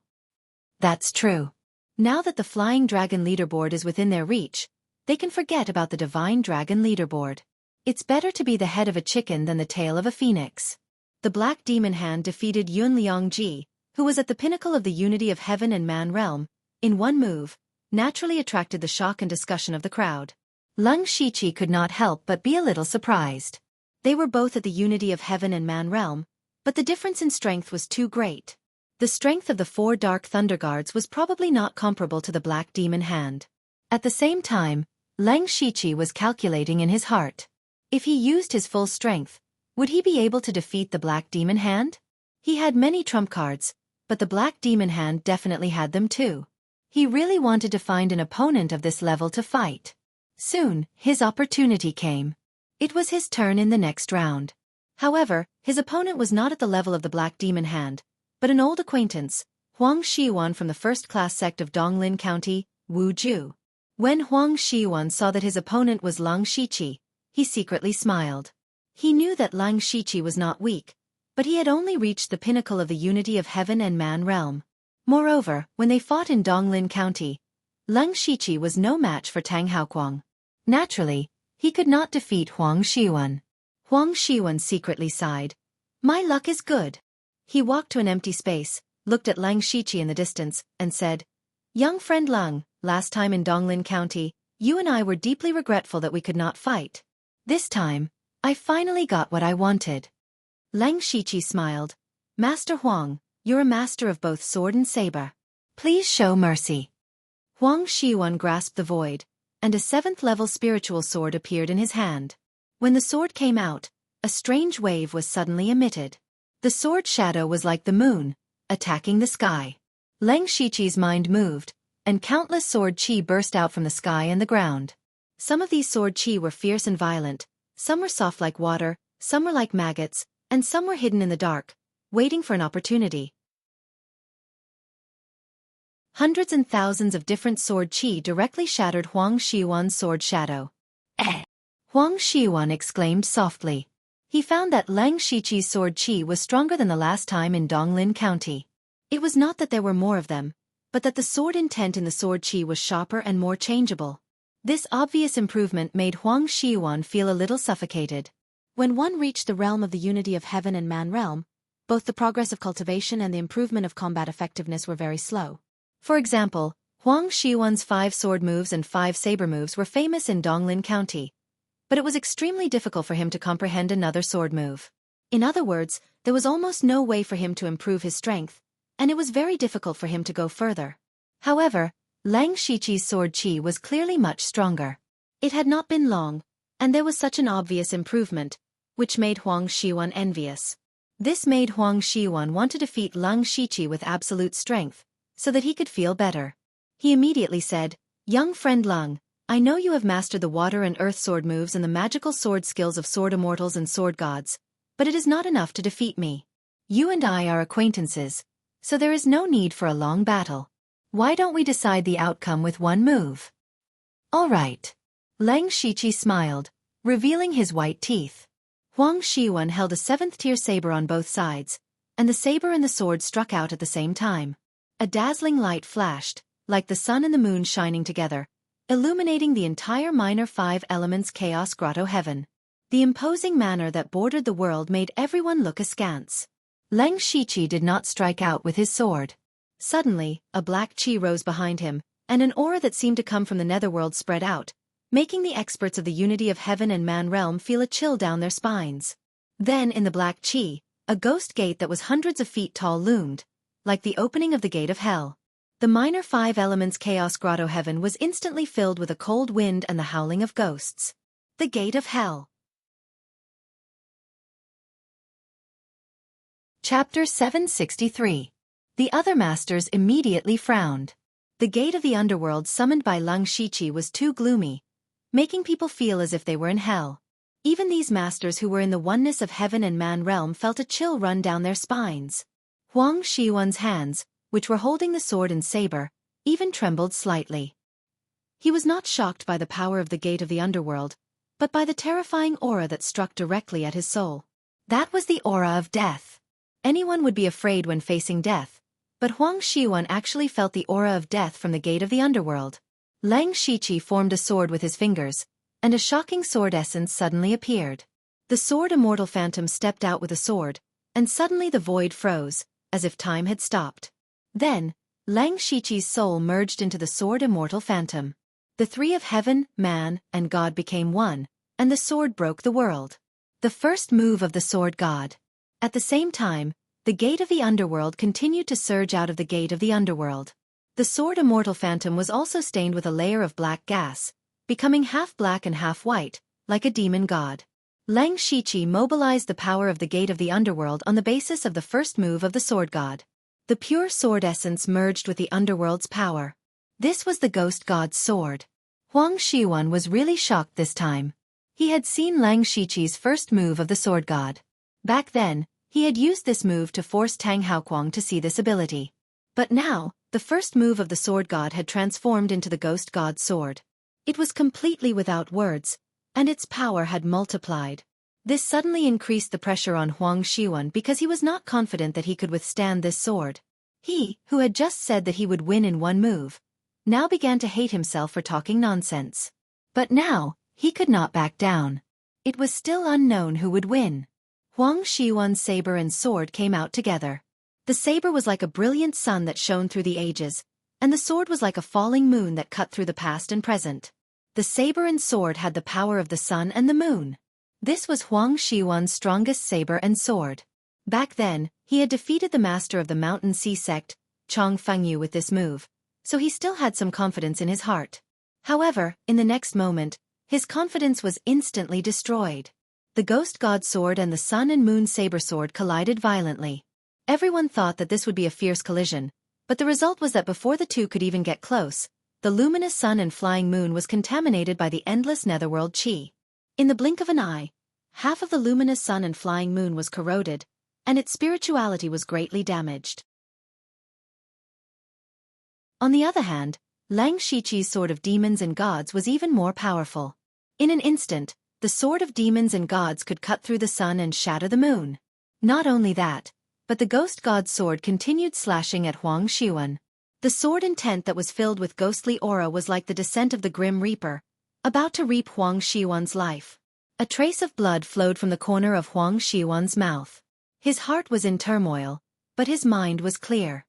That's true. Now that the Flying Dragon leaderboard is within their reach, they can forget about the Divine Dragon leaderboard. It's better to be the head of a chicken than the tail of a phoenix. The Black Demon Hand defeated Yun Liangji, who was at the pinnacle of the unity of heaven and man realm, in one move, naturally attracted the shock and discussion of the crowd. Lung Shiqi could not help but be a little surprised. They were both at the unity of heaven and man realm, but the difference in strength was too great. The strength of the 4 Dark Thunder Guards was probably not comparable to the Black Demon Hand. At the same time, Lung Shiqi was calculating in his heart. If he used his full strength, would he be able to defeat the Black Demon Hand? He had many trump cards, but the Black Demon Hand definitely had them too. He really wanted to find an opponent of this level to fight. Soon, his opportunity came. It was his turn in the next round. However, his opponent was not at the level of the Black Demon Hand, but an old acquaintance, Huang Xiwan from the first-class sect of Donglin County, Wuju. When Huang Xiwan saw that his opponent was Lung Shiqi, he secretly smiled. He knew that Lung Shiqi was not weak, but he had only reached the pinnacle of the unity of heaven and man realm. Moreover, when they fought in Donglin County, Lung Shiqi was no match for Tang Haoquang. Naturally, he could not defeat Huang Xiwan. Huang Xiwan secretly sighed. My luck is good. He walked to an empty space, looked at Lung Shiqi in the distance, and said, Young friend Lung, last time in Donglin County, you and I were deeply regretful that we could not fight. This time, I finally got what I wanted. Lung Shiqi smiled. Master Huang, you're a master of both sword and saber. Please show mercy. Huang Xiwan grasped the void, and a 7th-level spiritual sword appeared in his hand. When the sword came out, a strange wave was suddenly emitted. The sword shadow was like the moon, attacking the sky. Lung Shiqi's mind moved, and countless sword chi burst out from the sky and the ground. Some of these sword chi were fierce and violent, some were soft like water, some were like maggots, and some were hidden in the dark, waiting for an opportunity. Hundreds and thousands of different sword chi directly shattered Huang Xiwan's sword shadow. Huang Xiwan exclaimed softly. He found that Lung Shiqi's sword chi was stronger than the last time in Donglin County. It was not that there were more of them, but that the sword intent in the sword chi was sharper and more changeable. This obvious improvement made Huang Xiwan feel a little suffocated. When one reached the realm of the unity of heaven and man realm, both the progress of cultivation and the improvement of combat effectiveness were very slow. For example, Huang Xiwan's 5 sword moves and 5 saber moves were famous in Donglin County, but it was extremely difficult for him to comprehend another sword move. In other words, there was almost no way for him to improve his strength, and it was very difficult for him to go further. However, Lung Shiqi's sword chi was clearly much stronger. It had not been long, and there was such an obvious improvement, which made Huang Xiwan envious. This made Huang Xiwan want to defeat Lung Shiqi with absolute strength, so that he could feel better. He immediately said, Young friend Lung, I know you have mastered the water and earth sword moves and the magical sword skills of sword immortals and sword gods, but it is not enough to defeat me. You and I are acquaintances, so there is no need for a long battle. Why don't we decide the outcome with one move? All right. Lung Shiqi smiled, revealing his white teeth. Huang Xiwan held a 7th-tier saber on both sides, and the saber and the sword struck out at the same time. A dazzling light flashed, like the sun and the moon shining together, illuminating the entire minor 5 elements chaos grotto heaven. The imposing manner that bordered the world made everyone look askance. Lung Shiqi did not strike out with his sword. Suddenly, a black chi rose behind him, and an aura that seemed to come from the netherworld spread out, making the experts of the unity of heaven and man realm feel a chill down their spines. Then in the black chi, a ghost gate that was hundreds of feet tall loomed, like the opening of the gate of hell. The minor 5 elements chaos grotto heaven was instantly filled with a cold wind and the howling of ghosts. The gate of hell. Chapter 763. The other masters immediately frowned. The gate of the underworld summoned by Lung Shiqi was too gloomy, making people feel as if they were in hell. Even these masters who were in the oneness of heaven and man realm felt a chill run down their spines. Huang Xiwan's hands, which were holding the sword and saber, even trembled slightly. He was not shocked by the power of the gate of the underworld, but by the terrifying aura that struck directly at his soul. That was the aura of death. Anyone would be afraid when facing death, but Huang Xiwan actually felt the aura of death from the gate of the underworld. Lang Shiqi formed a sword with his fingers, and a shocking sword essence suddenly appeared. The sword immortal phantom stepped out with a sword, and suddenly the void froze, as if time had stopped. Then, Lang Shiqi's soul merged into the sword immortal phantom. The three of heaven, man, and God became one, and the sword broke the world. The first move of the sword god. At the same time, the gate of the underworld continued to surge out of the gate of the underworld. The sword immortal phantom was also stained with a layer of black gas, becoming half black and half white, like a demon god. Lang Shiqi mobilized the power of the gate of the underworld on the basis of the first move of the sword god. The pure sword essence merged with the underworld's power. This was the ghost god's sword. Huang Xiwan was really shocked this time. He had seen Lang Shiqi's first move of the sword god. Back then, he had used this move to force Tang Haoquang to see this ability. But now, the first move of the sword god had transformed into the ghost god's sword. It was completely without words, and its power had multiplied. This suddenly increased the pressure on Huang Xiwan because he was not confident that he could withstand this sword. He, who had just said that he would win in one move, now began to hate himself for talking nonsense. But now, he could not back down. It was still unknown who would win. Huang Xiwan's saber and sword came out together. The saber was like a brilliant sun that shone through the ages, and the sword was like a falling moon that cut through the past and present. The saber and sword had the power of the sun and the moon. This was Huang Xiwan's strongest saber and sword. Back then, he had defeated the master of the Mountain Sea sect, Chong Fengyu, with this move, so he still had some confidence in his heart. However, in the next moment, his confidence was instantly destroyed. The ghost god sword and the sun and moon saber sword collided violently. Everyone thought that this would be a fierce collision, but the result was that before the two could even get close, the luminous sun and flying moon was contaminated by the endless netherworld qi. In the blink of an eye, half of the luminous sun and flying moon was corroded, and its spirituality was greatly damaged. On the other hand, Lang Shiqi's sword of demons and gods was even more powerful. In an instant, the sword of demons and gods could cut through the sun and shatter the moon. Not only that, but the ghost god's sword continued slashing at Huang Xiwan. The sword intent that was filled with ghostly aura was like the descent of the Grim Reaper, about to reap Huang Xiwan's life. A trace of blood flowed from the corner of Huang Xiwan's mouth. His heart was in turmoil, but his mind was clear.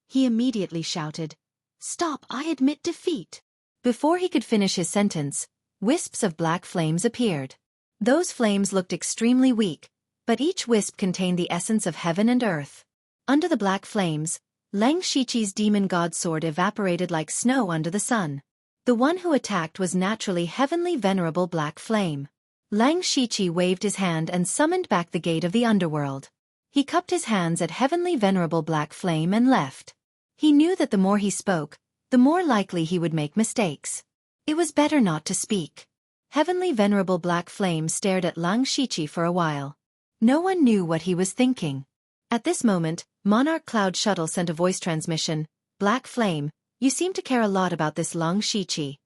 He immediately shouted, "Stop, I admit defeat." Before he could finish his sentence, wisps of black flames appeared. Those flames looked extremely weak, but each wisp contained the essence of heaven and earth. Under the black flames, Lang Shiqi's demon god sword evaporated like snow under the sun. The one who attacked was naturally heavenly venerable black flame. Lang Shiqi waved his hand and summoned back the gate of the underworld. He cupped his hands at heavenly venerable black flame and left. He knew that the more he spoke, the more likely he would make mistakes. It was better not to speak. Heavenly venerable black flame stared at Lang Shiqi for a while. No one knew what he was thinking. At this moment, Monarch Cloud Shuttle sent a voice transmission. "Black Flame, you seem to care a lot about this Lang Shiqi.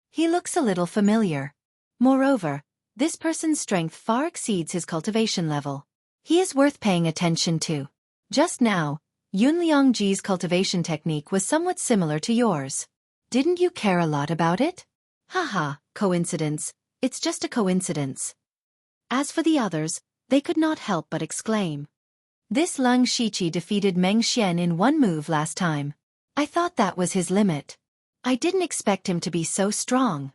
He looks a little familiar. Moreover, this person's strength far exceeds his cultivation level. He is worth paying attention to. Just now, Yunliangji's cultivation technique was somewhat similar to yours. Didn't you care a lot about it? Haha, coincidence, it's just a coincidence." As for the others, they could not help but exclaim. "This Lang Shiqi defeated Meng Xian in one move last time. I thought that was his limit. I didn't expect him to be so strong."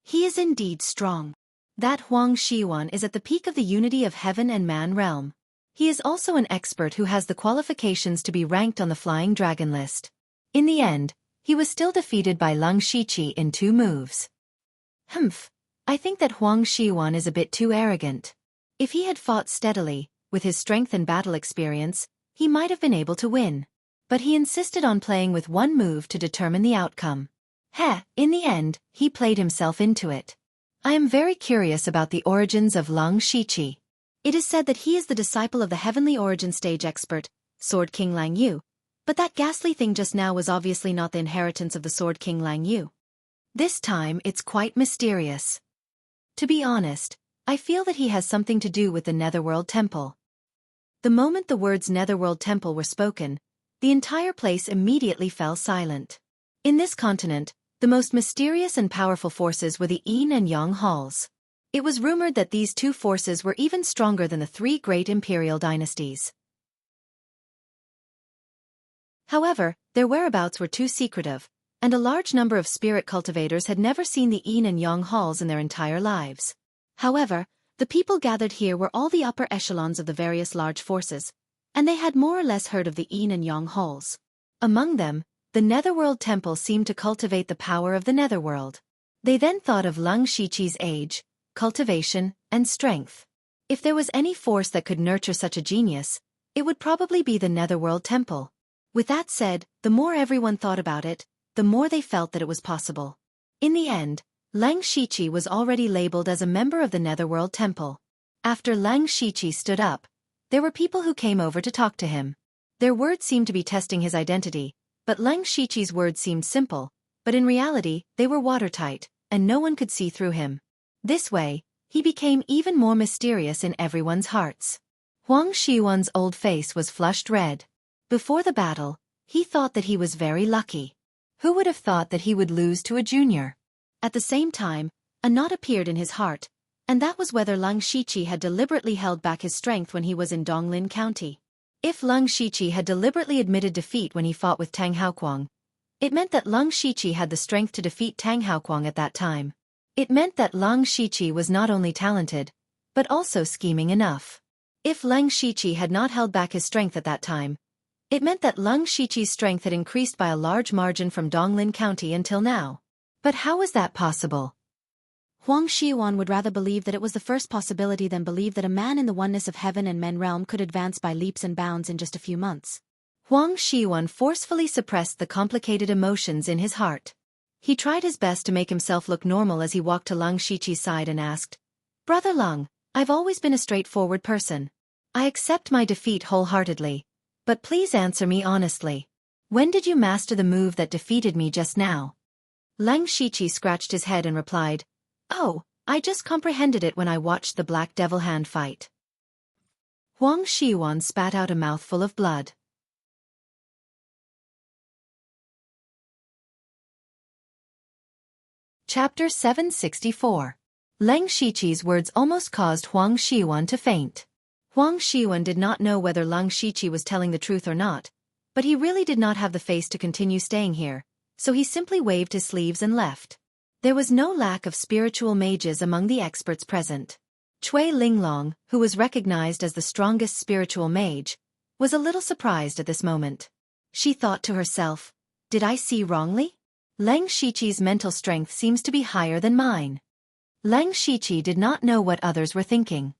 He is indeed strong. That Huang Xiwan is at the peak of the unity of heaven and man realm. He is also an expert who has the qualifications to be ranked on the Flying Dragon list. In the end, he was still defeated by Lang Shiqi in 2 moves. Humph, I think that Huang Xiwan is a bit too arrogant. If he had fought steadily, with his strength and battle experience, he might have been able to win. But he insisted on playing with one move to determine the outcome. In the end, he played himself into it. I am very curious about the origins of Lang Shiqi. It is said that he is the disciple of the heavenly origin stage expert, Sword King Lang Yu. But that ghastly thing just now was obviously not the inheritance of the Sword King Lang Yu. This time it's quite mysterious. To be honest, I feel that he has something to do with the Netherworld Temple. The moment the words Netherworld Temple were spoken, the entire place immediately fell silent. In this continent, the most mysterious and powerful forces were the Yin and Yang halls. It was rumored that these two forces were even stronger than the three great imperial dynasties. However, their whereabouts were too secretive, and a large number of spirit cultivators had never seen the Yin and Yang halls in their entire lives. However, the people gathered here were all the upper echelons of the various large forces, and they had more or less heard of the Yin and Yang halls. Among them, the Netherworld Temple seemed to cultivate the power of the Netherworld. They then thought of Lung Shiqi's age, cultivation, and strength. If there was any force that could nurture such a genius, it would probably be the Netherworld Temple. With that said, the more everyone thought about it, the more they felt that it was possible. In the end, Lung Shiqi was already labeled as a member of the Netherworld Temple. After Lung Shiqi stood up, there were people who came over to talk to him. Their words seemed to be testing his identity, but Lung Shiqi's words seemed simple, but in reality, they were watertight, and no one could see through him. This way, he became even more mysterious in everyone's hearts. Huang Xiwan's old face was flushed red. Before the battle, he thought that he was very lucky. Who would have thought that he would lose to a junior? At the same time, a knot appeared in his heart, and that was whether Lung Shiqi had deliberately held back his strength when he was in Donglin County. If Lung Shiqi had deliberately admitted defeat when he fought with Tang Haoquang, it meant that Lung Shiqi had the strength to defeat Tang Haoquang at that time. It meant that Lung Shiqi was not only talented, but also scheming enough. If Lung Shiqi had not held back his strength at that time, it meant that Lung Shiqi's strength had increased by a large margin from Donglin County until now. But how was that possible? Huang Xiwan would rather believe that it was the first possibility than believe that a man in the oneness of heaven and men realm could advance by leaps and bounds in just a few months. Huang Xiwan forcefully suppressed the complicated emotions in his heart. He tried his best to make himself look normal as he walked to Lung Shiqi's side and asked, "Brother Lung, I've always been a straightforward person. I accept my defeat wholeheartedly, but please answer me honestly. When did you master the move that defeated me just now?" Lung Shiqi scratched his head and replied, "Oh, I just comprehended it when I watched the Black Devil Hand fight." Huang Xiwan spat out a mouthful of blood. Chapter 764. Lung Shiqi's words almost caused Huang Xiwan to faint. Huang Xiwan did not know whether Lung Shiqi was telling the truth or not, but he really did not have the face to continue staying here, so he simply waved his sleeves and left. There was no lack of spiritual mages among the experts present. Cui Linglong, who was recognized as the strongest spiritual mage, was a little surprised at this moment. She thought to herself, "Did I see wrongly? Lung Shiqi's mental strength seems to be higher than mine." Lung Shiqi did not know what others were thinking.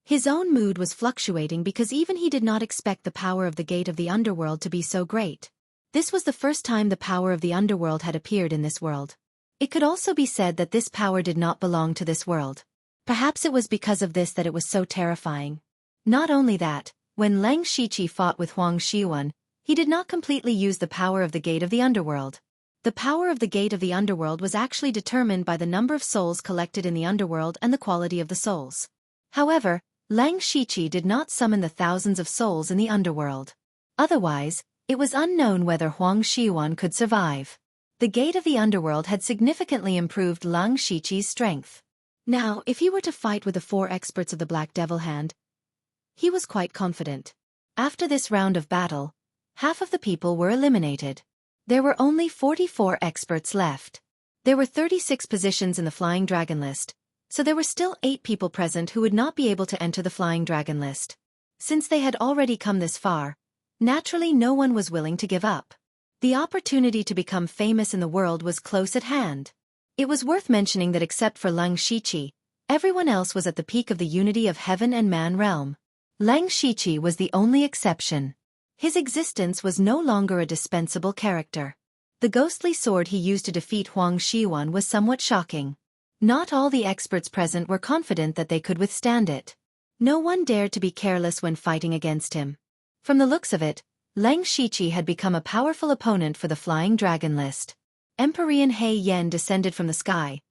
His own mood was fluctuating because even he did not expect the power of the gate of the underworld to be so great. This was the first time the power of the underworld had appeared in this world. It could also be said that this power did not belong to this world. Perhaps it was because of this that it was so terrifying. Not only that, when Lung Shiqi fought with Huang Xiwan, he did not completely use the power of the gate of the underworld. The power of the gate of the underworld was actually determined by the number of souls collected in the underworld and the quality of the souls. However, Lung Shiqi did not summon the thousands of souls in the underworld. Otherwise, it was unknown whether Huang Xiwan could survive. The gate of the underworld had significantly improved Lung Shiqi's strength. Now, if he were to fight with the 4 experts of the Black Devil Hand, he was quite confident. After this round of battle, half of the people were eliminated. There were only 44 experts left. There were 36 positions in the Flying Dragon list, so there were still 8 people present who would not be able to enter the Flying Dragon list. Since they had already come this far, naturally no one was willing to give up. The opportunity to become famous in the world was close at hand. It was worth mentioning that except for Lung Shiqi, everyone else was at the peak of the unity of heaven and man realm. Lung Shiqi was the only exception. His existence was no longer a dispensable character. The ghostly sword he used to defeat Huang Xiwan was somewhat shocking. Not all the experts present were confident that they could withstand it. No one dared to be careless when fighting against him. From the looks of it, Lung Shiqi had become a powerful opponent for the Flying Dragon list. Empyrean Hei Yen descended from the sky.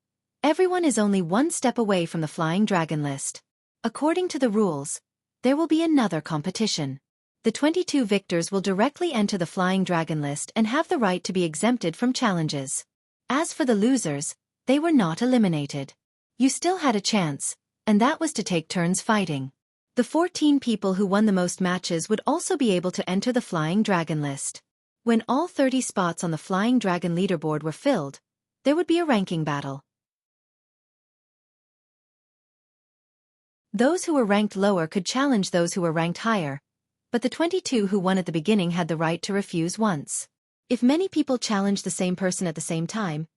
Everyone is only one step away from the Flying Dragon list. According to the rules, there will be another competition. The 22 victors will directly enter the Flying Dragon list and have the right to be exempted from challenges. As for the losers, they were not eliminated. You still had a chance, and that was to take turns fighting. The 14 people who won the most matches would also be able to enter the Flying Dragon list. When all 30 spots on the Flying Dragon leaderboard were filled, there would be a ranking battle. Those who were ranked lower could challenge those who were ranked higher, but the 22 who won at the beginning had the right to refuse once. If many people challenged the same person at the same time,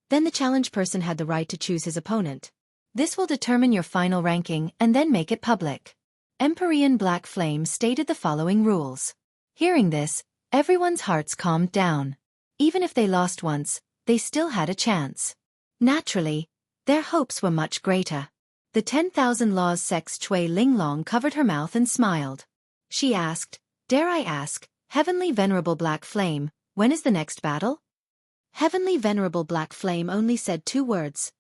then the challenged person had the right to choose his opponent. This will determine your final ranking and then make it public. Empyrean Black Flame stated the following rules. Hearing this, everyone's hearts calmed down. Even if they lost once, they still had a chance. Naturally, their hopes were much greater. The 10,000 Laws Sex Chui Linglong covered her mouth and smiled. She asked, "Dare I ask, Heavenly Venerable Black Flame, when is the next battle?" Heavenly Venerable Black Flame only said 2 words.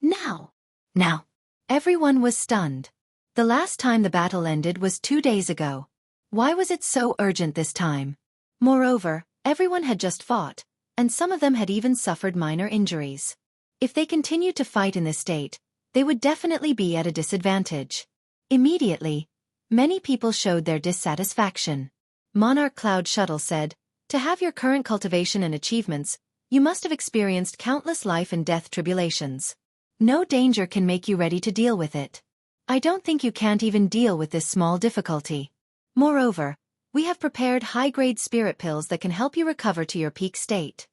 Now. Now. Everyone was stunned. The last time the battle ended was 2 days ago. Why was it so urgent this time? Moreover, everyone had just fought, and some of them had even suffered minor injuries. If they continued to fight in this state, they would definitely be at a disadvantage. Immediately, many people showed their dissatisfaction. Monarch Cloud Shuttle said, "To have your current cultivation and achievements, you must have experienced countless life and death tribulations. No danger can make you ready to deal with it. I don't think you can't even deal with this small difficulty. Moreover, we have prepared high-grade spirit pills that can help you recover to your peak state."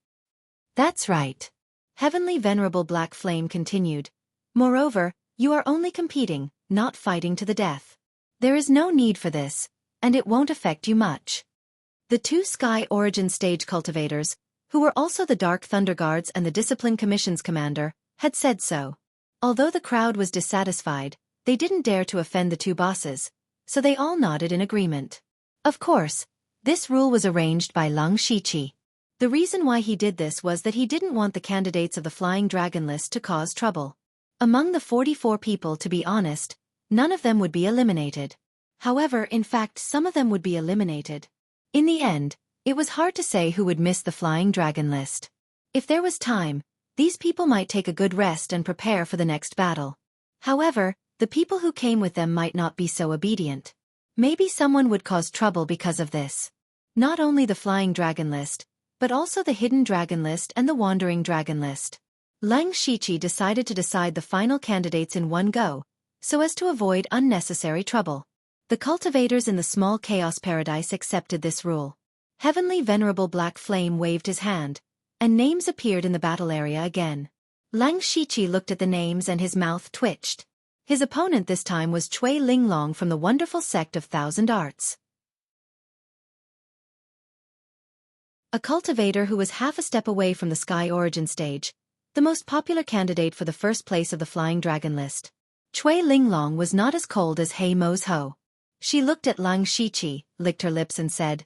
That's right. Heavenly Venerable Black Flame continued. Moreover, you are only competing, not fighting to the death. There is no need for this, and it won't affect you much. The 2 Sky Origin Stage cultivators, who were also the Dark Thunder Guards and the Discipline Commission's commander, had said so. Although the crowd was dissatisfied, they didn't dare to offend the 2 bosses, so they all nodded in agreement. Of course, this rule was arranged by Lang Shiqi. The reason why he did this was that he didn't want the candidates of the Flying Dragon list to cause trouble. Among the 44 people, to be honest, none of them would be eliminated. However, in fact, some of them would be eliminated. In the end, it was hard to say who would miss the Flying Dragon list. If there was time, these people might take a good rest and prepare for the next battle. However, the people who came with them might not be so obedient. Maybe someone would cause trouble because of this. Not only the Flying Dragon list, but also the Hidden Dragon list and the Wandering Dragon list. Lang Shiqi decided to decide the final candidates in one go, so as to avoid unnecessary trouble. The cultivators in the small Chaos Paradise accepted this rule. Heavenly Venerable Black Flame waved his hand, and names appeared in the battle area again. Lang Shiqi looked at the names and his mouth twitched. His opponent this time was Chui Linglong from the wonderful sect of Thousand Arts. A cultivator who was half a step away from the Sky Origin stage, the most popular candidate for the first place of the Flying Dragon list. Chui Linglong was not as cold as Hei Mo's Ho. She looked at Lang Shiqi, licked her lips and said,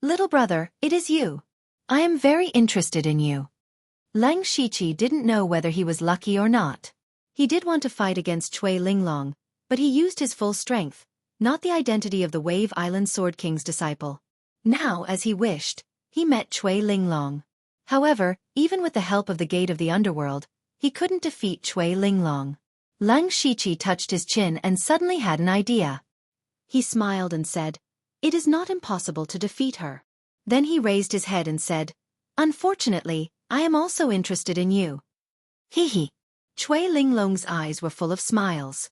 "Little brother, it is you. I am very interested in you." Lang Shiqi didn't know whether he was lucky or not. He did want to fight against Chui Linglong, but he used his full strength, not the identity of the Wave Island Sword King's disciple. Now, as he wished, he met Chui Linglong. However, even with the help of the Gate of the Underworld, he couldn't defeat Chui Linglong. Lang Shiqi touched his chin and suddenly had an idea. He smiled and said, "It is not impossible to defeat her." Then he raised his head and said, "Unfortunately, I am also interested in you." Hee hee. Chui Linglong's eyes were full of smiles.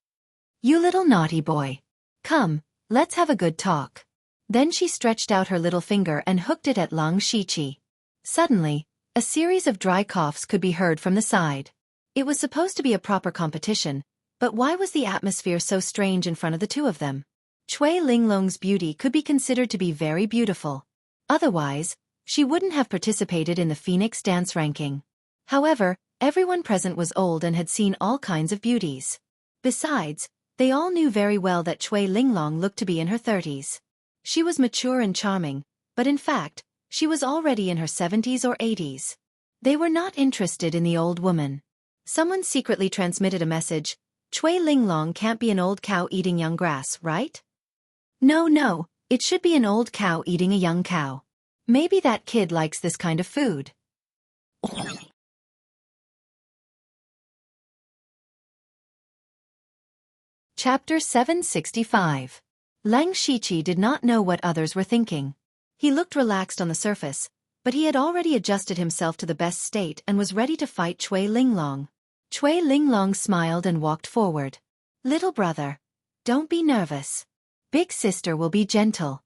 "You little naughty boy. Come, let's have a good talk." Then she stretched out her little finger and hooked it at Lang Shiqi. Suddenly, a series of dry coughs could be heard from the side. It was supposed to be a proper competition, but why was the atmosphere so strange in front of the 2 of them? Chui Linglong's beauty could be considered to be very beautiful. Otherwise, she wouldn't have participated in the Phoenix Dance ranking. However, everyone present was old and had seen all kinds of beauties. Besides, they all knew very well that Chui Linglong looked to be in her 30s. She was mature and charming, but in fact, she was already in her 70s or 80s. They were not interested in the old woman. Someone secretly transmitted a message, "Chui Linglong can't be an old cow eating young grass, right?" No, it should be an old cow eating a young cow. Maybe that kid likes this kind of food. Chapter 765. Lang Shiqi did not know what others were thinking. He looked relaxed on the surface, but he had already adjusted himself to the best state and was ready to fight Cui Linglong. Cui Linglong smiled and walked forward. Little brother, don't be nervous. Big sister will be gentle.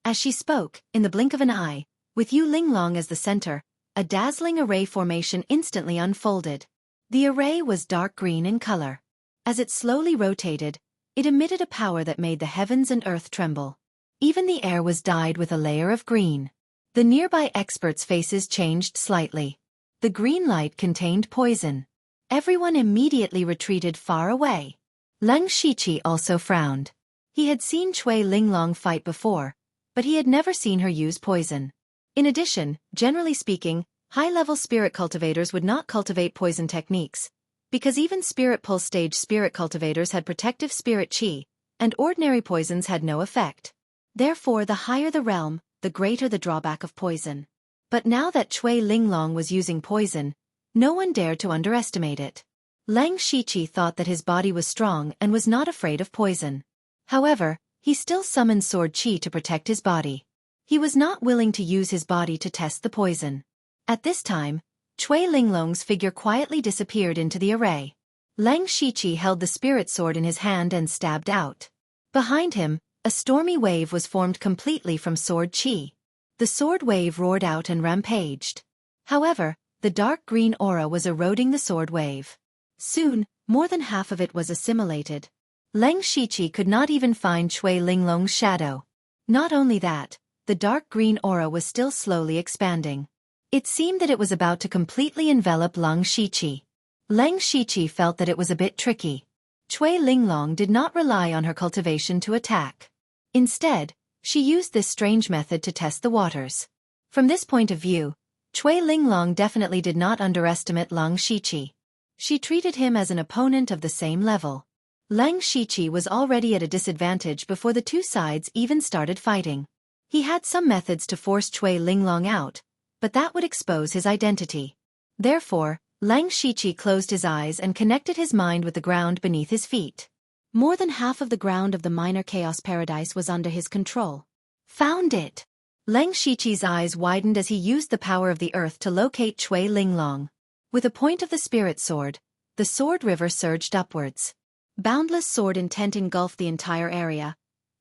As she spoke, in the blink of an eye, with Yu Linglong as the center, a dazzling array formation instantly unfolded. The array was dark green in color. As it slowly rotated, it emitted a power that made the heavens and earth tremble. Even the air was dyed with a layer of green. The nearby experts' faces changed slightly. The green light contained poison. Everyone immediately retreated far away. Lang Shiqi also frowned. He had seen Cui Linglong fight before, but he had never seen her use poison. In addition, generally speaking, high-level spirit cultivators would not cultivate poison techniques, because even spirit pulse stage spirit cultivators had protective spirit chi, and ordinary poisons had no effect. Therefore, the higher the realm, the greater the drawback of poison. But now that Cui Linglong was using poison, no one dared to underestimate it. Lang Shiqi thought that his body was strong and was not afraid of poison. However, he still summoned sword chi to protect his body. He was not willing to use his body to test the poison. At this time, Cui Linglong's figure quietly disappeared into the array. Lang Shiqi held the spirit sword in his hand and stabbed out. Behind him, a stormy wave was formed completely from sword chi. The sword wave roared out and rampaged. However, the dark green aura was eroding the sword wave. Soon, more than half of it was assimilated. Lang Shiqi could not even find Cui Linglong's shadow. Not only that, the dark green aura was still slowly expanding. It seemed that it was about to completely envelop Lang Shiqi. Lang Shiqi felt that it was a bit tricky. Cui Linglong did not rely on her cultivation to attack. Instead, she used this strange method to test the waters. From this point of view, Cui Linglong definitely did not underestimate Lang Shiqi. She treated him as an opponent of the same level. Lang Shiqi was already at a disadvantage before the two sides even started fighting. He had some methods to force Cui Linglong out, but that would expose his identity. Therefore, Lang Shiqi closed his eyes and connected his mind with the ground beneath his feet. More than half of the ground of the minor chaos paradise was under his control. Found it! Lang Shiqi's eyes widened as he used the power of the earth to locate Cui Linglong. With a point of the spirit sword, the sword river surged upwards. Boundless sword intent engulfed the entire area,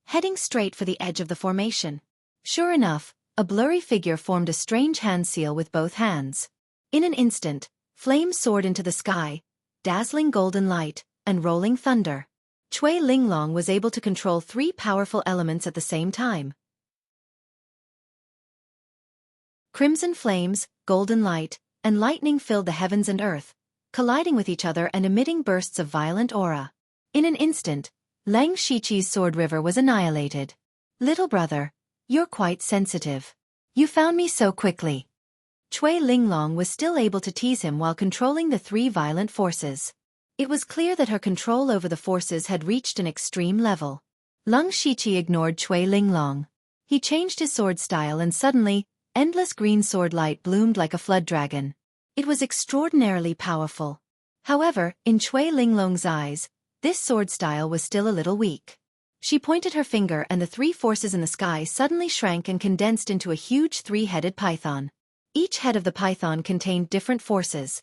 heading straight for the edge of the formation. Sure enough, a blurry figure formed a strange hand seal with both hands. In an instant, flames soared into the sky, dazzling golden light, and rolling thunder. Cui Linglong was able to control three powerful elements at the same time. Crimson flames, golden light, and lightning filled the heavens and earth, colliding with each other and emitting bursts of violent aura. In an instant, Lang Shiqi's sword river was annihilated. Little brother, you're quite sensitive. You found me so quickly. Cui Linglong was still able to tease him while controlling the three violent forces. It was clear that her control over the forces had reached an extreme level. Lang Shiqi ignored Cui Linglong. He changed his sword style and suddenly, endless green sword light bloomed like a flood dragon. It was extraordinarily powerful. However, in Cui Linglong's eyes, this sword style was still a little weak. She pointed her finger and the three forces in the sky suddenly shrank and condensed into a huge three-headed python. Each head of the python contained different forces: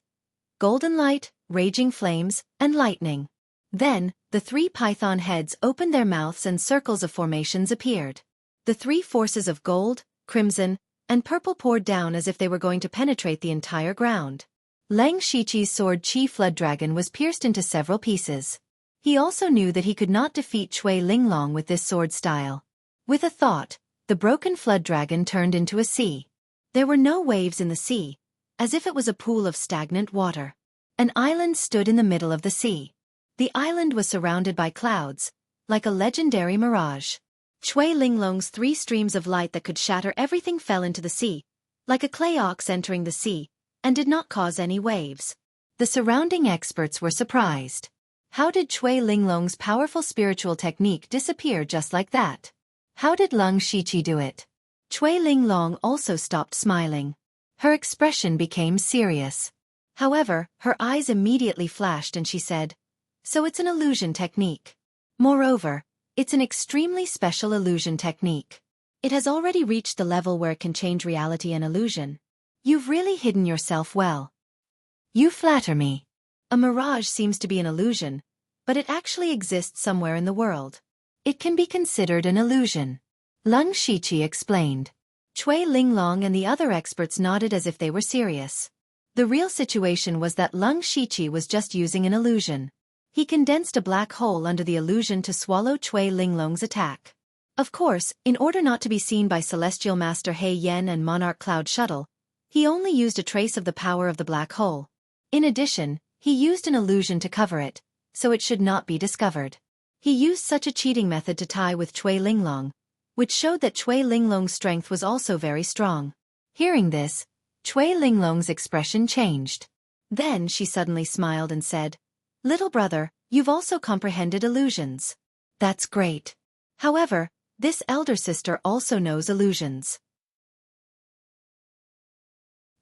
golden light, raging flames, and lightning. Then, the three python heads opened their mouths and circles of formations appeared. The three forces of gold, crimson, and purple poured down as if they were going to penetrate the entire ground. Lang Shiqi's sword Chi Flood Dragon was pierced into several pieces. He also knew that he could not defeat Cui Linglong with this sword style. With a thought, the broken flood dragon turned into a sea. There were no waves in the sea, as if it was a pool of stagnant water. An island stood in the middle of the sea. The island was surrounded by clouds, like a legendary mirage. Cui Linglong's three streams of light that could shatter everything fell into the sea, like a clay ox entering the sea, and did not cause any waves. The surrounding experts were surprised. How did Cui Linglong's powerful spiritual technique disappear just like that? How did Lung Shiqi do it? Cui Linglong also stopped smiling. Her expression became serious. However, her eyes immediately flashed and she said, "So it's an illusion technique. Moreover, it's an extremely special illusion technique. It has already reached the level where it can change reality and illusion. You've really hidden yourself well. You flatter me. A mirage seems to be an illusion, but it actually exists somewhere in the world. It can be considered an illusion," Lung Shiqi explained. Cui Linglong and the other experts nodded as if they were serious. The real situation was that Lung Shiqi was just using an illusion. He condensed a black hole under the illusion to swallow Cui Linglong's attack. Of course, in order not to be seen by Celestial Master He Yen and Monarch Cloud Shuttle, he only used a trace of the power of the black hole. In addition, he used an illusion to cover it, so it should not be discovered. He used such a cheating method to tie with Cui Linglong, which showed that Cui Linglong's strength was also very strong. Hearing this, Cui Linglong's expression changed. Then she suddenly smiled and said, "Little brother, you've also comprehended illusions. That's great. However, this elder sister also knows illusions.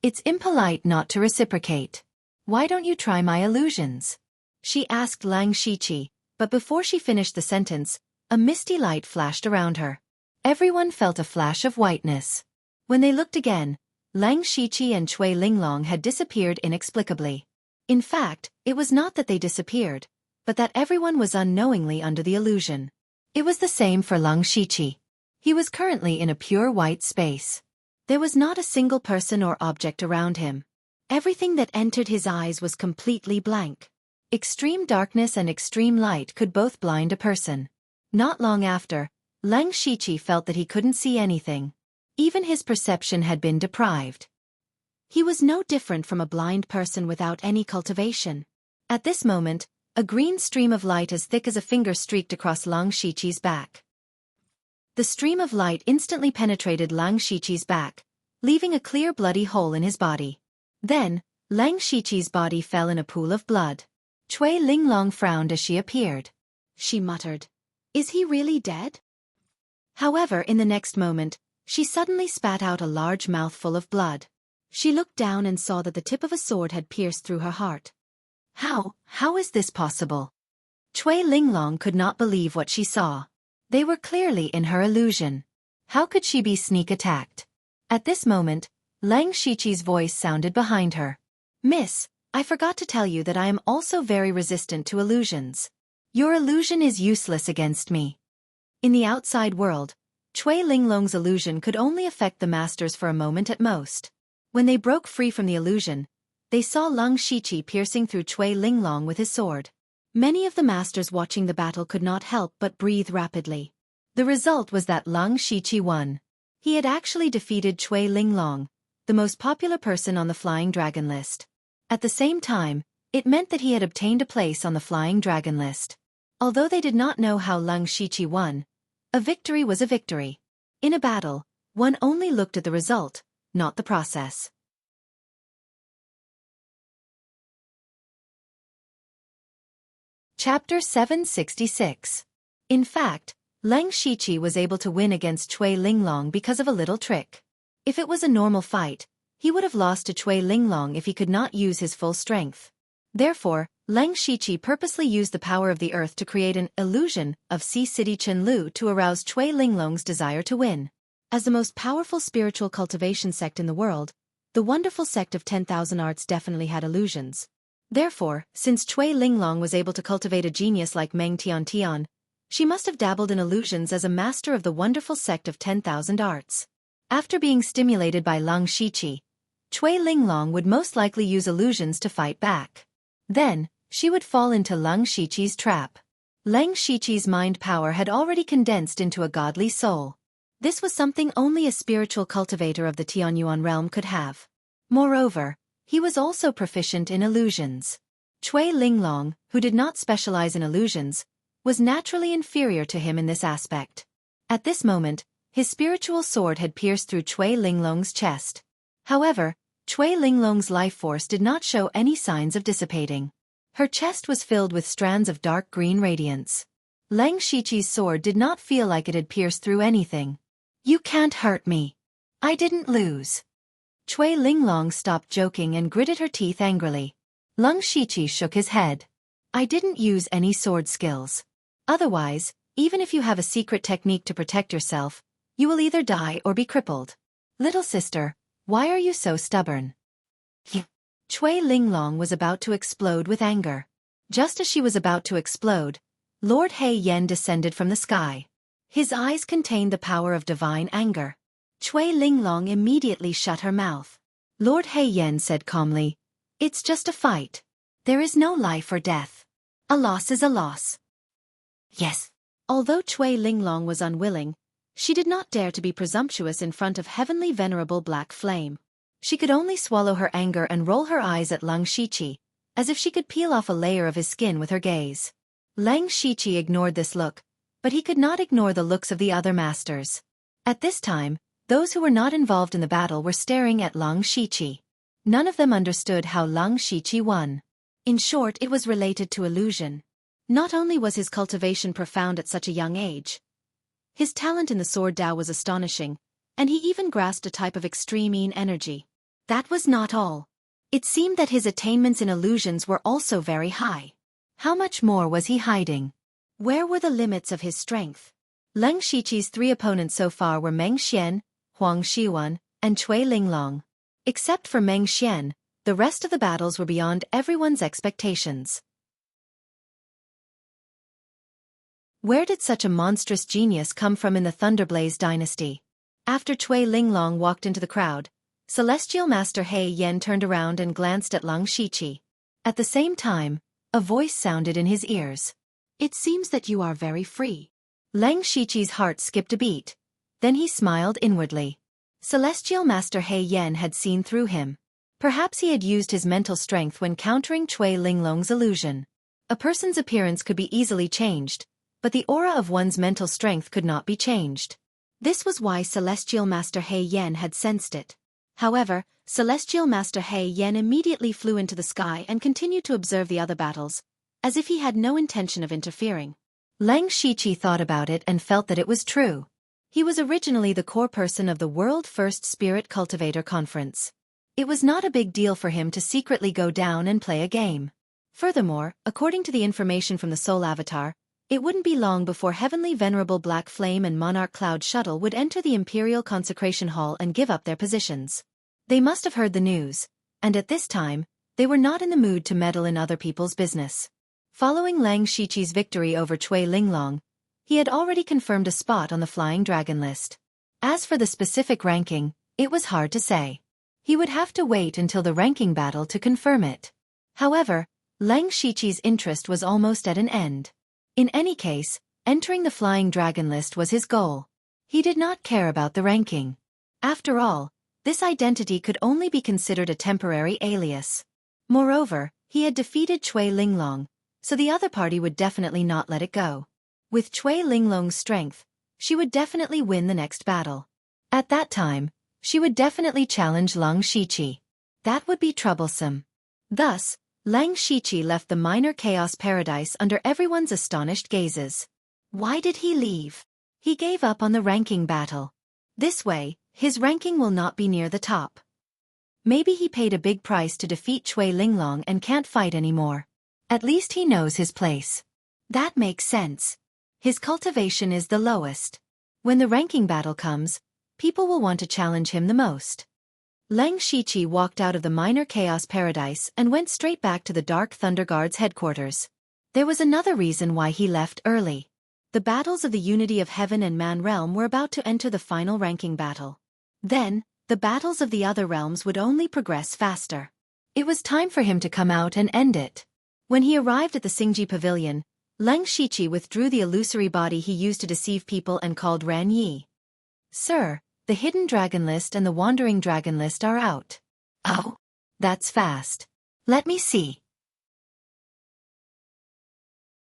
It's impolite not to reciprocate. Why don't you try my illusions?" she asked Lung Shiqi, but before she finished the sentence, a misty light flashed around her. Everyone felt a flash of whiteness. When they looked again, Lung Shiqi and Cui Linglong had disappeared inexplicably. In fact, it was not that they disappeared, but that everyone was unknowingly under the illusion. It was the same for Lung Shiqi. He was currently in a pure white space. There was not a single person or object around him. Everything that entered his eyes was completely blank. Extreme darkness and extreme light could both blind a person. Not long after, Lung Shiqi felt that he couldn't see anything. Even his perception had been deprived. He was no different from a blind person without any cultivation. At this moment, a green stream of light as thick as a finger streaked across Lung Shiqi's back. The stream of light instantly penetrated Lung Shiqi's back, leaving a clear bloody hole in his body. Then, Lung Shiqi's body fell in a pool of blood. Cui Linglong frowned as she appeared. She muttered, "Is he really dead?" However, in the next moment, she suddenly spat out a large mouthful of blood. She looked down and saw that the tip of a sword had pierced through her heart. How is this possible? Cui Linglong could not believe what she saw. They were clearly in her illusion. How could she be sneak attacked? At this moment, Lung Shiqi's voice sounded behind her. "Miss, I forgot to tell you that I am also very resistant to illusions. Your illusion is useless against me." In the outside world, Cui Linglong's illusion could only affect the masters for a moment at most. When they broke free from the illusion, they saw Lung Shiqi piercing through Cui Linglong with his sword. Many of the masters watching the battle could not help but breathe rapidly. The result was that Lung Shiqi won. He had actually defeated Cui Linglong, the most popular person on the Flying Dragon list. At the same time, it meant that he had obtained a place on the Flying Dragon list. Although they did not know how Lung Shiqi won, a victory was a victory. In a battle, one only looked at the result, not the process. Chapter 766. In fact, Lung Shiqi was able to win against Cui Linglong because of a little trick. If it was a normal fight, he would have lost to Cui Linglong if he could not use his full strength. Therefore, Lung Shiqi purposely used the power of the earth to create an illusion of Sea City Chenlu to arouse Cui Linglong's desire to win. As the most powerful spiritual cultivation sect in the world, the wonderful sect of 10,000 arts definitely had illusions. Therefore, since Cui Linglong was able to cultivate a genius like Meng Tian, she must have dabbled in illusions as a master of the wonderful sect of 10,000 arts. After being stimulated by Lung Shiqi, Cui Linglong would most likely use illusions to fight back. Then, she would fall into Lung Shiqi's trap. Lung Shiqi's mind power had already condensed into a godly soul. This was something only a spiritual cultivator of the Tianyuan realm could have. Moreover, he was also proficient in illusions. Cui Linglong, who did not specialize in illusions, was naturally inferior to him in this aspect. At this moment, his spiritual sword had pierced through Cui Linglong's chest. However, Cui Linglong's life force did not show any signs of dissipating. Her chest was filled with strands of dark green radiance. Lang Shiqi's sword did not feel like it had pierced through anything. You can't hurt me. I didn't lose. Cui Linglong stopped joking and gritted her teeth angrily. Lang Shiqi shook his head. I didn't use any sword skills. Otherwise, even if you have a secret technique to protect yourself, you will either die or be crippled. Little sister, why are you so stubborn? Cui Linglong was about to explode with anger. Just as she was about to explode, Lord He Yen descended from the sky. His eyes contained the power of divine anger. Cui Linglong immediately shut her mouth. Lord He Yen said calmly, "It's just a fight. There is no life or death. A loss is a loss." Yes. Although Cui Linglong was unwilling, she did not dare to be presumptuous in front of heavenly venerable black flame. She could only swallow her anger and roll her eyes at Lang Shiqi, as if she could peel off a layer of his skin with her gaze. Lang Shiqi ignored this look, but he could not ignore the looks of the other masters. At this time, those who were not involved in the battle were staring at Lang Shiqi. None of them understood how Lang Shiqi won. In short, it was related to illusion. Not only was his cultivation profound at such a young age, his talent in the sword Dao was astonishing, and he even grasped a type of extreme yin energy. That was not all. It seemed that his attainments in illusions were also very high. How much more was he hiding? Where were the limits of his strength? Lang Shiqi's three opponents so far were Meng Xian, Huang Xiwan, and Cui Linglong. Except for Meng Xian, the rest of the battles were beyond everyone's expectations. Where did such a monstrous genius come from in the Thunderblaze dynasty? After Cui Linglong walked into the crowd, Celestial Master He Yen turned around and glanced at Lang Shiqi. At the same time, a voice sounded in his ears. It seems that you are very free. Lang Shiqi's heart skipped a beat. Then he smiled inwardly. Celestial Master He Yen had seen through him. Perhaps he had used his mental strength when countering Cui Linglong's illusion. A person's appearance could be easily changed, but the aura of one's mental strength could not be changed. This was why Celestial Master He Yen had sensed it. However, Celestial Master He Yen immediately flew into the sky and continued to observe the other battles, as if he had no intention of interfering. Lang Shiqi thought about it and felt that it was true. He was originally the core person of the World First Spirit Cultivator Conference. It was not a big deal for him to secretly go down and play a game. Furthermore, according to the information from the Soul Avatar, it wouldn't be long before Heavenly Venerable Black Flame and Monarch Cloud Shuttle would enter the Imperial Consecration Hall and give up their positions. They must have heard the news, and at this time, they were not in the mood to meddle in other people's business. Following Lang Shiqi's victory over Cui Linglong, he had already confirmed a spot on the Flying Dragon list. As for the specific ranking, it was hard to say. He would have to wait until the ranking battle to confirm it. However, Lang Shiqi's interest was almost at an end. In any case, entering the Flying Dragon list was his goal. He did not care about the ranking. After all, this identity could only be considered a temporary alias. Moreover, he had defeated Cui Linglong, so the other party would definitely not let it go. With Cui Linglong's strength, she would definitely win the next battle. At that time, she would definitely challenge Lang Shiqi. That would be troublesome. Thus, Lang Shiqi left the minor chaos paradise under everyone's astonished gazes. Why did he leave? He gave up on the ranking battle. This way, his ranking will not be near the top. Maybe he paid a big price to defeat Cui Linglong and can't fight anymore. At least he knows his place. That makes sense. His cultivation is the lowest. When the ranking battle comes, people will want to challenge him the most. Lang Shiqi walked out of the minor chaos paradise and went straight back to the Dark Thunder Guard's headquarters. There was another reason why he left early. The battles of the unity of heaven and man realm were about to enter the final ranking battle. Then, the battles of the other realms would only progress faster. It was time for him to come out and end it. When he arrived at the Xingji Pavilion, Lang Shiqi withdrew the illusory body he used to deceive people and called Ran Yi. "Sir, the Hidden Dragon List and the Wandering Dragon List are out." "Oh, that's fast. Let me see."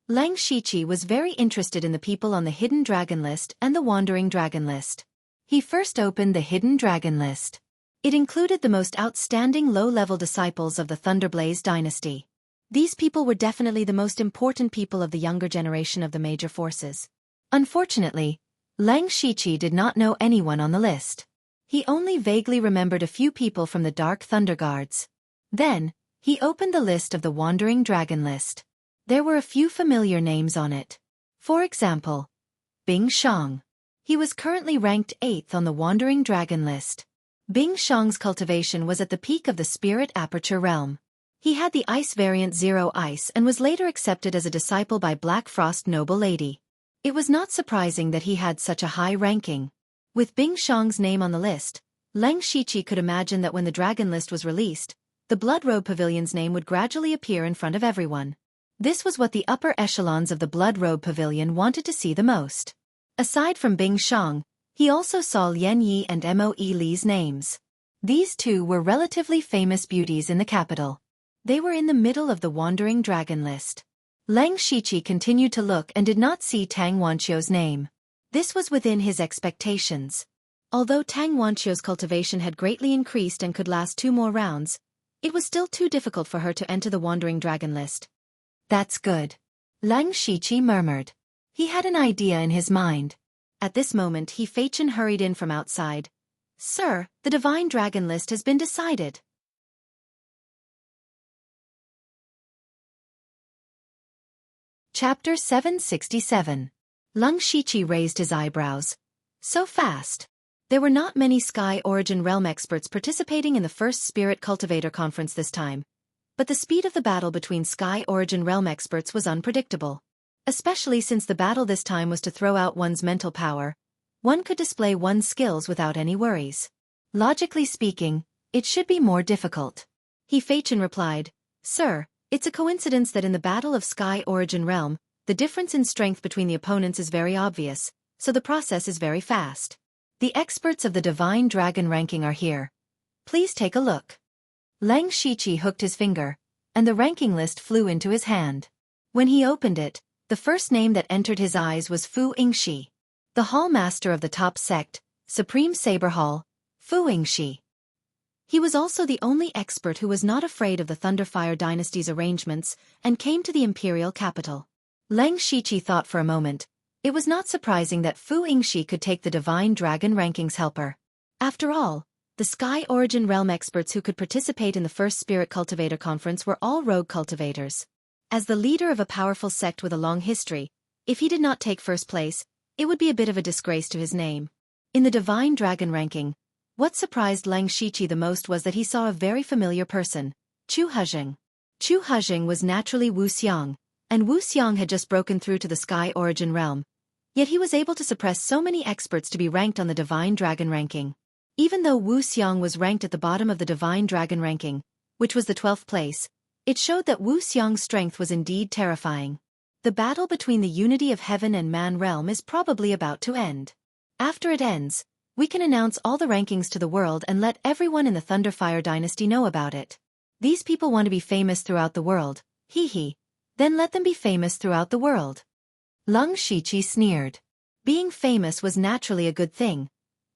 Lang Shiqi was very interested in the people on the Hidden Dragon List and the Wandering Dragon List. He first opened the Hidden Dragon List. It included the most outstanding low-level disciples of the Thunderblaze dynasty. These people were definitely the most important people of the younger generation of the major forces. Unfortunately, Lang Shiqi did not know anyone on the list. He only vaguely remembered a few people from the Dark Thunder Guards. Then, he opened the list of the Wandering Dragon list. There were a few familiar names on it. For example, Bing Shang. He was currently ranked 8th on the Wandering Dragon list. Bing Shang's cultivation was at the peak of the Spirit Aperture realm. He had the Ice variant Zero Ice and was later accepted as a disciple by Black Frost Noble Lady. It was not surprising that he had such a high ranking. With Bing Shang's name on the list, Lang Shiqi could imagine that when the dragon list was released, the Blood Robe Pavilion's name would gradually appear in front of everyone. This was what the upper echelons of the Blood Robe Pavilion wanted to see the most. Aside from Bing Shang, he also saw Lian Yi and Mo Li's names. These two were relatively famous beauties in the capital. They were in the middle of the Wandering Dragon list. Lang Shiqi continued to look and did not see Tang Wanqiu's name. This was within his expectations. Although Tang Wanqiu's cultivation had greatly increased and could last 2 more rounds, it was still too difficult for her to enter the Wandering Dragon list. That's good. Lang Shiqi murmured. He had an idea in his mind. At this moment He Feichen hurried in from outside. Sir, the Divine Dragon list has been decided. Chapter 767. Lang Shiqi raised his eyebrows. So fast. There were not many Sky Origin Realm experts participating in the first Spirit Cultivator Conference this time, but the speed of the battle between Sky Origin Realm experts was unpredictable. Especially since the battle this time was to throw out one's mental power, one could display one's skills without any worries. Logically speaking, it should be more difficult. He Feichen replied, Sir, it's a coincidence that in the Battle of Sky Origin Realm, the difference in strength between the opponents is very obvious, so the process is very fast. The experts of the Divine Dragon ranking are here. Please take a look. Lang Shiqi hooked his finger, and the ranking list flew into his hand. When he opened it, the first name that entered his eyes was Fu Yingxi, the Hall Master of the top sect, Supreme Saber Hall, Fu Yingxi. He was also the only expert who was not afraid of the Thunderfire dynasty's arrangements and came to the imperial capital. Lang Shiqi thought for a moment. It was not surprising that Fu Yingxi could take the Divine Dragon rankings helper. After all, the Sky Origin Realm experts who could participate in the first Spirit Cultivator Conference were all rogue cultivators. As the leader of a powerful sect with a long history, if he did not take first place, it would be a bit of a disgrace to his name. In the Divine Dragon ranking, what surprised Lang Shiqi the most was that he saw a very familiar person, Chu Hejing. Chu Hejing was naturally Wuxiang, and Wuxiang had just broken through to the Sky Origin Realm. Yet he was able to suppress so many experts to be ranked on the Divine Dragon ranking. Even though Wuxiang was ranked at the bottom of the Divine Dragon ranking, which was the 12th place, it showed that Wuxiang's strength was indeed terrifying. The battle between the unity of heaven and man realm is probably about to end. After it ends, we can announce all the rankings to the world and let everyone in the Thunderfire dynasty know about it. These people want to be famous throughout the world, hee. Then let them be famous throughout the world. Lang Shiqi sneered. Being famous was naturally a good thing,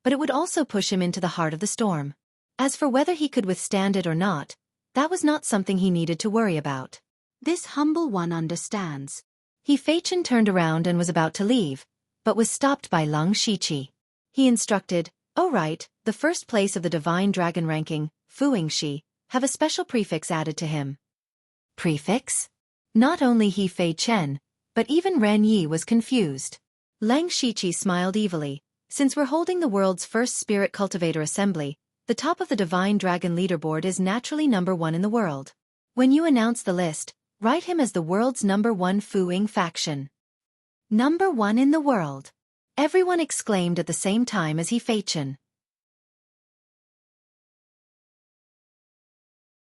but it would also push him into the heart of the storm. As for whether he could withstand it or not, that was not something he needed to worry about. This humble one understands. He Feichen turned around and was about to leave, but was stopped by Lang Shiqi. He instructed, "Oh right, the first place of the Divine Dragon ranking, Fu Yingxi, have a special prefix added to him." Prefix? Not only He Feichen, but even Ren Yi was confused. Lang Shiqi smiled evilly. Since we're holding the world's first Spirit Cultivator Assembly, the top of the Divine Dragon leaderboard is naturally number 1 in the world. When you announce the list, write him as the world's number 1 Fu Ying faction. Number 1 in the world. Everyone exclaimed at the same time as He Feichen.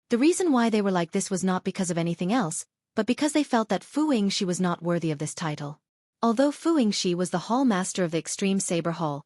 The reason why they were like this was not because of anything else, but because they felt that Fu Yingxi was not worthy of this title. Although Fu Yingxi was the Hall Master of the Extreme Saber Hall,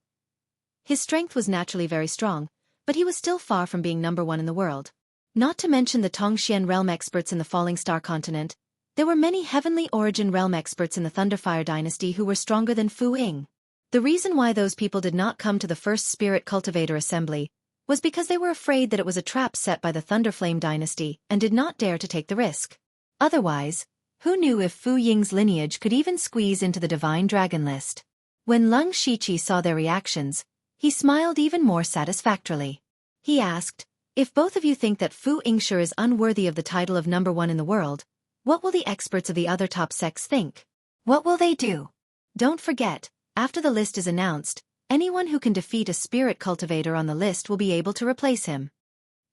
his strength was naturally very strong, but he was still far from being number 1 in the world. Not to mention the Tongxian realm experts in the Falling Star continent, there were many Heavenly Origin realm experts in the Thunderfire dynasty who were stronger than Fu Ying. The reason why those people did not come to the first Spirit Cultivator Assembly was because they were afraid that it was a trap set by the Thunderflame dynasty and did not dare to take the risk. Otherwise, who knew if Fu Ying's lineage could even squeeze into the divine dragon list? When Leng Shiqi saw their reactions, he smiled even more satisfactorily. He asked, "If both of you think that Fu Yingshi is unworthy of the title of number one in the world, what will the experts of the other top sects think? What will they do? Don't forget, after the list is announced, anyone who can defeat a spirit cultivator on the list will be able to replace him."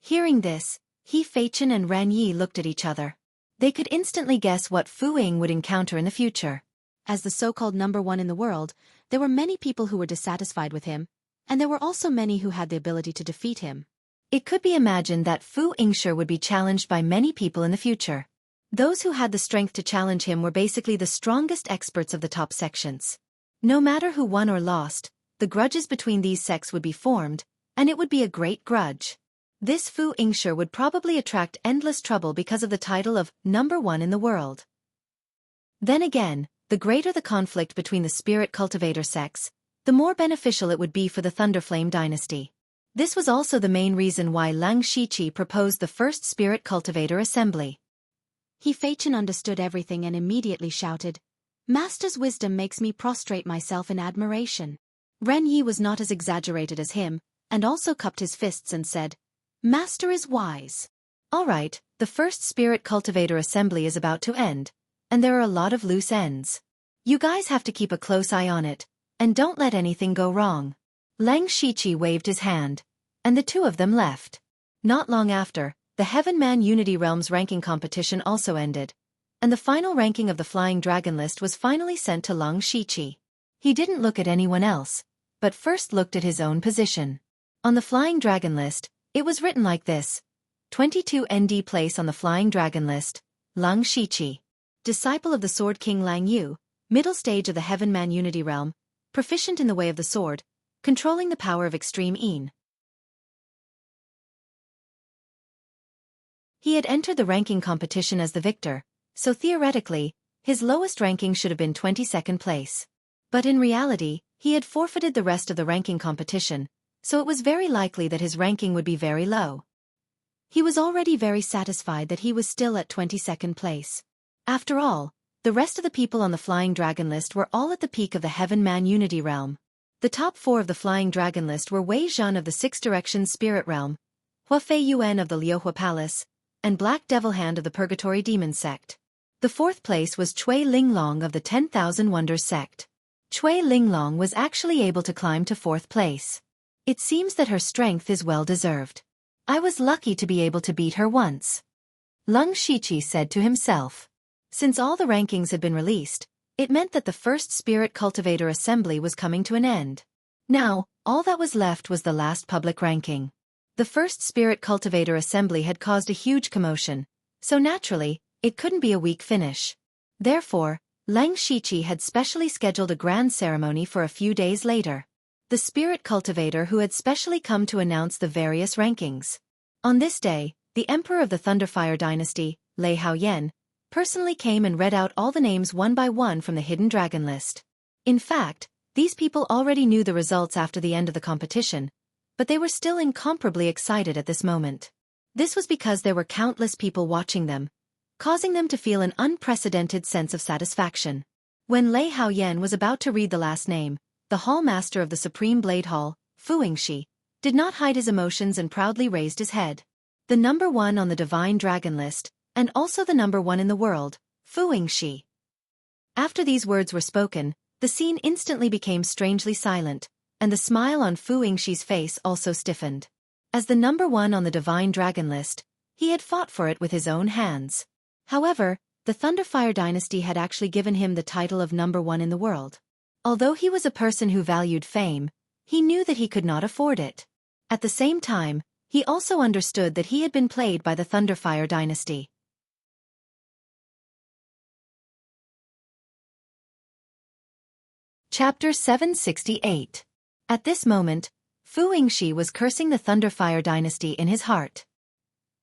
Hearing this, He Feichen and Ran Yi looked at each other. They could instantly guess what Fu Ying would encounter in the future. As the so-called number one in the world, there were many people who were dissatisfied with him, and there were also many who had the ability to defeat him. It could be imagined that Fu Yingshi would be challenged by many people in the future. Those who had the strength to challenge him were basically the strongest experts of the top sections. No matter who won or lost, the grudges between these sects would be formed, and it would be a great grudge. This Fu Yingshi would probably attract endless trouble because of the title of number one in the world. Then again, the greater the conflict between the spirit cultivator sects, the more beneficial it would be for the Thunderflame dynasty. This was also the main reason why Leng Shiqi proposed the first spirit cultivator assembly. He Feichen understood everything and immediately shouted, "Master's wisdom makes me prostrate myself in admiration." Ren Yi was not as exaggerated as him, and also cupped his fists and said, "Master is wise." All right, the first spirit cultivator assembly is about to end, and there are a lot of loose ends. You guys have to keep a close eye on it, and don't let anything go wrong. Leng Shiqi waved his hand, and the two of them left. Not long after, the Heaven Man Unity Realms ranking competition also ended, and the final ranking of the Flying Dragon list was finally sent to Leng Shiqi. He didn't look at anyone else, but first looked at his own position. On the Flying Dragon list, it was written like this: 22 ND place on the Flying Dragon list, Leng Shiqi. Disciple of the Sword King Lang Yu, middle stage of the Heaven Man Unity Realm, proficient in the way of the sword, controlling the power of extreme Yin. He had entered the ranking competition as the victor, so theoretically, his lowest ranking should have been 22nd place. But in reality, he had forfeited the rest of the ranking competition, so it was very likely that his ranking would be very low. He was already very satisfied that he was still at 22nd place. After all, the rest of the people on the Flying Dragon list were all at the peak of the Heaven Man Unity Realm. The top four of the Flying Dragon list were Wei Zhan of the Six Directions Spirit Realm, Hua Fei Yuan of the Liuhua Palace, and Black Devil Hand of the Purgatory Demon Sect. The fourth place was Cui Linglong of the 10,000 Wonders Sect. Cui Linglong was actually able to climb to fourth place. It seems that her strength is well deserved. I was lucky to be able to beat her once. Leng Shiqi said to himself. Since all the rankings had been released, it meant that the first Spirit Cultivator Assembly was coming to an end. Now, all that was left was the last public ranking. The first Spirit Cultivator Assembly had caused a huge commotion, so naturally, it couldn't be a weak finish. Therefore, Leng Shiqi had specially scheduled a grand ceremony for a few days later. The Spirit Cultivator who had specially come to announce the various rankings. On this day, the Emperor of the Thunderfire Dynasty, Lei Haoyan, personally came and read out all the names one by one from the Hidden Dragon list. In fact, these people already knew the results after the end of the competition, but they were still incomparably excited at this moment. This was because there were countless people watching them, causing them to feel an unprecedented sense of satisfaction. When Lei Haoyan was about to read the last name, the Hall Master of the Supreme Blade Hall, Fu Yingshi, did not hide his emotions and proudly raised his head. The number one on the Divine Dragon list, and also the number one in the world, Fu Yingshi. After these words were spoken, the scene instantly became strangely silent, and the smile on Fu Yingshi's face also stiffened. As the number one on the Divine Dragon list, he had fought for it with his own hands. However, the Thunderfire Dynasty had actually given him the title of number one in the world. Although he was a person who valued fame, he knew that he could not afford it. At the same time, he also understood that he had been played by the Thunderfire Dynasty. Chapter 768. At this moment, Fu Yingshi was cursing the Thunderfire Dynasty in his heart.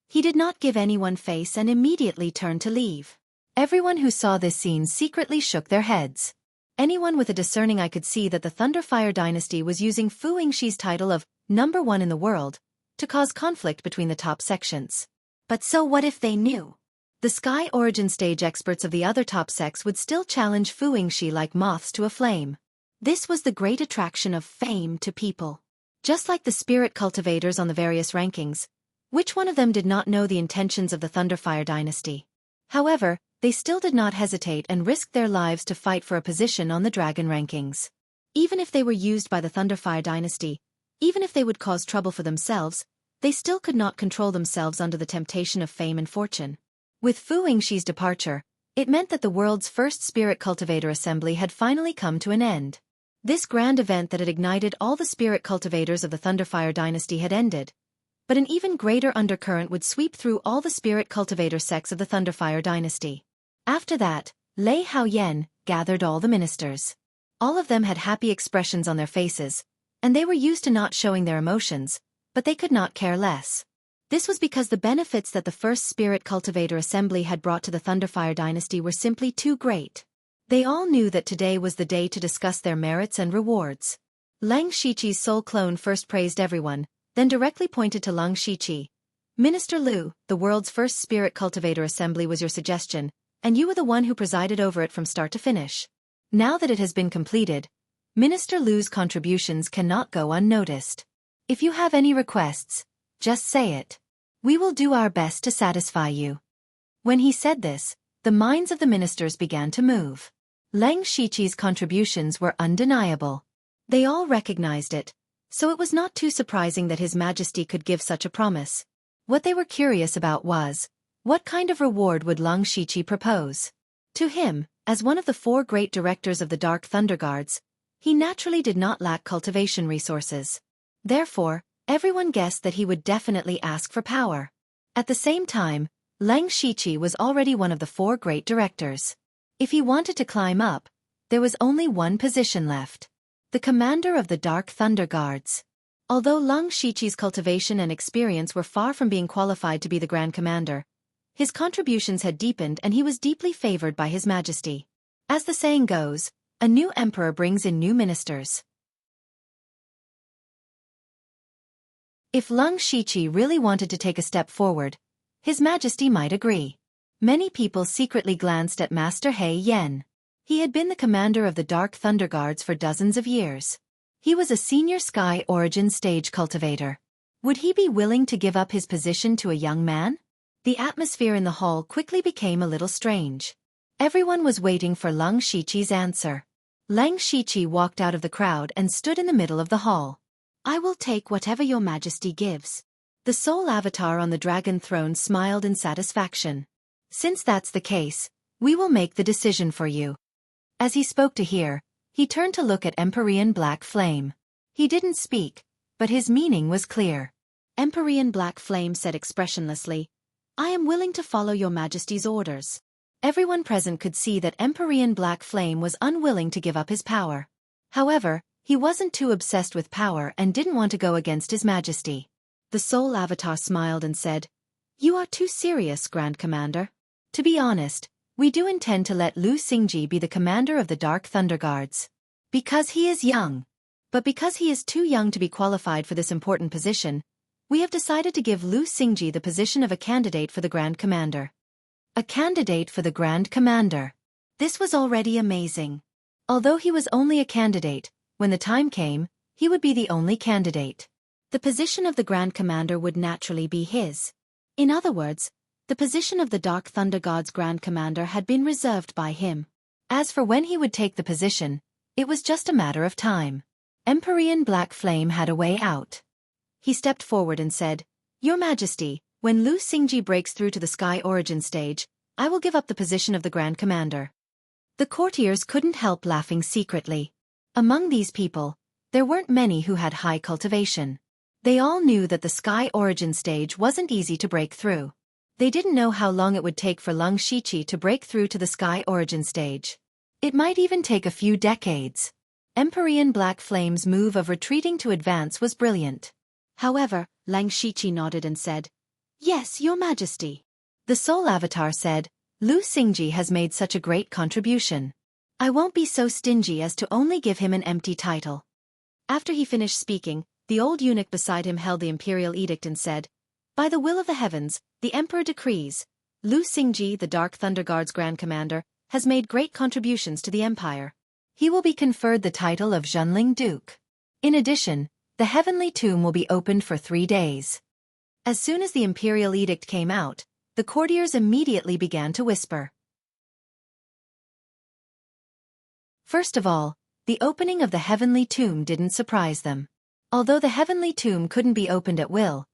He did not give anyone face and immediately turned to leave. Everyone who saw this scene secretly shook their heads. Anyone with a discerning eye could see that the Thunderfire Dynasty was using Fu Yingshi's title of number one in the world to cause conflict between the top sections. But so what if they knew? The sky origin stage experts of the other top sects would still challenge Fu Yingxi like moths to a flame. This was the great attraction of fame to people. Just like the spirit cultivators on the various rankings, which one of them did not know the intentions of the Thunderfire dynasty? However, they still did not hesitate and risked their lives to fight for a position on the dragon rankings. Even if they were used by the Thunderfire dynasty, even if they would cause trouble for themselves, they still could not control themselves under the temptation of fame and fortune. With Fu Yingxi's departure, it meant that the world's first spirit cultivator assembly had finally come to an end. This grand event that had ignited all the spirit cultivators of the Thunderfire dynasty had ended, but an even greater undercurrent would sweep through all the spirit cultivator sects of the Thunderfire dynasty. After that, Lei Haoyan gathered all the ministers. All of them had happy expressions on their faces, and they were used to not showing their emotions, but they could not care less. This was because the benefits that the first spirit cultivator assembly had brought to the Thunderfire dynasty were simply too great. They all knew that today was the day to discuss their merits and rewards. Lang Shiqi's soul clone first praised everyone, then directly pointed to Lang Shiqi. Minister Lu, the world's first spirit cultivator assembly was your suggestion, and you were the one who presided over it from start to finish. Now that it has been completed, Minister Lu's contributions cannot go unnoticed. If you have any requests, just say it. We will do our best to satisfy you. When he said this, the minds of the ministers began to move. Lang Shiqi's contributions were undeniable. They all recognized it, so it was not too surprising that His Majesty could give such a promise. What they were curious about was, what kind of reward would Lang Shiqi propose? To him, as one of the 4 great directors of the Dark Thunder Guards, he naturally did not lack cultivation resources. Therefore, everyone guessed that he would definitely ask for power. At the same time, Lang Shiqi was already one of the 4 great directors. If he wanted to climb up, there was only one position left. The commander of the Dark Thunder Guards. Although Lang Shiqi's cultivation and experience were far from being qualified to be the Grand Commander, his contributions had deepened and he was deeply favored by His Majesty. As the saying goes, a new emperor brings in new ministers. If Lang Shiqi really wanted to take a step forward, His Majesty might agree. Many people secretly glanced at Master He Yen. He had been the commander of the Dark Thunder Guards for dozens of years. He was a senior sky origin stage cultivator. Would he be willing to give up his position to a young man? The atmosphere in the hall quickly became a little strange. Everyone was waiting for Lang Shiqi's answer. Lang Shiqi walked out of the crowd and stood in the middle of the hall. I will take whatever your Majesty gives. The soul avatar on the dragon throne smiled in satisfaction. Since that's the case, we will make the decision for you. As he spoke to hear, he turned to look at Empyrean Black Flame. He didn't speak, but his meaning was clear. Empyrean Black Flame said expressionlessly, I am willing to follow your Majesty's orders. Everyone present could see that Empyrean Black Flame was unwilling to give up his power. However, he wasn't too obsessed with power and didn't want to go against His Majesty. The soul avatar smiled and said, You are too serious, Grand Commander. To be honest, we do intend to let Lu Xingji be the commander of the Dark Thunder Guards. Because he is young. But because he is too young to be qualified for this important position, we have decided to give Lu Xingji the position of a candidate for the Grand Commander. A candidate for the Grand Commander. This was already amazing. Although he was only a candidate, when the time came, he would be the only candidate. The position of the Grand Commander would naturally be his. In other words, the position of the Dark Thunder God's Grand Commander had been reserved by him. As for when he would take the position, it was just a matter of time. Empyrean Black Flame had a way out. He stepped forward and said, Your Majesty, when Lu Xingji breaks through to the Sky Origin stage, I will give up the position of the Grand Commander. The courtiers couldn't help laughing secretly. Among these people, there weren't many who had high cultivation. They all knew that the Sky Origin stage wasn't easy to break through. They didn't know how long it would take for Lang Shiqi to break through to the Sky Origin stage. It might even take a few decades. Empyrean Black Flame's move of retreating to advance was brilliant. However, Lang Shiqi nodded and said, Yes, Your Majesty. The Soul Avatar said, Lu Xingji has made such a great contribution. I won't be so stingy as to only give him an empty title. After he finished speaking, the old eunuch beside him held the imperial edict and said, By the will of the heavens, the Emperor decrees, Lu Xingji, the Dark Thunder Guard's Grand Commander, has made great contributions to the empire. He will be conferred the title of Zhenling Duke. In addition, the heavenly tomb will be opened for 3 days. As soon as the imperial edict came out, the courtiers immediately began to whisper. First of all, the opening of the heavenly tomb didn't surprise them. Although the heavenly tomb couldn't be opened at will,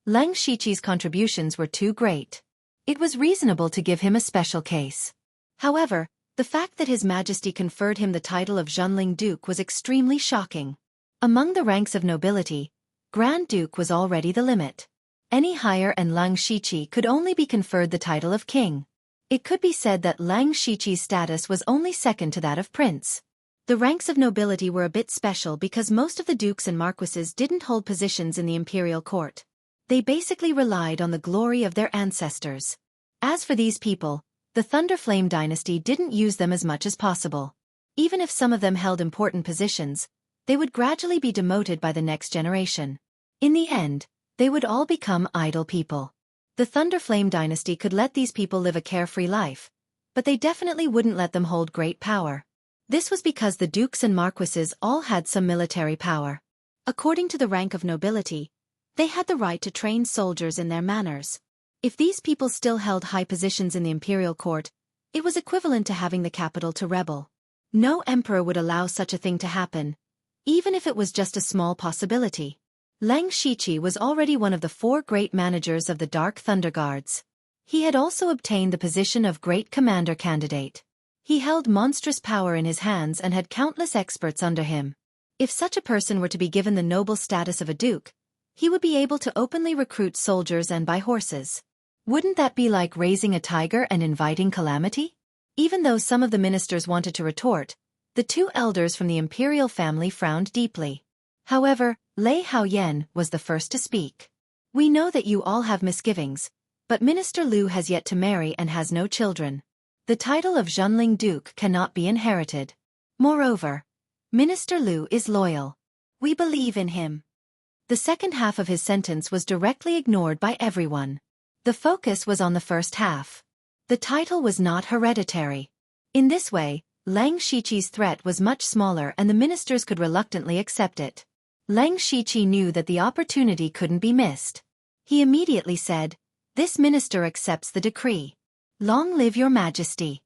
Lang Shiqi's contributions were too great. It was reasonable to give him a special case. However, the fact that His Majesty conferred him the title of Zhenling Duke was extremely shocking. Among the ranks of nobility, Grand Duke was already the limit. Any higher and Lang Shiqi could only be conferred the title of king. It could be said that Lang Shiqi's status was only second to that of prince. The ranks of nobility were a bit special because most of the dukes and marquises didn't hold positions in the imperial court. They basically relied on the glory of their ancestors. As for these people, the Thunderflame dynasty didn't use them as much as possible. Even if some of them held important positions, they would gradually be demoted by the next generation. In the end, they would all become idle people. The Thunderflame dynasty could let these people live a carefree life, but they definitely wouldn't let them hold great power. This was because the dukes and marquises all had some military power. According to the rank of nobility, they had the right to train soldiers in their manners. If these people still held high positions in the imperial court, it was equivalent to having the capital to rebel. No emperor would allow such a thing to happen, even if it was just a small possibility. Lang Shiqi was already one of the 4 great managers of the Dark Thunder Guards. He had also obtained the position of Great Commander Candidate. He held monstrous power in his hands and had countless experts under him. If such a person were to be given the noble status of a duke, he would be able to openly recruit soldiers and buy horses. Wouldn't that be like raising a tiger and inviting calamity? Even though some of the ministers wanted to retort, the 2 elders from the imperial family frowned deeply. However, Lei Haoyan was the first to speak. We know that you all have misgivings, but Minister Lu has yet to marry and has no children. The title of Zhenling Duke cannot be inherited. Moreover, Minister Lu is loyal. We believe in him. The second half of his sentence was directly ignored by everyone. The focus was on the first half. The title was not hereditary. In this way, Lang Shiqi's threat was much smaller and the ministers could reluctantly accept it. Lang Shiqi knew that the opportunity couldn't be missed. He immediately said, "This minister accepts the decree. Long live your majesty."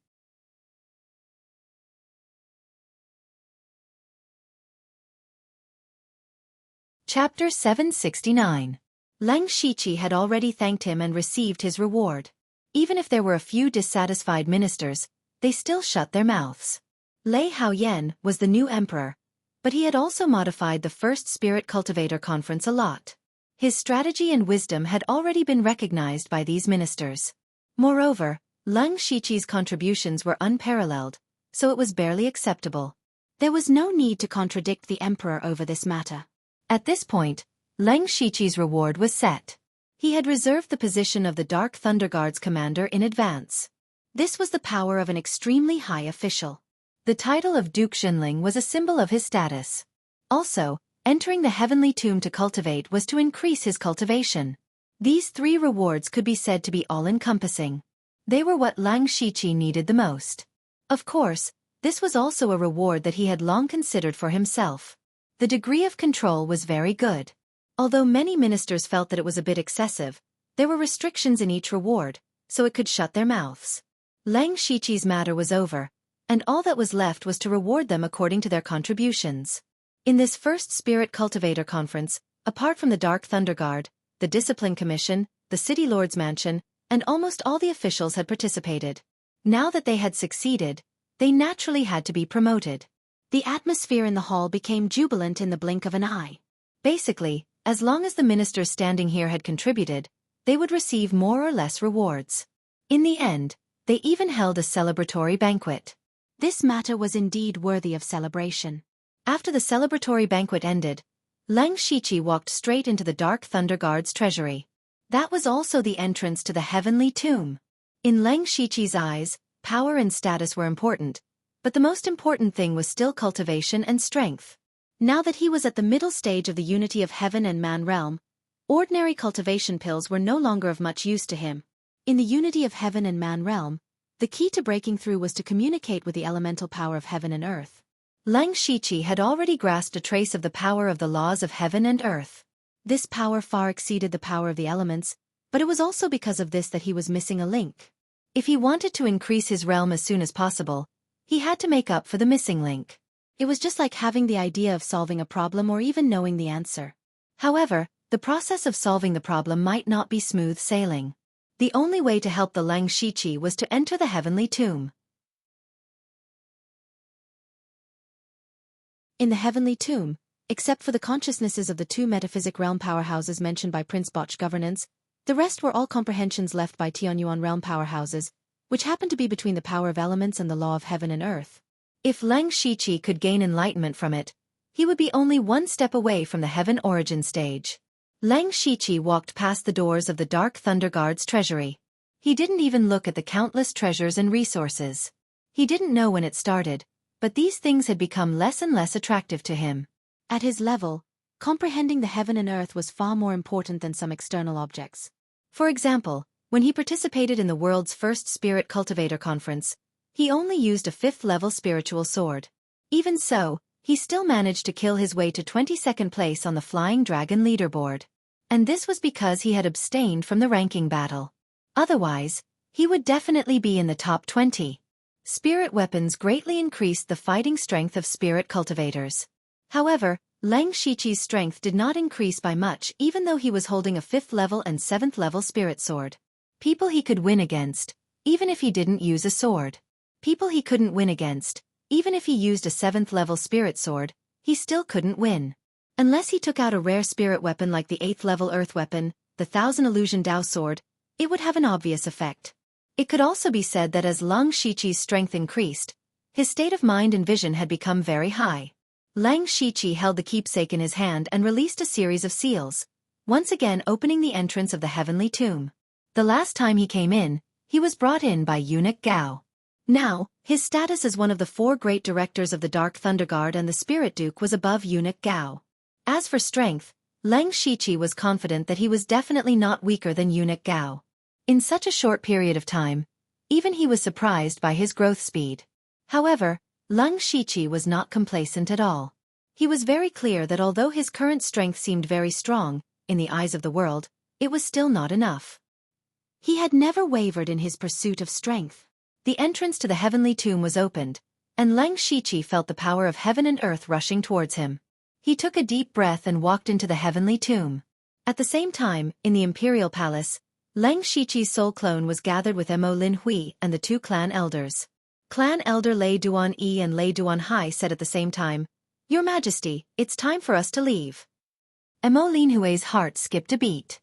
Chapter 769. Lang Shiqi had already thanked him and received his reward. Even if there were a few dissatisfied ministers, they still shut their mouths. Lei Haoyan was the new emperor, but he had also modified the first Spirit Cultivator Conference a lot. His strategy and wisdom had already been recognized by these ministers. Moreover, Lang Shiqi's contributions were unparalleled, so it was barely acceptable. There was no need to contradict the emperor over this matter. At this point, Lang Shiqi's reward was set. He had reserved the position of the Dark Thunder Guard's commander in advance. This was the power of an extremely high official. The title of Duke Zhenling was a symbol of his status. Also, entering the heavenly tomb to cultivate was to increase his cultivation. These 3 rewards could be said to be all-encompassing. They were what Lang Shiqi needed the most. Of course, this was also a reward that he had long considered for himself. The degree of control was very good. Although many ministers felt that it was a bit excessive, there were restrictions in each reward, so it could shut their mouths. Lang Shiqi's matter was over, and all that was left was to reward them according to their contributions. In this first Spirit Cultivator Conference, apart from the Dark Thunder Guard, the Discipline Commission, the City Lord's Mansion, and almost all the officials had participated. Now that they had succeeded, they naturally had to be promoted. The atmosphere in the hall became jubilant in the blink of an eye. Basically, as long as the ministers standing here had contributed, they would receive more or less rewards. In the end, they even held a celebratory banquet. This matter was indeed worthy of celebration. After the celebratory banquet ended, Lang Shiqi walked straight into the Dark Thunder Guard's treasury. That was also the entrance to the heavenly tomb. In Lang Shiqi's eyes, power and status were important, but the most important thing was still cultivation and strength. Now that he was at the middle stage of the unity of heaven and man realm, ordinary cultivation pills were no longer of much use to him. In the unity of heaven and man realm, the key to breaking through was to communicate with the elemental power of heaven and earth. Lang Shiqi had already grasped a trace of the power of the laws of heaven and earth. This power far exceeded the power of the elements, but it was also because of this that he was missing a link. If he wanted to increase his realm as soon as possible, he had to make up for the missing link. It was just like having the idea of solving a problem or even knowing the answer. However, the process of solving the problem might not be smooth sailing. The only way to help the Lang Shiqi was to enter the heavenly tomb. In the heavenly tomb, except for the consciousnesses of the two metaphysic realm powerhouses mentioned by Prince Botch governance, the rest were all comprehensions left by Tianyuan realm powerhouses, which happened to be between the power of elements and the law of heaven and earth. If Lang Shiqi could gain enlightenment from it, he would be only one step away from the heaven origin stage. Lang Shiqi walked past the doors of the Dark Thunder Guard's treasury. He didn't even look at the countless treasures and resources. He didn't know when it started, but these things had become less and less attractive to him. At his level, comprehending the heaven and earth was far more important than some external objects. For example, when he participated in the world's first Spirit Cultivator Conference, he only used a 5th-level spiritual sword. Even so, he still managed to kill his way to 22nd place on the Flying Dragon leaderboard. And this was because he had abstained from the ranking battle. Otherwise, he would definitely be in the top 20. Spirit weapons greatly increased the fighting strength of spirit cultivators. However, Lang Shiqi's strength did not increase by much even though he was holding a 5th-level and 7th-level spirit sword. People he could win against, even if he didn't use a sword. People he couldn't win against, even if he used a 7th-level spirit sword, he still couldn't win. Unless he took out a rare spirit weapon like the 8th-level earth weapon, the Thousand Illusion Dao sword, it would have an obvious effect. It could also be said that as Lang Shiqi's strength increased, his state of mind and vision had become very high. Lang Shiqi held the keepsake in his hand and released a series of seals, once again opening the entrance of the heavenly tomb. The last time he came in, he was brought in by Eunuch Gao. Now, his status as one of the 4 great directors of the Dark Thunder Guard and the Spirit Duke was above Eunuch Gao. As for strength, Lang Shiqi was confident that he was definitely not weaker than Eunuch Gao. In such a short period of time, even he was surprised by his growth speed. However, Lang Shiqi was not complacent at all. He was very clear that although his current strength seemed very strong, in the eyes of the world, it was still not enough. He had never wavered in his pursuit of strength. The entrance to the heavenly tomb was opened, and Lang Shiqi felt the power of heaven and earth rushing towards him. He took a deep breath and walked into the heavenly tomb. At the same time, in the imperial palace, Lang Shiqi's soul clone was gathered with Mo Lin Hui and the 2 clan elders. Clan elder Lei Duan Yi and Lei Duan Hai said at the same time, "Your Majesty, it's time for us to leave." Mo Lin Hui's heart skipped a beat.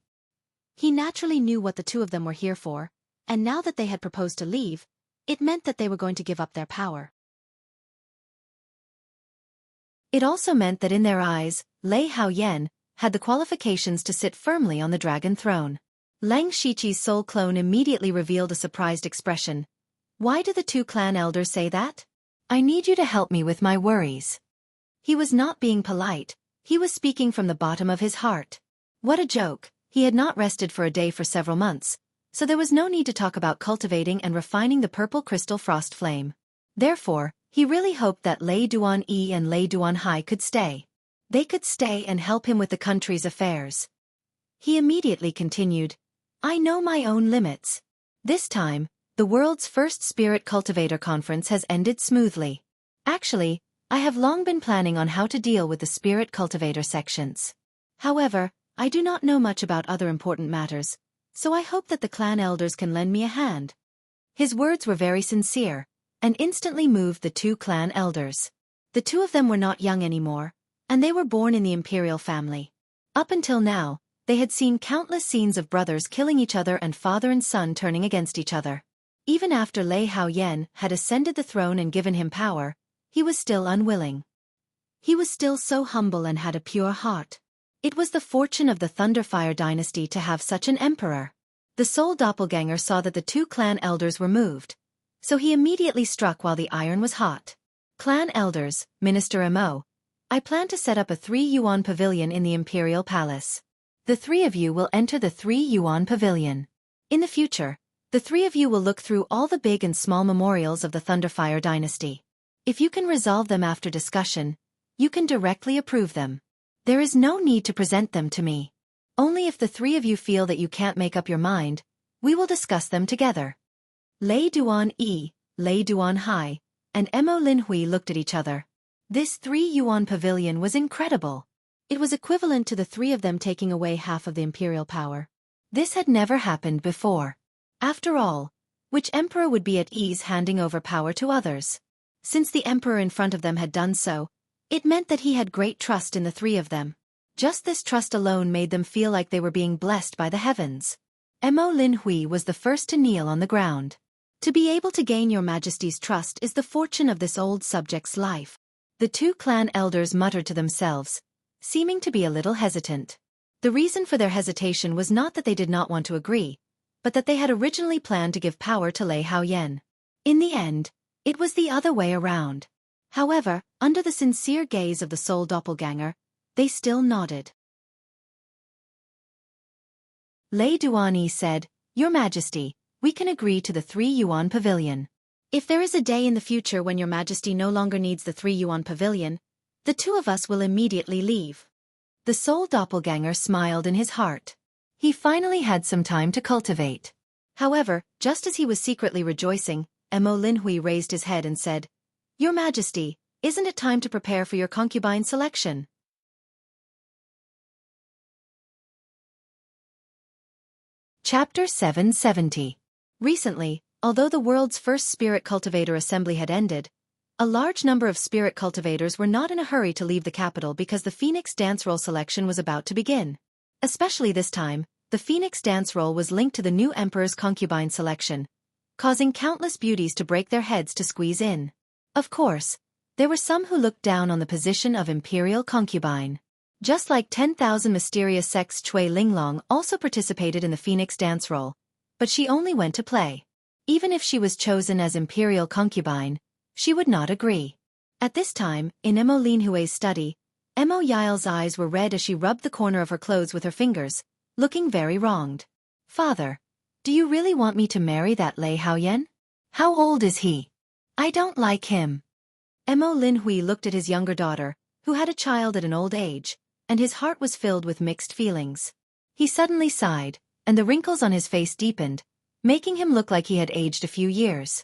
He naturally knew what the 2 of them were here for, and now that they had proposed to leave, it meant that they were going to give up their power. It also meant that in their eyes, Lei Haoyan had the qualifications to sit firmly on the dragon throne. Lang Shiqi's soul clone immediately revealed a surprised expression. "Why do the 2 clan elders say that? I need you to help me with my worries." He was not being polite, he was speaking from the bottom of his heart. What a joke, he had not rested for a day for several months, so there was no need to talk about cultivating and refining the purple crystal frost flame. Therefore, he really hoped that Lei Duan Yi and Lei Duan Hai could stay. They could stay and help him with the country's affairs. He immediately continued, "I know my own limits. This time, the world's first Spirit Cultivator Conference has ended smoothly. Actually, I have long been planning on how to deal with the Spirit Cultivator sections. However, I do not know much about other important matters, so I hope that the clan elders can lend me a hand." His words were very sincere, and instantly moved the 2 clan elders. The 2 of them were not young anymore, and they were born in the imperial family. Up until now, they had seen countless scenes of brothers killing each other and father and son turning against each other. Even after Lei Haoyan had ascended the throne and given him power, he was still unwilling. He was still so humble and had a pure heart. It was the fortune of the Thunderfire dynasty to have such an emperor. The soul doppelganger saw that the 2 clan elders were moved, so he immediately struck while the iron was hot. "Clan elders, Minister Mo, I plan to set up a 3-yuan pavilion in the imperial palace. The 3 of you will enter the 3-yuan pavilion. In the future, The three of you will look through all the big and small memorials of the Thunderfire dynasty. If you can resolve them after discussion, you can directly approve them. There is no need to present them to me. Only if the three of you feel that you can't make up your mind, we will discuss them together. Lei Duan Yi, Lei Duan Hai, and Mo Linhui looked at each other. This 3-yuan pavilion was incredible. It was equivalent to the three of them taking away half of the imperial power. This had never happened before. After all, which emperor would be at ease handing over power to others? Since the emperor in front of them had done so, it meant that he had great trust in the three of them. Just this trust alone made them feel like they were being blessed by the heavens. Mo Linhui was the first to kneel on the ground. To be able to gain your majesty's trust is the fortune of this old subject's life. The two clan elders muttered to themselves, seeming to be a little hesitant. The reason for their hesitation was not that they did not want to agree, but that they had originally planned to give power to Lei Haoyan. In the end, it was the other way around. However, under the sincere gaze of the soul doppelganger, they still nodded. Lei Duani said, "Your Majesty, we can agree to the 3-yuan pavilion. If there is a day in the future when your Majesty no longer needs the 3-yuan pavilion, the two of us will immediately leave." The soul doppelganger smiled in his heart. He finally had some time to cultivate. However, just as he was secretly rejoicing, Mo Linhui raised his head and said, "Your Majesty, isn't it time to prepare for your concubine selection?" Chapter 770. Recently, although the world's first spirit cultivator assembly had ended, a large number of spirit cultivators were not in a hurry to leave the capital because the Phoenix dance role selection was about to begin. Especially this time, the Phoenix dance role was linked to the new emperor's concubine selection, causing countless beauties to break their heads to squeeze in. Of course, there were some who looked down on the position of imperial concubine. Just like 10,000 mysterious sex Chui Linglong also participated in the Phoenix dance role, but she only went to play. Even if she was chosen as imperial concubine, she would not agree. At this time, in Mo Linhui's study, Mo Yile's eyes were red as she rubbed the corner of her clothes with her fingers, looking very wronged. "Father, do you really want me to marry that Lei Haoyan? How old is he? I don't like him." Mo Linhui looked at his younger daughter, who had a child at an old age, and his heart was filled with mixed feelings. He suddenly sighed, and the wrinkles on his face deepened, making him look like he had aged a few years.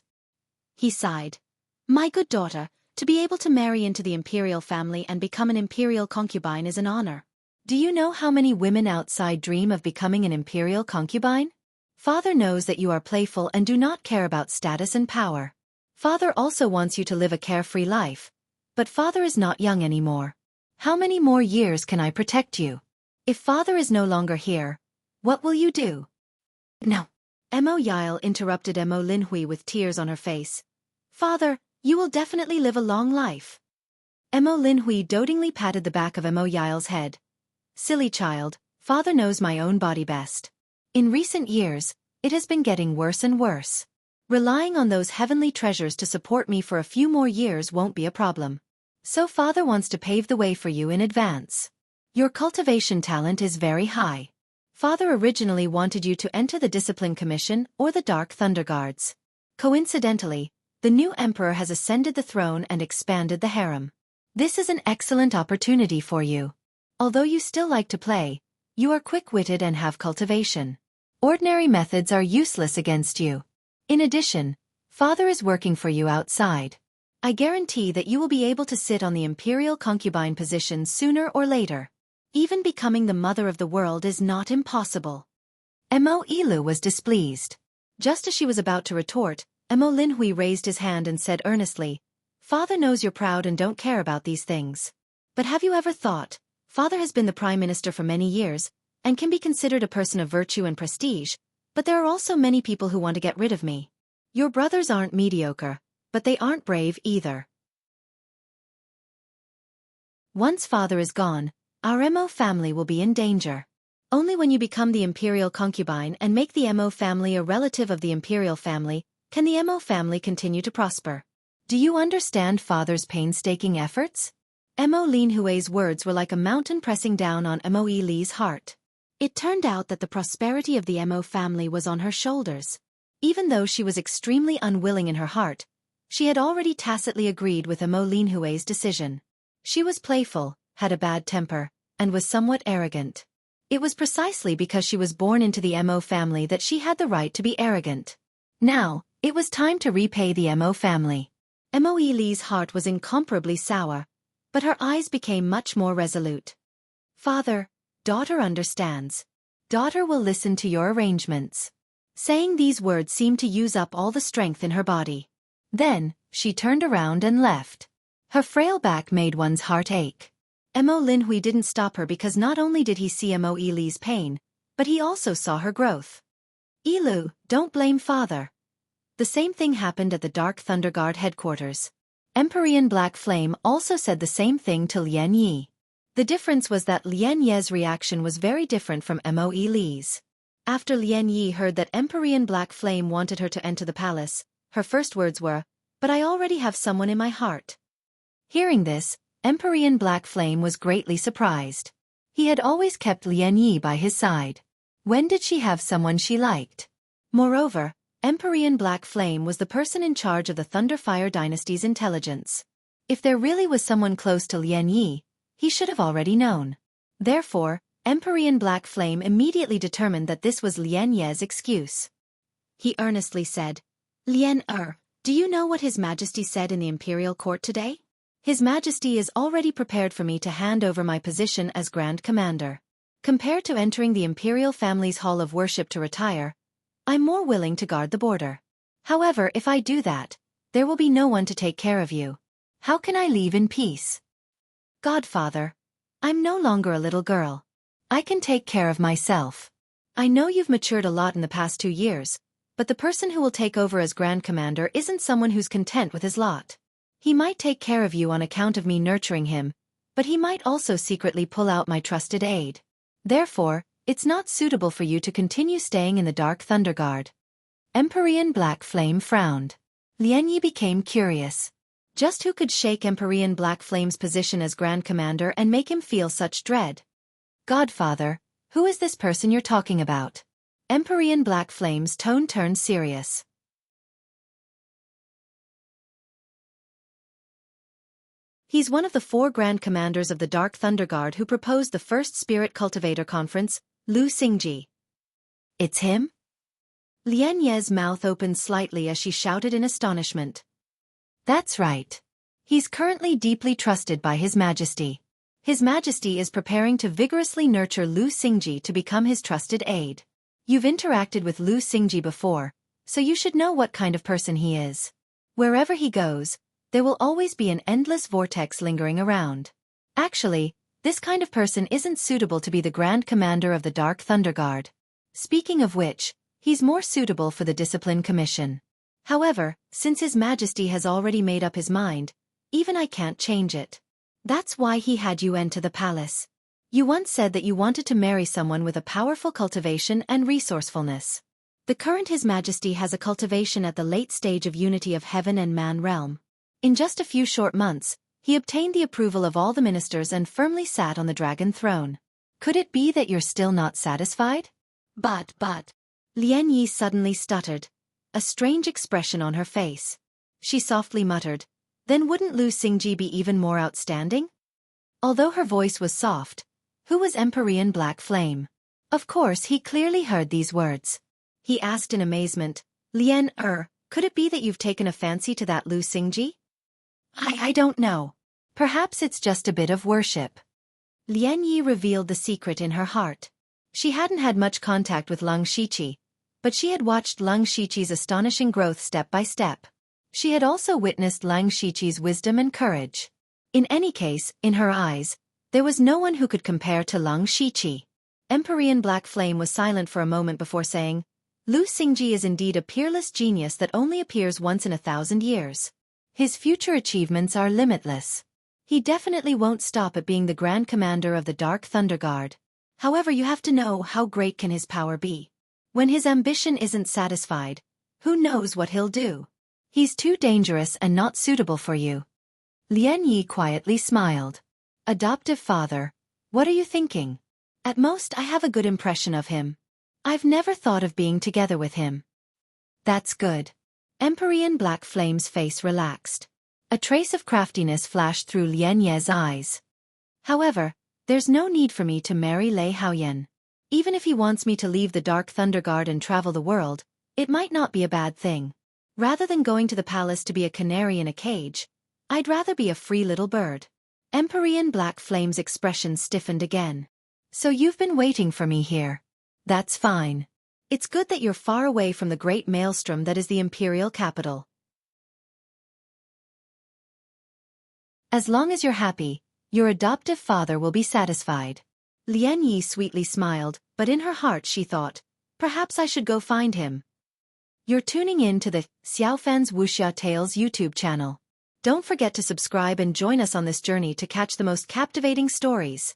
He sighed. "My good daughter, to be able to marry into the imperial family and become an imperial concubine is an honor. Do you know how many women outside dream of becoming an imperial concubine? Father knows that you are playful and do not care about status and power. Father also wants you to live a carefree life, but Father is not young anymore. How many more years can I protect you? If Father is no longer here, what will you do?" "No." Mo Yile interrupted Mo Linhui with tears on her face. "Father, you will definitely live a long life." Mo Linhui dotingly patted the back of Mo Yile's head. "Silly child, Father knows my own body best. In recent years, it has been getting worse and worse. Relying on those heavenly treasures to support me for a few more years won't be a problem. So Father wants to pave the way for you in advance. Your cultivation talent is very high. Father originally wanted you to enter the Discipline Commission or the Dark Thunder Guards. Coincidentally, the new emperor has ascended the throne and expanded the harem. This is an excellent opportunity for you. Although you still like to play, you are quick-witted and have cultivation. Ordinary methods are useless against you. In addition, Father is working for you outside. I guarantee that you will be able to sit on the imperial concubine position sooner or later. Even becoming the mother of the world is not impossible." Mo Ilu was displeased. Just as she was about to retort, Mo Linhui raised his hand and said earnestly, "Father knows you're proud and don't care about these things. But have you ever thought, Father has been the prime minister for many years, and can be considered a person of virtue and prestige, but there are also many people who want to get rid of me. Your brothers aren't mediocre, but they aren't brave either. Once Father is gone, our Mo family will be in danger. Only when you become the imperial concubine and make the Mo family a relative of the imperial family, can the Mo family continue to prosper. Do you understand Father's painstaking efforts?" Mo Linhui's words were like a mountain pressing down on Mo Li's heart. It turned out that the prosperity of the Mo family was on her shoulders. Even though she was extremely unwilling in her heart, she had already tacitly agreed with Mo Linhui's decision. She was playful, had a bad temper, and was somewhat arrogant. It was precisely because she was born into the Mo family that she had the right to be arrogant. Now, it was time to repay the Mo family. Mo Li's heart was incomparably sour, but her eyes became much more resolute. Father, daughter understands. Daughter will listen to your arrangements. Saying these words seemed to use up all the strength in her body. Then, she turned around and left. Her frail back made one's heart ache. Mo Linhui didn't stop her because not only did he see Mo Li's pain, but he also saw her growth. Ilu, don't blame father. The same thing happened at the Dark Thunder Guard headquarters. Empyrean Black Flame also said the same thing to Lian Yi. The difference was that Lian Ye's reaction was very different from Mo Li's. After Lian Yi heard that Empyrean Black Flame wanted her to enter the palace, her first words were, "But I already have someone in my heart." Hearing this, Empyrean Black Flame was greatly surprised. He had always kept Lian Yi by his side. When did she have someone she liked? Moreover, Empyrean Black Flame was the person in charge of the Thunderfire dynasty's intelligence. If there really was someone close to Lian Yi, he should have already known. Therefore, Empyrean Black Flame immediately determined that this was Lian Ye's excuse. He earnestly said, "Lian do you know what His Majesty said in the Imperial Court today? His Majesty is already prepared for me to hand over my position as Grand Commander. Compared to entering the Imperial family's Hall of Worship to retire, I'm more willing to guard the border. However, if I do that, there will be no one to take care of you. How can I leave in peace? Godfather, I'm no longer a little girl. I can take care of myself. I know you've matured a lot in the past 2 years, but the person who will take over as Grand Commander isn't someone who's content with his lot. He might take care of you on account of me nurturing him, but he might also secretly pull out my trusted aide. Therefore, it's not suitable for you to continue staying in the Dark Thunder Guard." Empyrean Black Flame frowned. Lian Yi became curious. Just who could shake Empyrean Black Flame's position as Grand Commander and make him feel such dread? "Godfather, who is this person you're talking about?" Empyrean Black Flame's tone turned serious. "He's one of the 4 Grand Commanders of the Dark Thunder Guard who proposed the first Spirit Cultivator Conference, Lu Xingji." "It's him?" Lian Ye's mouth opened slightly as she shouted in astonishment. "That's right. He's currently deeply trusted by His Majesty. His Majesty is preparing to vigorously nurture Lu Xingji to become his trusted aide. You've interacted with Lu Xingji before, so you should know what kind of person he is. Wherever he goes, there will always be an endless vortex lingering around. Actually, this kind of person isn't suitable to be the Grand Commander of the Dark Thunder Guard. Speaking of which, he's more suitable for the Discipline Commission. However, since His Majesty has already made up his mind, even I can't change it. That's why he had you enter the palace. You once said that you wanted to marry someone with a powerful cultivation and resourcefulness. The current His Majesty has a cultivation at the late stage of unity of heaven and man realm. In just a few short months, he obtained the approval of all the ministers and firmly sat on the dragon throne. Could it be that you're still not satisfied?" But, Lian Yi suddenly stuttered, a strange expression on her face. She softly muttered, "Then wouldn't Lu Xingji be even more outstanding?" Although her voice was soft, who was Empyrean Black Flame? Of course he clearly heard these words. He asked in amazement, "Lian could it be that you've taken a fancy to that Lu Xingji?" I don't know. Perhaps it's just a bit of worship." Lian Yi revealed the secret in her heart. She hadn't had much contact with Lung Shiqi, but she had watched Lung Shiqi's astonishing growth step by step. She had also witnessed Lung Shiqi's wisdom and courage. In any case, in her eyes, there was no one who could compare to Lung Shiqi. Empyrean Black Flame was silent for a moment before saying, "Lu Xingji is indeed a peerless genius that only appears once in 1,000 years. His future achievements are limitless. He definitely won't stop at being the Grand Commander of the Dark Thunder Guard. However, you have to know how great can his power be. When his ambition isn't satisfied, who knows what he'll do? He's too dangerous and not suitable for you." Lian Yi quietly smiled. "Adoptive father, what are you thinking? At most I have a good impression of him. I've never thought of being together with him." That's good. Empyrean Black Flame's face relaxed. A trace of craftiness flashed through Lian Ye's eyes. However, there's no need for me to marry Lei Haoyan. Even if he wants me to leave the Dark Thunder Guard and travel the world, it might not be a bad thing. Rather than going to the palace to be a canary in a cage, I'd rather be a free little bird. Empyrean Black Flame's expression stiffened again. So you've been waiting for me here. That's fine. It's good that you're far away from the great maelstrom that is the imperial capital. As long as you're happy, your adoptive father will be satisfied. Lian Yi sweetly smiled, but in her heart she thought, perhaps I should go find him. You're tuning in to the Xiaofan's Wuxia Tales YouTube channel. Don't forget to subscribe and join us on this journey to catch the most captivating stories.